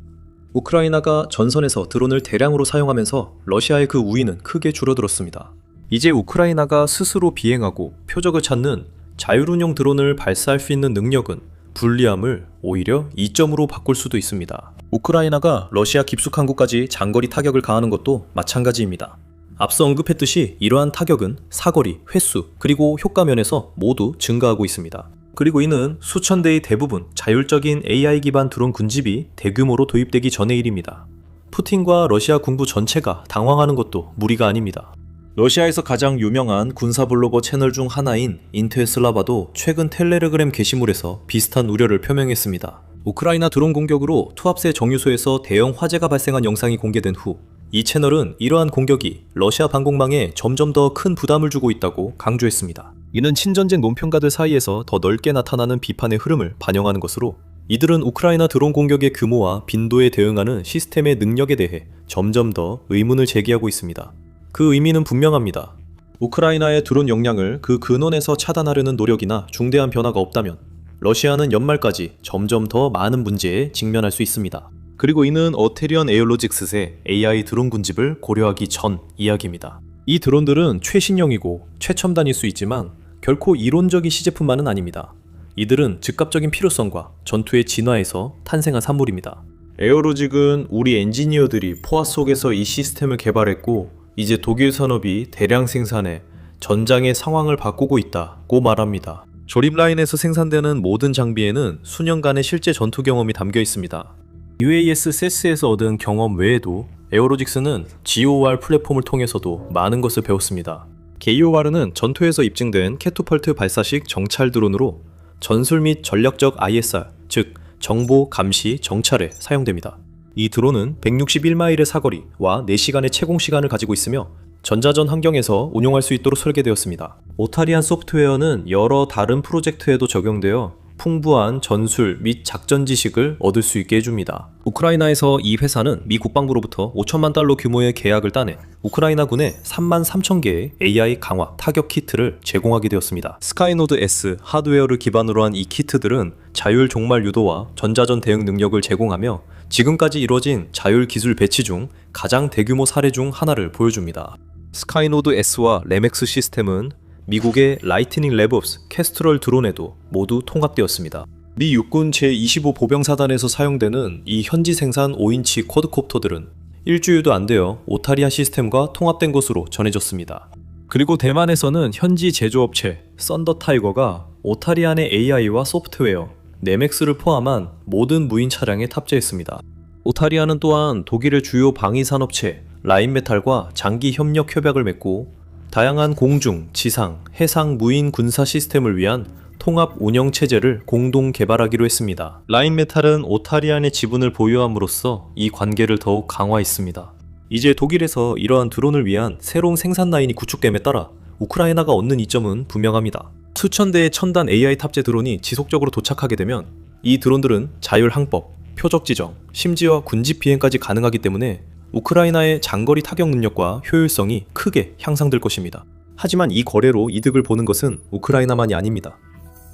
우크라이나가 전선에서 드론을 대량으로 사용하면서 러시아의 그 우위는 크게 줄어들었습니다. 이제 우크라이나가 스스로 비행하고 표적을 찾는 자율운용 드론을 발사할 수 있는 능력은 불리함을 오히려 이점으로 바꿀 수도 있습니다. 우크라이나가 러시아 깊숙한 곳까지 장거리 타격을 가하는 것도 마찬가지입니다. 앞서 언급했듯이 이러한 타격은 사거리, 횟수, 그리고 효과 면에서 모두 증가하고 있습니다. 그리고 이는 수천 대의 대부분 자율적인 AI 기반 드론 군집이 대규모로 도입되기 전의 일입니다. 푸틴과 러시아 군부 전체가 당황하는 것도 무리가 아닙니다. 러시아에서 가장 유명한 군사 블로거 채널 중 하나인 인테슬라바도 최근 텔레그램 게시물에서 비슷한 우려를 표명했습니다. 우크라이나 드론 공격으로 투합세 정유소에서 대형 화재가 발생한 영상이 공개된 후 이 채널은 이러한 공격이 러시아 방공망에 점점 더 큰 부담을 주고 있다고 강조했습니다. 이는 친전쟁 논평가들 사이에서 더 넓게 나타나는 비판의 흐름을 반영하는 것으로 이들은 우크라이나 드론 공격의 규모와 빈도에 대응하는 시스템의 능력에 대해 점점 더 의문을 제기하고 있습니다. 그 의미는 분명합니다. 우크라이나의 드론 역량을 그 근원에서 차단하려는 노력이나 중대한 변화가 없다면 러시아는 연말까지 점점 더 많은 문제에 직면할 수 있습니다. 그리고 이는 어테리언 에어로직스의 AI 드론 군집을 고려하기 전 이야기입니다. 이 드론들은 최신형이고 최첨단일 수 있지만 결코 이론적인 시제품만은 아닙니다. 이들은 즉각적인 필요성과 전투의 진화에서 탄생한 산물입니다. 에어로직은 우리 엔지니어들이 포화 속에서 이 시스템을 개발했고 이제 독일 산업이 대량 생산해 전장의 상황을 바꾸고 있다고 말합니다. 조립 라인에서 생산되는 모든 장비에는 수년간의 실제 전투 경험이 담겨 있습니다. UAS 세스에서 얻은 경험 외에도 에어로직스는 GOR 플랫폼을 통해서도 많은 것을 배웠습니다. GOR은 전투에서 입증된 캐투펄트 발사식 정찰 드론으로 전술 및 전략적 ISR, 즉 정보 감시 정찰에 사용됩니다. 이 드론은 161마일의 사거리와 4시간의 채공 시간을 가지고 있으며 전자전 환경에서 운용할 수 있도록 설계되었습니다. 오타리안 소프트웨어는 여러 다른 프로젝트에도 적용되어 풍부한 전술 및 작전 지식을 얻을 수 있게 해줍니다. 우크라이나에서 이 회사는 미 국방부로부터 5천만 달러 규모의 계약을 따내 우크라이나군에 3만 3천 개의 AI 강화 타격 키트를 제공하게 되었습니다. 스카이노드 S 하드웨어를 기반으로 한 이 키트들은 자율 종말 유도와 전자전 대응 능력을 제공하며 지금까지 이뤄진 자율 기술 배치 중 가장 대규모 사례 중 하나를 보여줍니다. 스카이노드 S와 레맥스 시스템은 미국의 라이트닝 랩옵스 캐스트럴 드론에도 모두 통합되었습니다. 미 육군 제25 보병사단에서 사용되는 이 현지 생산 5인치 쿼드콥터들은 일주일도 안 되어 오타리아 시스템과 통합된 것으로 전해졌습니다. 그리고 대만에서는 현지 제조업체 썬더 타이거가 오타리안의 AI와 소프트웨어 네맥스를 포함한 모든 무인 차량에 탑재했습니다. 오타리아는 또한 독일의 주요 방위산업체 라인메탈과 장기 협력 협약을 맺고 다양한 공중, 지상, 해상 무인 군사 시스템을 위한 통합 운영 체제를 공동 개발하기로 했습니다. 라인메탈은 오타리안의 지분을 보유함으로써 이 관계를 더욱 강화했습니다. 이제 독일에서 이러한 드론을 위한 새로운 생산 라인이 구축됨에 따라 우크라이나가 얻는 이점은 분명합니다. 수천 대의 첨단 AI 탑재 드론이 지속적으로 도착하게 되면 이 드론들은 자율 항법, 표적 지정, 심지어 군집 비행까지 가능하기 때문에 우크라이나의 장거리 타격 능력과 효율성이 크게 향상될 것입니다. 하지만 이 거래로 이득을 보는 것은 우크라이나만이 아닙니다.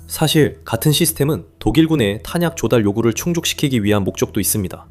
사실 같은 시스템은 독일군의 탄약 조달 요구를 충족시키기 위한 목적도 있습니다.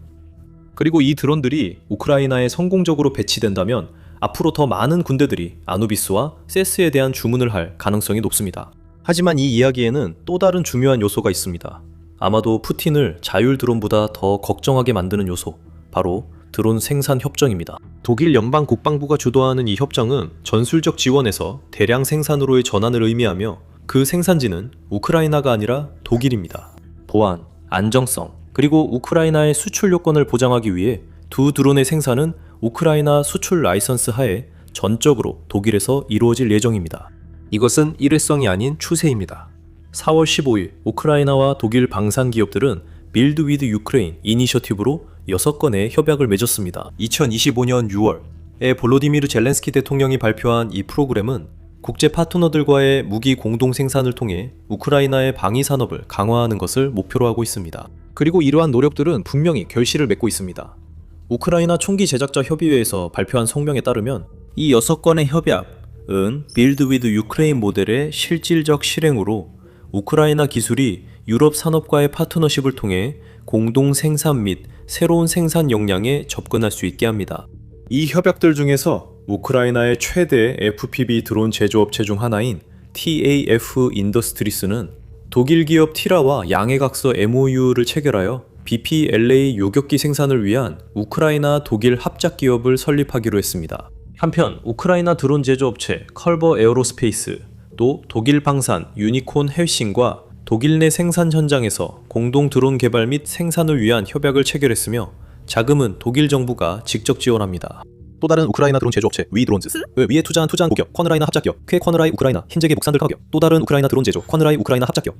그리고 이 드론들이 우크라이나에 성공적으로 배치된다면 앞으로 더 많은 군대들이 아누비스와 세스에 대한 주문을 할 가능성이 높습니다. 하지만 이 이야기에는 또 다른 중요한 요소가 있습니다. 아마도 푸틴을 자율 드론보다 더 걱정하게 만드는 요소, 바로 드론 생산 협정입니다. 독일 연방 국방부가 주도하는 이 협정은 전술적 지원에서 대량 생산으로의 전환을 의미하며 그 생산지는 우크라이나가 아니라 독일입니다. 보안, 안정성, 그리고 우크라이나의 수출 요건을 보장하기 위해 두 드론의 생산은 우크라이나 수출 라이선스 하에 전적으로 독일에서 이루어질 예정입니다. 이것은 일회성이 아닌 추세입니다. 4월 15일 우크라이나와 독일 방산 기업들은 빌드 위드 유크레인 이니셔티브로 6건의 협약을 맺었습니다. 2025년 6월에 볼로디미르 젤렌스키 대통령이 발표한 이 프로그램은 국제 파트너들과의 무기 공동 생산을 통해 우크라이나의 방위 산업을 강화하는 것을 목표로 하고 있습니다. 그리고 이러한 노력들은 분명히 결실을 맺고 있습니다. 우크라이나 총기 제작자 협의회에서 발표한 성명에 따르면 이 6건의 협약은 빌드 위드 유크레인 모델의 실질적 실행으로 우크라이나 기술이 유럽 산업과의 파트너십을 통해 공동 생산 및 새로운 생산 역량에 접근할 수 있게 합니다. 이 협약들 중에서 우크라이나의 최대 FPV 드론 제조업체 중 하나인 TAF 인더스트리스는 독일 기업 티라와 양해각서 MOU를 체결하여 BPLA 요격기 생산을 위한 우크라이나 독일 합작 기업을 설립하기로 했습니다. 한편 우크라이나 드론 제조업체 컬버 에어로스페이스 또 독일 방산 유니콘 헬싱과 독일 내 생산 현장에서 공동 드론 개발 및 생산을 위한 협약을 체결했으며 자금은 독일 정부가 직접 지원합니다. 또 다른 우크라이나 드론 제조업체 위드론즈를 위에 투자한 고기업 쿼느라이나 합작기업 퀘쿼느라이 우크라이나 흰재계 목산들 가격 또 다른 우크라이나 드론 제조 쿼느라이 우크라이나 합작기업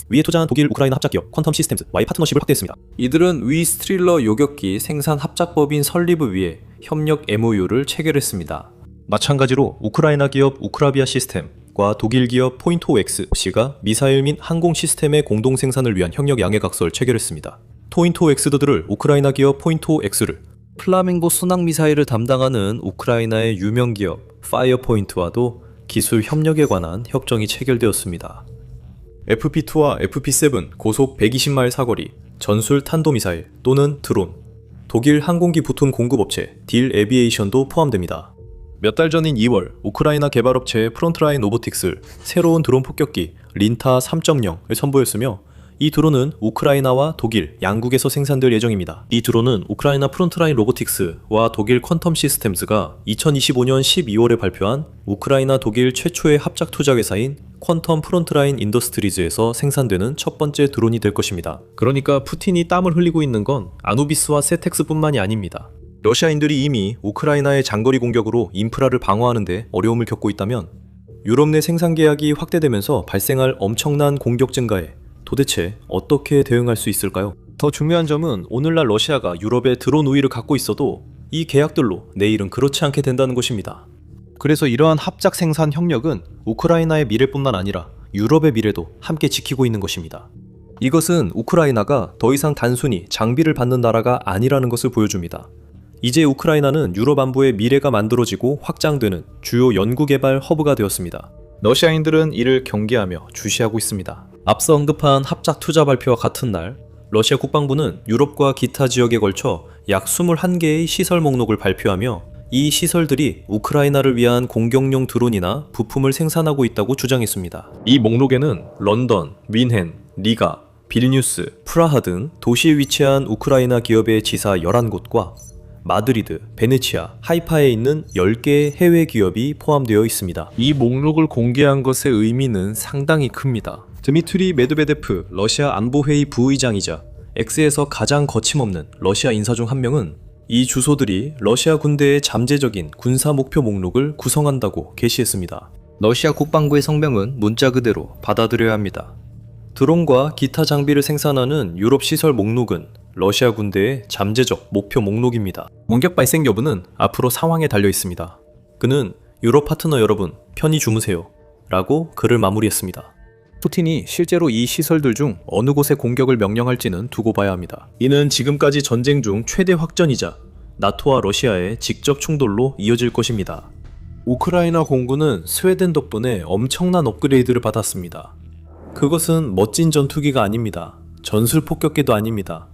위에 투자한 독일 우크라이나 합작기업 퀀텀 시스템즈와의 파트너십을 확대했습니다. 이들은 위 스트릴러 요격기 생산 합작법인 설립을 위해 협력 MOU를 체결했습니다. 마찬가지로 우크라이나 기업 우크라비아 시스템과 독일 기업 포인트오엑스가 미사일 및 항공 시스템의 공동 생산을 위한 협력 양해각서를 체결했습니다. 포인트오엑스들을 우크라이나 기업 포인트오엑스를 플라밍고 순항 미사일을 담당하는 우크라이나의 유명 기업 파이어포인트와도 기술 협력에 관한 협정이 체결되었습니다. FP2와 FP7 고속 120마일 사거리 전술 탄도미사일 또는 드론, 독일 항공기 부품 공급업체 딜 에비에이션도 포함됩니다. 몇 달 전인 2월 우크라이나 개발업체 프론트라인 로보틱스 새로운 드론 폭격기 린타 3.0을 선보였으며 이 드론은 우크라이나와 독일 양국에서 생산될 예정입니다. 이 드론은 우크라이나 프론트라인 로보틱스와 독일 퀀텀 시스템즈가 2025년 12월에 발표한 우크라이나 독일 최초의 합작 투자 회사인 퀀텀 프론트라인 인더스트리즈에서 생산되는 첫 번째 드론이 될 것입니다. 그러니까 푸틴이 땀을 흘리고 있는 건 아누비스와 세텍스뿐만이 아닙니다. 러시아인들이 이미 우크라이나의 장거리 공격으로 인프라를 방어하는데 어려움을 겪고 있다면 유럽 내 생산 계약이 확대되면서 발생할 엄청난 공격 증가에 도대체 어떻게 대응할 수 있을까요? 더 중요한 점은 오늘날 러시아가 유럽에 드론 우위를 갖고 있어도 이 계약들로 내일은 그렇지 않게 된다는 것입니다. 그래서 이러한 합작 생산 협력은 우크라이나의 미래뿐만 아니라 유럽의 미래도 함께 지키고 있는 것입니다. 이것은 우크라이나가 더 이상 단순히 장비를 받는 나라가 아니라는 것을 보여줍니다. 이제 우크라이나는 유럽 안보의 미래가 만들어지고 확장되는 주요 연구개발 허브가 되었습니다. 러시아인들은 이를 경계하며 주시하고 있습니다. 앞서 언급한 합작 투자 발표와 같은 날, 러시아 국방부는 유럽과 기타 지역에 걸쳐 약 21개의 시설 목록을 발표하며 이 시설들이 우크라이나를 위한 공격용 드론이나 부품을 생산하고 있다고 주장했습니다. 이 목록에는 런던, 뮌헨, 리가, 빌뉴스, 프라하 등 도시에 위치한 우크라이나 기업의 지사 11곳과 마드리드, 베네치아, 하이파에 있는 10개의 해외 기업이 포함되어 있습니다. 이 목록을 공개한 것의 의미는 상당히 큽니다. 드미트리 메드베데프 러시아 안보회의 부의장이자 X에서 가장 거침없는 러시아 인사 중 한 명은 이 주소들이 러시아 군대의 잠재적인 군사 목표 목록을 구성한다고 게시했습니다. 러시아 국방부의 성명은 문자 그대로 받아들여야 합니다. 드론과 기타 장비를 생산하는 유럽 시설 목록은 러시아 군대의 잠재적 목표 목록입니다. 공격 발생 여부는 앞으로 상황에 달려 있습니다. 그는 유럽 파트너 여러분, 편히 주무세요. 라고 글을 마무리했습니다. 푸틴이 실제로 이 시설들 중 어느 곳에 공격을 명령할지는 두고 봐야 합니다. 이는 지금까지 전쟁 중 최대 확전이자 나토와 러시아의 직접 충돌로 이어질 것입니다. 우크라이나 공군은 스웨덴 덕분에 엄청난 업그레이드를 받았습니다. 그것은 멋진 전투기가 아닙니다. 전술 폭격기도 아닙니다.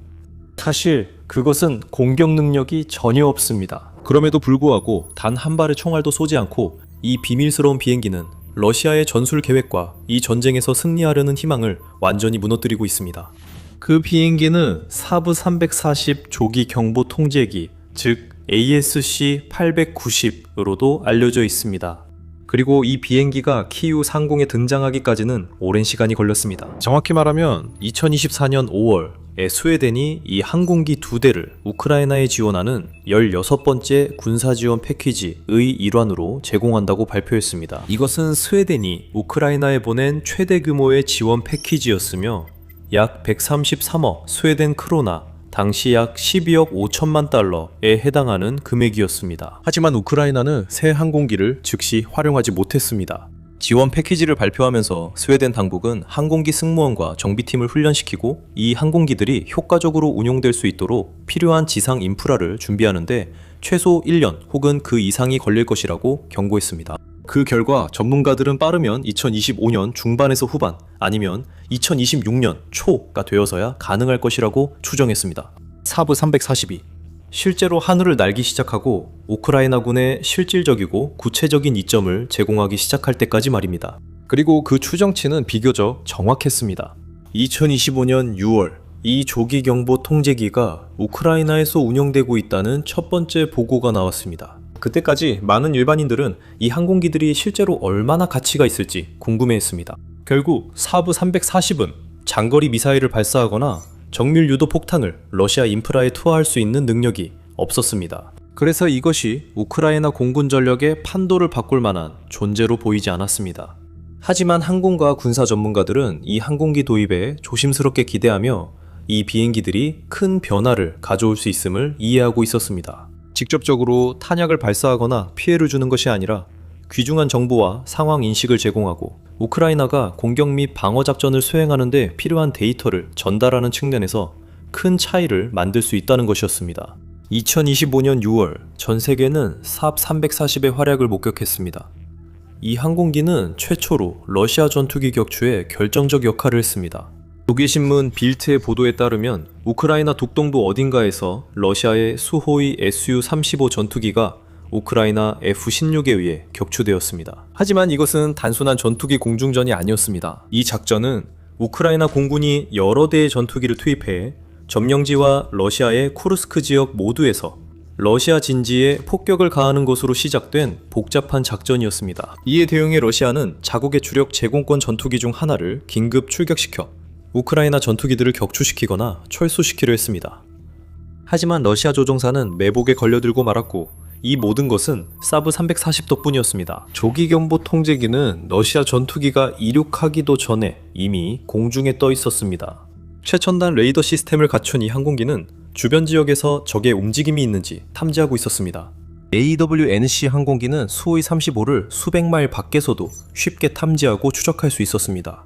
사실 그것은 공격 능력이 전혀 없습니다. 그럼에도 불구하고 단 한 발의 총알도 쏘지 않고 이 비밀스러운 비행기는 러시아의 전술 계획과 이 전쟁에서 승리하려는 희망을 완전히 무너뜨리고 있습니다. 그 비행기는 사부 340 조기 경보 통제기, 즉 ASC-890으로도 알려져 있습니다. 그리고 이 비행기가 키이우 상공에 등장하기까지는 오랜 시간이 걸렸습니다. 정확히 말하면 2024년 5월에 스웨덴이 이 항공기 2대를 우크라이나에 지원하는 16번째 군사지원 패키지의 일환으로 제공한다고 발표했습니다. 이것은 스웨덴이 우크라이나에 보낸 최대 규모의 지원 패키지였으며 약 133억 스웨덴 크로나, 당시 약 12억 5천만 달러에 해당하는 금액이었습니다. 하지만 우크라이나는 새 항공기를 즉시 활용하지 못했습니다. 지원 패키지를 발표하면서 스웨덴 당국은 항공기 승무원과 정비팀을 훈련시키고 이 항공기들이 효과적으로 운용될 수 있도록 필요한 지상 인프라를 준비하는데 최소 1년 혹은 그 이상이 걸릴 것이라고 경고했습니다. 그 결과 전문가들은 빠르면 2025년 중반에서 후반 아니면 2026년 초가 되어서야 가능할 것이라고 추정했습니다. 사부 342 실제로 하늘을 날기 시작하고 우크라이나군의 실질적이고 구체적인 이점을 제공하기 시작할 때까지 말입니다. 그리고 그 추정치는 비교적 정확했습니다. 2025년 6월 이 조기 경보 통제기가 우크라이나에서 운영되고 있다는 첫 번째 보고가 나왔습니다. 그때까지 많은 일반인들은 이 항공기들이 실제로 얼마나 가치가 있을지 궁금해했습니다. 결국 사부 340은 장거리 미사일을 발사하거나 정밀 유도 폭탄을 러시아 인프라에 투하할 수 있는 능력이 없었습니다. 그래서 이것이 우크라이나 공군 전력의 판도를 바꿀 만한 존재로 보이지 않았습니다. 하지만 항공과 군사 전문가들은 이 항공기 도입에 조심스럽게 기대하며 이 비행기들이 큰 변화를 가져올 수 있음을 이해하고 있었습니다. 직접적으로 탄약을 발사하거나 피해를 주는 것이 아니라 귀중한 정보와 상황 인식을 제공하고 우크라이나가 공격 및 방어 작전을 수행하는 데 필요한 데이터를 전달하는 측면에서 큰 차이를 만들 수 있다는 것이었습니다. 2025년 6월 전 세계는 삽 340의 활약을 목격했습니다. 이 항공기는 최초로 러시아 전투기 격추에 결정적 역할을 했습니다. 독일신문 빌트의 보도에 따르면 우크라이나 북동부 어딘가에서 러시아의 수호이 Su-35 전투기가 우크라이나 F-16에 의해 격추되었습니다. 하지만 이것은 단순한 전투기 공중전이 아니었습니다. 이 작전은 우크라이나 공군이 여러 대의 전투기를 투입해 점령지와 러시아의 쿠르스크 지역 모두에서 러시아 진지에 폭격을 가하는 것으로 시작된 복잡한 작전이었습니다. 이에 대응해 러시아는 자국의 주력 제공권 전투기 중 하나를 긴급 출격시켜 우크라이나 전투기들을 격추시키거나 철수시키려 했습니다. 하지만 러시아 조종사는 매복에 걸려들고 말았고 이 모든 것은 사브 340 덕분이었습니다. 조기경보 통제기는 러시아 전투기가 이륙하기도 전에 이미 공중에 떠 있었습니다. 최첨단 레이더 시스템을 갖춘 이 항공기는 주변 지역에서 적의 움직임이 있는지 탐지하고 있었습니다. AWNC 항공기는 수호이 35를 수백 마일 밖에서도 쉽게 탐지하고 추적할 수 있었습니다.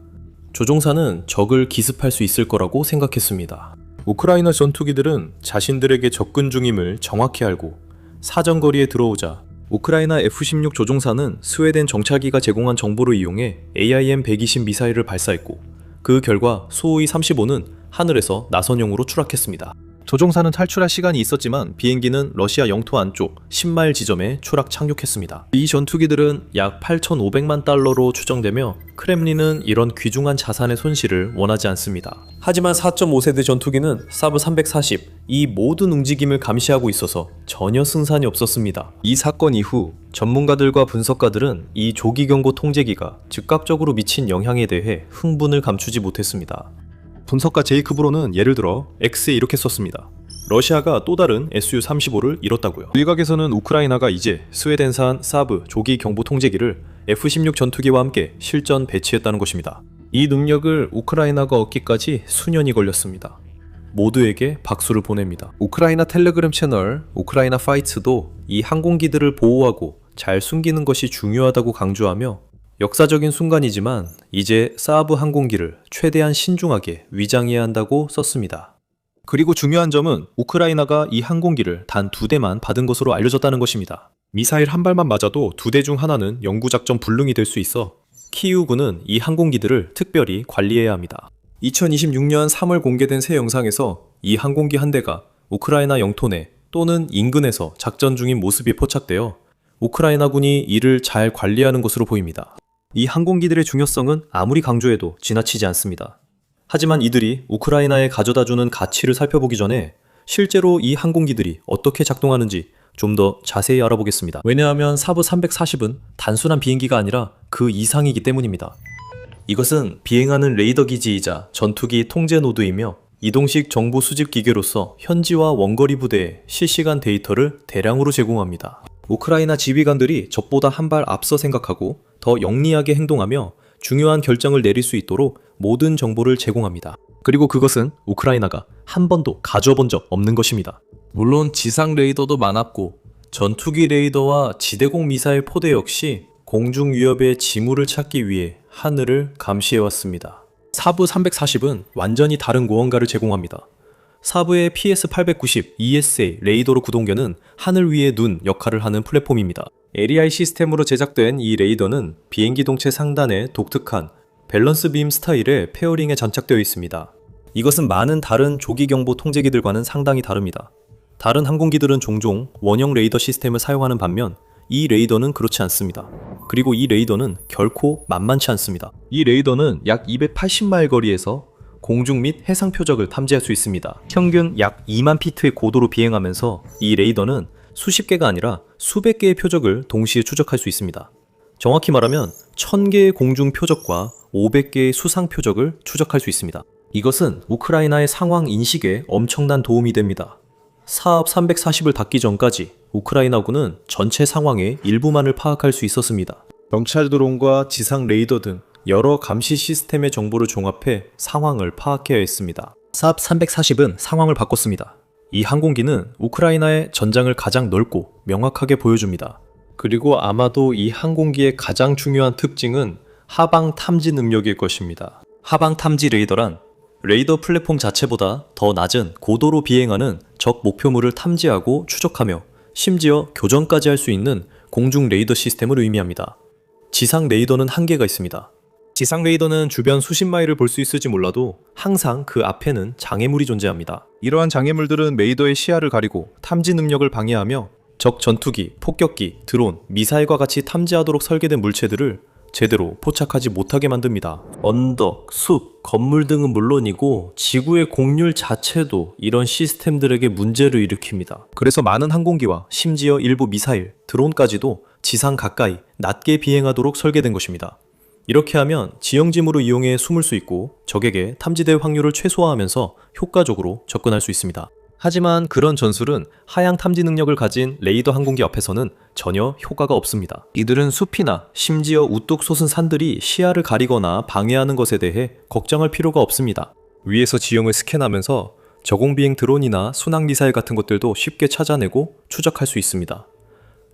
조종사는 적을 기습할 수 있을 거라고 생각했습니다. 우크라이나 전투기들은 자신들에게 접근 중임을 정확히 알고 사정거리에 들어오자 우크라이나 F-16 조종사는 스웨덴 정찰기가 제공한 정보를 이용해 AIM-120 미사일을 발사했고 그 결과 수호이 35는 하늘에서 나선형으로 추락했습니다. 조종사는 탈출할 시간이 있었지만 비행기는 러시아 영토 안쪽 10마일 지점에 추락 착륙했습니다. 이 전투기들은 약 8,500만 달러로 추정되며 크렘린은 이런 귀중한 자산의 손실을 원하지 않습니다. 하지만 4.5세대 전투기는 사브 340, 이 모든 움직임을 감시하고 있어서 전혀 승산이 없었습니다. 이 사건 이후 전문가들과 분석가들은 이 조기경보 통제기가 즉각적으로 미친 영향에 대해 흥분을 감추지 못했습니다. 분석가 제이크 브로는 예를 들어 X에 이렇게 썼습니다. 러시아가 또 다른 Su-35를 잃었다고요. 일각에서는 우크라이나가 이제 스웨덴산 사브 조기 경보 통제기를 F-16 전투기와 함께 실전 배치했다는 것입니다. 이 능력을 우크라이나가 얻기까지 수년이 걸렸습니다. 모두에게 박수를 보냅니다. 우크라이나 텔레그램 채널 우크라이나 파이츠도 이 항공기들을 보호하고 잘 숨기는 것이 중요하다고 강조하며 역사적인 순간이지만 이제 사브 항공기를 최대한 신중하게 위장해야 한다고 썼습니다. 그리고 중요한 점은 우크라이나가 이 항공기를 단 2대만 받은 것으로 알려졌다는 것입니다. 미사일 한 발만 맞아도 2대 중 하나는 영구작전 불능이 될 수 있어 키이우군은 이 항공기들을 특별히 관리해야 합니다. 2026년 3월 공개된 새 영상에서 이 항공기 한 대가 우크라이나 영토 내 또는 인근에서 작전 중인 모습이 포착되어 우크라이나군이 이를 잘 관리하는 것으로 보입니다. 이 항공기들의 중요성은 아무리 강조해도 지나치지 않습니다. 하지만 이들이 우크라이나에 가져다주는 가치를 살펴보기 전에 실제로 이 항공기들이 어떻게 작동하는지 좀 더 자세히 알아보겠습니다. 왜냐하면 사브 340은 단순한 비행기가 아니라 그 이상이기 때문입니다. 이것은 비행하는 레이더 기지이자 전투기 통제 노드이며 이동식 정보 수집 기계로서 현지와 원거리 부대에 실시간 데이터를 대량으로 제공합니다. 우크라이나 지휘관들이 적보다 한 발 앞서 생각하고 더 영리하게 행동하며 중요한 결정을 내릴 수 있도록 모든 정보를 제공합니다. 그리고 그것은 우크라이나가 한 번도 가져본 적 없는 것입니다. 물론 지상 레이더도 많았고 전투기 레이더와 지대공 미사일 포대 역시 공중 위협의 징후를 찾기 위해 하늘을 감시해왔습니다. 사브 340은 완전히 다른 무언가를 제공합니다. 사브의 PS890 ESA 레이더로 구동되는 하늘 위의 눈 역할을 하는 플랫폼입니다. LEI 시스템으로 제작된 이 레이더는 비행기 동체 상단에 독특한 밸런스 빔 스타일의 페어링에 장착되어 있습니다. 이것은 많은 다른 조기 경보 통제기들과는 상당히 다릅니다. 다른 항공기들은 종종 원형 레이더 시스템을 사용하는 반면 이 레이더는 그렇지 않습니다. 그리고 이 레이더는 결코 만만치 않습니다. 이 레이더는 약 280마일 거리에서 공중 및 해상 표적을 탐지할 수 있습니다. 평균 약 2만 피트의 고도로 비행하면서 이 레이더는 수십 개가 아니라 수백 개의 표적을 동시에 추적할 수 있습니다. 정확히 말하면 1000개의 공중 표적과 500개의 수상 표적을 추적할 수 있습니다. 이것은 우크라이나의 상황 인식에 엄청난 도움이 됩니다. 사업 340을 닫기 전까지 우크라이나군은 전체 상황의 일부만을 파악할 수 있었습니다. 정찰 드론과 지상 레이더 등 여러 감시 시스템의 정보를 종합해 상황을 파악해야 했습니다. 사업 340은 상황을 바꿨습니다. 이 항공기는 우크라이나의 전장을 가장 넓고 명확하게 보여줍니다. 그리고 아마도 이 항공기의 가장 중요한 특징은 하방 탐지 능력일 것입니다. 하방 탐지 레이더란 레이더 플랫폼 자체보다 더 낮은 고도로 비행하는 적 목표물을 탐지하고 추적하며 심지어 교전까지 할 수 있는 공중 레이더 시스템을 의미합니다. 지상 레이더는 한계가 있습니다. 지상 레이더는 주변 수십 마일을 볼 수 있을지 몰라도 항상 그 앞에는 장애물이 존재합니다. 이러한 장애물들은 레이더의 시야를 가리고 탐지 능력을 방해하며 적 전투기, 폭격기, 드론, 미사일과 같이 탐지하도록 설계된 물체들을 제대로 포착하지 못하게 만듭니다. 언덕, 숲, 건물 등은 물론이고 지구의 공률 자체도 이런 시스템들에게 문제를 일으킵니다. 그래서 많은 항공기와 심지어 일부 미사일, 드론까지도 지상 가까이 낮게 비행하도록 설계된 것입니다. 이렇게 하면 지형지물을 이용해 숨을 수 있고 적에게 탐지될 확률을 최소화하면서 효과적으로 접근할 수 있습니다. 하지만 그런 전술은 하향 탐지 능력을 가진 레이더 항공기 앞에서는 전혀 효과가 없습니다. 이들은 숲이나 심지어 우뚝 솟은 산들이 시야를 가리거나 방해하는 것에 대해 걱정할 필요가 없습니다. 위에서 지형을 스캔하면서 저공비행 드론이나 순항미사일 같은 것들도 쉽게 찾아내고 추적할 수 있습니다.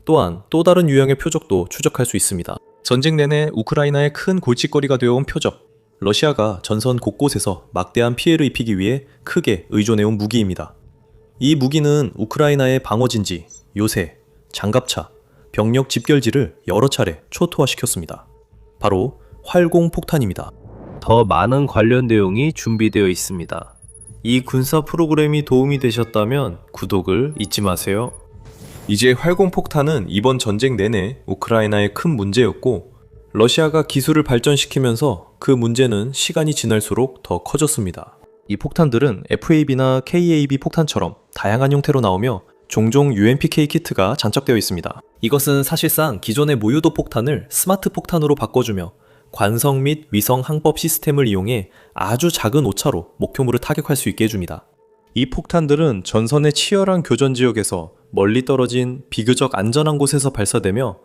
또한 또 다른 유형의 표적도 추적할 수 있습니다. 전쟁 내내 우크라이나의 큰 골칫거리가 되어온 표적. 러시아가 전선 곳곳에서 막대한 피해를 입히기 위해 크게 의존해온 무기입니다. 이 무기는 우크라이나의 방어진지, 요새, 장갑차, 병력 집결지를 여러 차례 초토화시켰습니다. 바로 활공폭탄입니다. 더 많은 관련 내용이 준비되어 있습니다. 이 군사 프로그램이 도움이 되셨다면 구독을 잊지 마세요. 이제 활공폭탄은 이번 전쟁 내내 우크라이나의 큰 문제였고 러시아가 기술을 발전시키면서 그 문제는 시간이 지날수록 더 커졌습니다. 이 폭탄들은 FAB나 KAB 폭탄처럼 다양한 형태로 나오며 종종 UMPK 키트가 장착되어 있습니다. 이것은 사실상 기존의 무유도 폭탄을 스마트 폭탄으로 바꿔주며 관성 및 위성 항법 시스템을 이용해 아주 작은 오차로 목표물을 타격할 수 있게 해줍니다. 이 폭탄들은 전선의 치열한 교전 지역에서 멀리 떨어진 비교적 안전한 곳에서 발사되며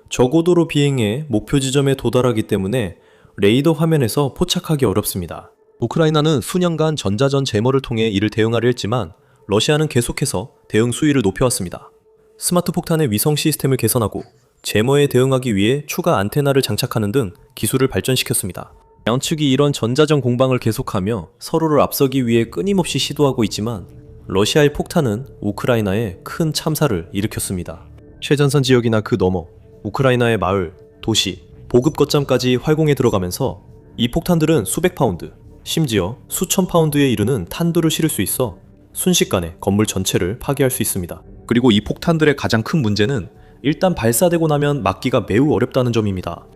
저고도로 비행해 목표 지점에 도달하기 때문에 레이더 화면에서 포착하기 어렵습니다. 우크라이나는 수년간 전자전 제머를 통해 이를 대응하려 했지만 러시아는 계속해서 대응 수위를 높여왔습니다. 스마트 폭탄의 위성 시스템을 개선하고 제머에 대응하기 위해 추가 안테나를 장착하는 등 기술을 발전시켰습니다. 양측이 이런 전자전 공방을 계속하며 서로를 앞서기 위해 끊임없이 시도하고 있지만 러시아의 폭탄은 우크라이나에 큰 참사를 일으켰습니다. 최전선 지역이나 그 너머, 우크라이나의 마을, 도시, 보급 거점까지 활공에 들어가면서 이 폭탄들은 수백 파운드, 심지어 수천 파운드에 이르는 탄두를 실을 수 있어 순식간에 건물 전체를 파괴할 수 있습니다. 그리고 이 폭탄들의 가장 큰 문제는 일단 발사되고 나면 막기가 매우 어렵다는 점입니다.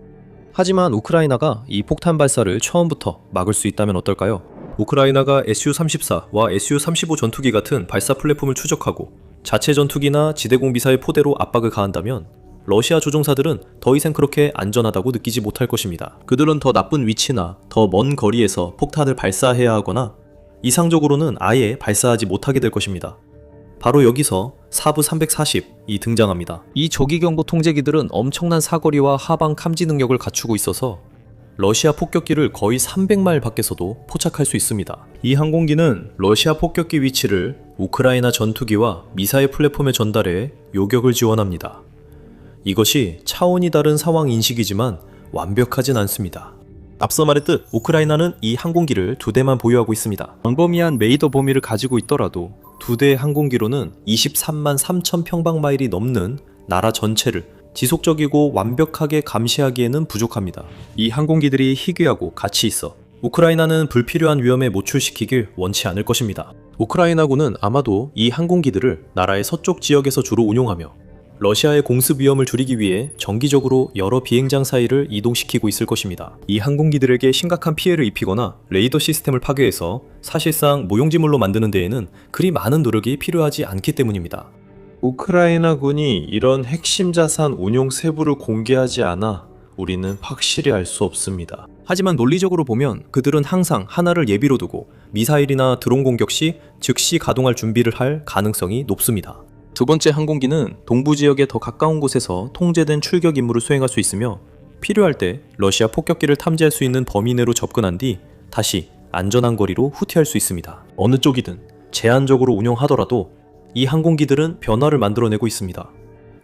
하지만 우크라이나가 이 폭탄 발사를 처음부터 막을 수 있다면 어떨까요? 우크라이나가 Su-34와 Su-35 전투기 같은 발사 플랫폼을 추적하고 자체 전투기나 지대공 미사일 포대로 압박을 가한다면 러시아 조종사들은 더 이상 그렇게 안전하다고 느끼지 못할 것입니다. 그들은 더 나쁜 위치나 더 먼 거리에서 폭탄을 발사해야 하거나 이상적으로는 아예 발사하지 못하게 될 것입니다. 바로 여기서 사부 340이 등장합니다. 이 조기경보 통제기들은 엄청난 사거리와 하방 탐지 능력을 갖추고 있어서 러시아 폭격기를 거의 300마일 밖에서도 포착할 수 있습니다. 이 항공기는 러시아 폭격기 위치를 우크라이나 전투기와 미사일 플랫폼에 전달해 요격을 지원합니다. 이것이 차원이 다른 상황 인식이지만 완벽하진 않습니다. 앞서 말했듯 우크라이나는 이 항공기를 2대만 보유하고 있습니다. 광범위한 레이더 범위를 가지고 있더라도 2대의 항공기로는 23만 3천 평방마일이 넘는 나라 전체를 지속적이고 완벽하게 감시하기에는 부족합니다. 이 항공기들이 희귀하고 가치 있어 우크라이나는 불필요한 위험에 노출시키길 원치 않을 것입니다. 우크라이나군은 아마도 이 항공기들을 나라의 서쪽 지역에서 주로 운용하며 러시아의 공습 위험을 줄이기 위해 정기적으로 여러 비행장 사이를 이동시키고 있을 것입니다. 이 항공기들에게 심각한 피해를 입히거나 레이더 시스템을 파괴해서 사실상 무용지물로 만드는 데에는 그리 많은 노력이 필요하지 않기 때문입니다. 우크라이나군이 이런 핵심 자산 운용 세부를 공개하지 않아 우리는 확실히 알 수 없습니다. 하지만 논리적으로 보면 그들은 항상 하나를 예비로 두고 미사일이나 드론 공격 시 즉시 가동할 준비를 할 가능성이 높습니다. 두 번째 항공기는 동부 지역에 더 가까운 곳에서 통제된 출격 임무를 수행할 수 있으며 필요할 때 러시아 폭격기를 탐지할 수 있는 범위 내로 접근한 뒤 다시 안전한 거리로 후퇴할 수 있습니다. 어느 쪽이든 제한적으로 운영하더라도 이 항공기들은 변화를 만들어내고 있습니다.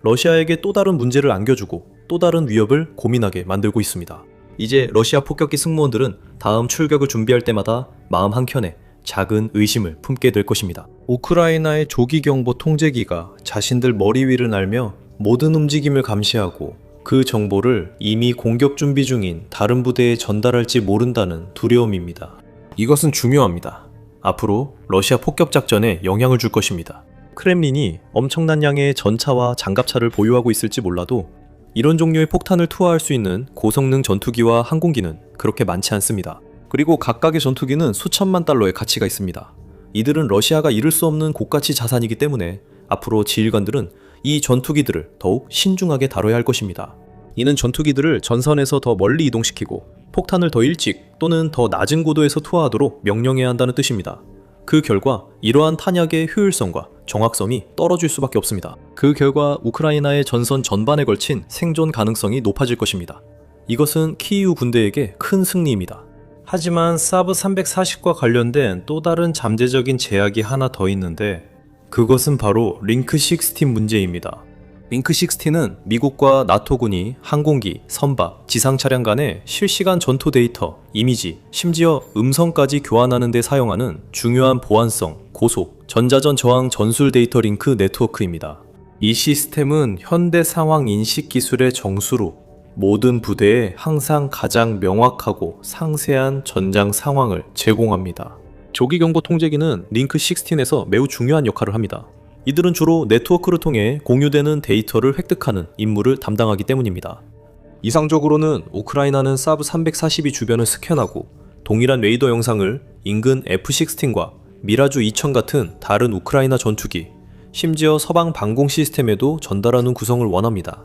러시아에게 또 다른 문제를 안겨주고 또 다른 위협을 고민하게 만들고 있습니다. 이제 러시아 폭격기 승무원들은 다음 출격을 준비할 때마다 마음 한켠에 작은 의심을 품게 될 것입니다. 우크라이나의 조기경보 통제기가 자신들 머리 위를 날며 모든 움직임을 감시하고 그 정보를 이미 공격 준비 중인 다른 부대에 전달할지 모른다는 두려움입니다. 이것은 중요합니다. 앞으로 러시아 폭격 작전에 영향을 줄 것입니다. 크렘린이 엄청난 양의 전차와 장갑차를 보유하고 있을지 몰라도 이런 종류의 폭탄을 투하할 수 있는 고성능 전투기와 항공기는 그렇게 많지 않습니다. 그리고 각각의 전투기는 수천만 달러의 가치가 있습니다. 이들은 러시아가 잃을 수 없는 고가치 자산이기 때문에 앞으로 지휘관들은 이 전투기들을 더욱 신중하게 다뤄야 할 것입니다. 이는 전투기들을 전선에서 더 멀리 이동시키고 폭탄을 더 일찍 또는 더 낮은 고도에서 투하하도록 명령해야 한다는 뜻입니다. 그 결과 이러한 탄약의 효율성과 정확성이 떨어질 수밖에 없습니다. 그 결과 우크라이나의 전선 전반에 걸친 생존 가능성이 높아질 것입니다. 이것은 키이우 군대에게 큰 승리입니다. 하지만 사브 340과 관련된 또 다른 잠재적인 제약이 하나 더 있는데 그것은 바로 링크 16 문제입니다. 링크 16는 미국과 나토군이 항공기, 선박, 지상 차량 간의 실시간 전투 데이터, 이미지, 심지어 음성까지 교환하는 데 사용하는 중요한 보안성, 고속, 전자전 저항 전술 데이터 링크 네트워크입니다. 이 시스템은 현대 상황 인식 기술의 정수로 모든 부대에 항상 가장 명확하고 상세한 전장 상황을 제공합니다. 조기경보 통제기는 링크 16에서 매우 중요한 역할을 합니다. 이들은 주로 네트워크를 통해 공유되는 데이터를 획득하는 임무를 담당하기 때문입니다. 이상적으로는 우크라이나는 사브 342 주변을 스캔하고 동일한 레이더 영상을 인근 F-16과 미라주 2000 같은 다른 우크라이나 전투기, 심지어 서방 방공 시스템에도 전달하는 구성을 원합니다.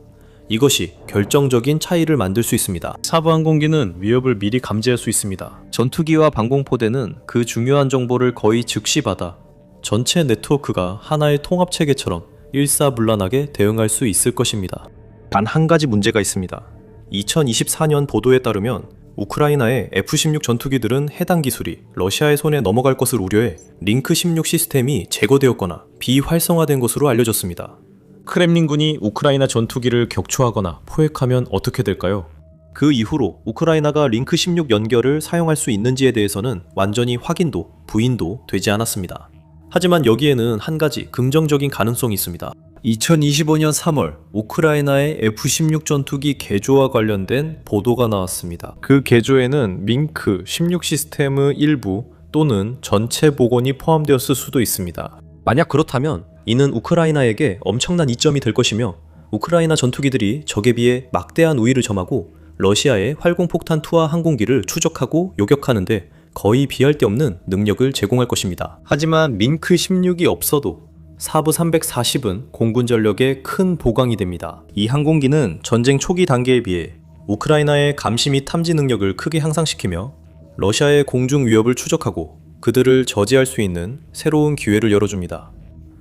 이것이 결정적인 차이를 만들 수 있습니다. 사브 항공기는 위협을 미리 감지할 수 있습니다. 전투기와 방공포대는 그 중요한 정보를 거의 즉시 받아 전체 네트워크가 하나의 통합체계처럼 일사불란하게 대응할 수 있을 것입니다. 단 한 가지 문제가 있습니다. 2024년 보도에 따르면 우크라이나의 F-16 전투기들은 해당 기술이 러시아의 손에 넘어갈 것을 우려해 링크 16 시스템이 제거되었거나 비활성화된 것으로 알려졌습니다. 크렘린군이 우크라이나 전투기를 격추하거나 포획하면 어떻게 될까요? 그 이후로 우크라이나가 링크 16 연결을 사용할 수 있는지에 대해서는 완전히 확인도 부인도 되지 않았습니다. 하지만 여기에는 한 가지 긍정적인 가능성이 있습니다. 2025년 3월 우크라이나의 F-16 전투기 개조와 관련된 보도가 나왔습니다. 그 개조에는 링크 16 시스템의 일부 또는 전체 복원이 포함되었을 수도 있습니다. 만약 그렇다면 이는 우크라이나에게 엄청난 이점이 될 것이며 우크라이나 전투기들이 적에 비해 막대한 우위를 점하고 러시아의 활공폭탄 투하 항공기를 추적하고 요격하는데 거의 비할 데 없는 능력을 제공할 것입니다. 하지만 링크 16이 없어도 사브 340은 공군 전력의 큰 보강이 됩니다. 이 항공기는 전쟁 초기 단계에 비해 우크라이나의 감시 및 탐지 능력을 크게 향상시키며 러시아의 공중 위협을 추적하고 그들을 저지할 수 있는 새로운 기회를 열어줍니다.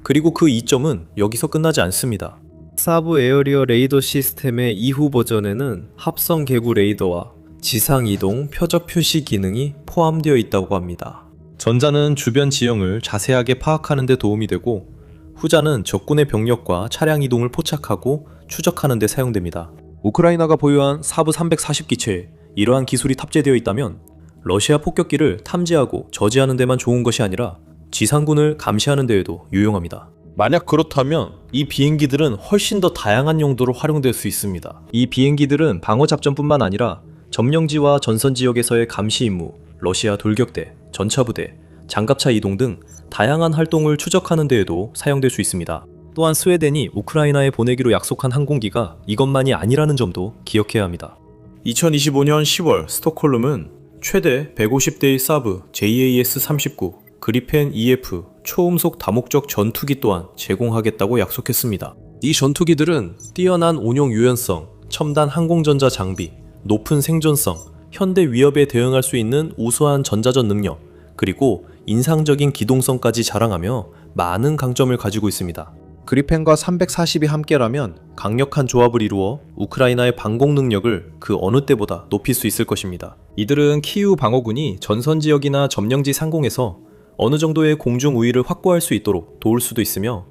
그리고 그 이점은 여기서 끝나지 않습니다. 사브 에어리어 레이더 시스템의 이후 버전에는 합성 개구 레이더와 지상 이동 표적 표시 기능이 포함되어 있다고 합니다. 전자는 주변 지형을 자세하게 파악하는 데 도움이 되고 후자는 적군의 병력과 차량 이동을 포착하고 추적하는 데 사용됩니다. 우크라이나가 보유한 사브 340 기체에 이러한 기술이 탑재되어 있다면 러시아 폭격기를 탐지하고 저지하는 데만 좋은 것이 아니라 지상군을 감시하는 데에도 유용합니다. 만약 그렇다면 이 비행기들은 훨씬 더 다양한 용도로 활용될 수 있습니다. 이 비행기들은 방어 작전뿐만 아니라 점령지와 전선 지역에서의 감시 임무, 러시아 돌격대, 전차부대, 장갑차 이동 등 다양한 활동을 추적하는 데에도 사용될 수 있습니다. 또한 스웨덴이 우크라이나에 보내기로 약속한 항공기가 이것만이 아니라는 점도 기억해야 합니다. 2025년 10월 스톡홀름은 최대 150대의 사브 JAS-39 그리펜 EF 초음속 다목적 전투기 또한 제공하겠다고 약속했습니다. 이 전투기들은 뛰어난 운용 유연성, 첨단 항공전자 장비, 높은 생존성, 현대 위협에 대응할 수 있는 우수한 전자전 능력, 그리고 인상적인 기동성까지 자랑하며 많은 강점을 가지고 있습니다. 그리펜과 340이 함께라면 강력한 조합을 이루어 우크라이나의 방공 능력을 그 어느 때보다 높일 수 있을 것입니다. 이들은 키이우 방어군이 전선 지역이나 점령지 상공에서 어느 정도의 공중 우위를 확보할 수 있도록 도울 수도 있으며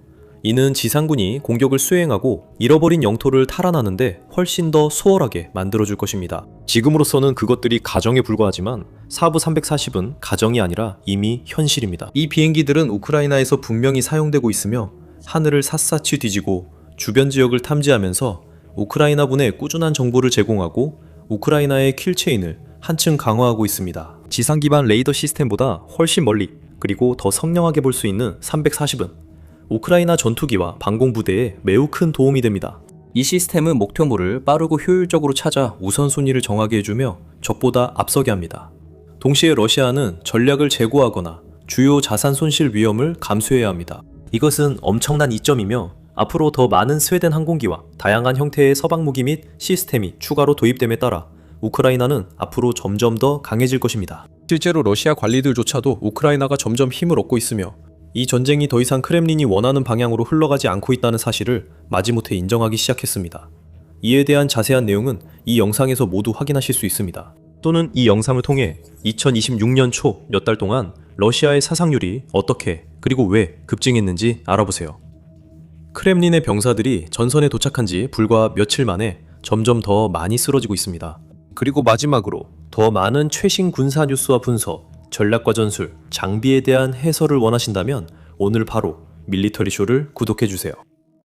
이는 지상군이 공격을 수행하고 잃어버린 영토를 탈환하는데 훨씬 더 수월하게 만들어줄 것입니다. 지금으로서는 그것들이 가정에 불과하지만 사부 340은 가정이 아니라 이미 현실입니다. 이 비행기들은 우크라이나에서 분명히 사용되고 있으며 하늘을 샅샅이 뒤지고 주변 지역을 탐지하면서 우크라이나군에 꾸준한 정보를 제공하고 우크라이나의 킬체인을 한층 강화하고 있습니다. 지상 기반 레이더 시스템보다 훨씬 멀리 그리고 더 선명하게 볼 수 있는 340은 우크라이나 전투기와 방공부대에 매우 큰 도움이 됩니다. 이 시스템은 목표물을 빠르고 효율적으로 찾아 우선순위를 정하게 해주며 적보다 앞서게 합니다. 동시에 러시아는 전략을 제고하거나 주요 자산 손실 위험을 감수해야 합니다. 이것은 엄청난 이점이며 앞으로 더 많은 스웨덴 항공기와 다양한 형태의 서방 무기 및 시스템이 추가로 도입됨에 따라 우크라이나는 앞으로 점점 더 강해질 것입니다. 실제로 러시아 관리들조차도 우크라이나가 점점 힘을 얻고 있으며 이 전쟁이 더 이상 크렘린이 원하는 방향으로 흘러가지 않고 있다는 사실을 마지못해 인정하기 시작했습니다. 이에 대한 자세한 내용은 이 영상에서 모두 확인하실 수 있습니다. 또는 이 영상을 통해 2026년 초 몇 달 동안 러시아의 사상률이 어떻게 그리고 왜 급증했는지 알아보세요. 크렘린의 병사들이 전선에 도착한 지 불과 며칠 만에 점점 더 많이 쓰러지고 있습니다. 그리고 마지막으로 더 많은 최신 군사 뉴스와 분석, 전략과 전술, 장비에 대한 해설을 원하신다면 오늘 바로 밀리터리 쇼를 구독해주세요.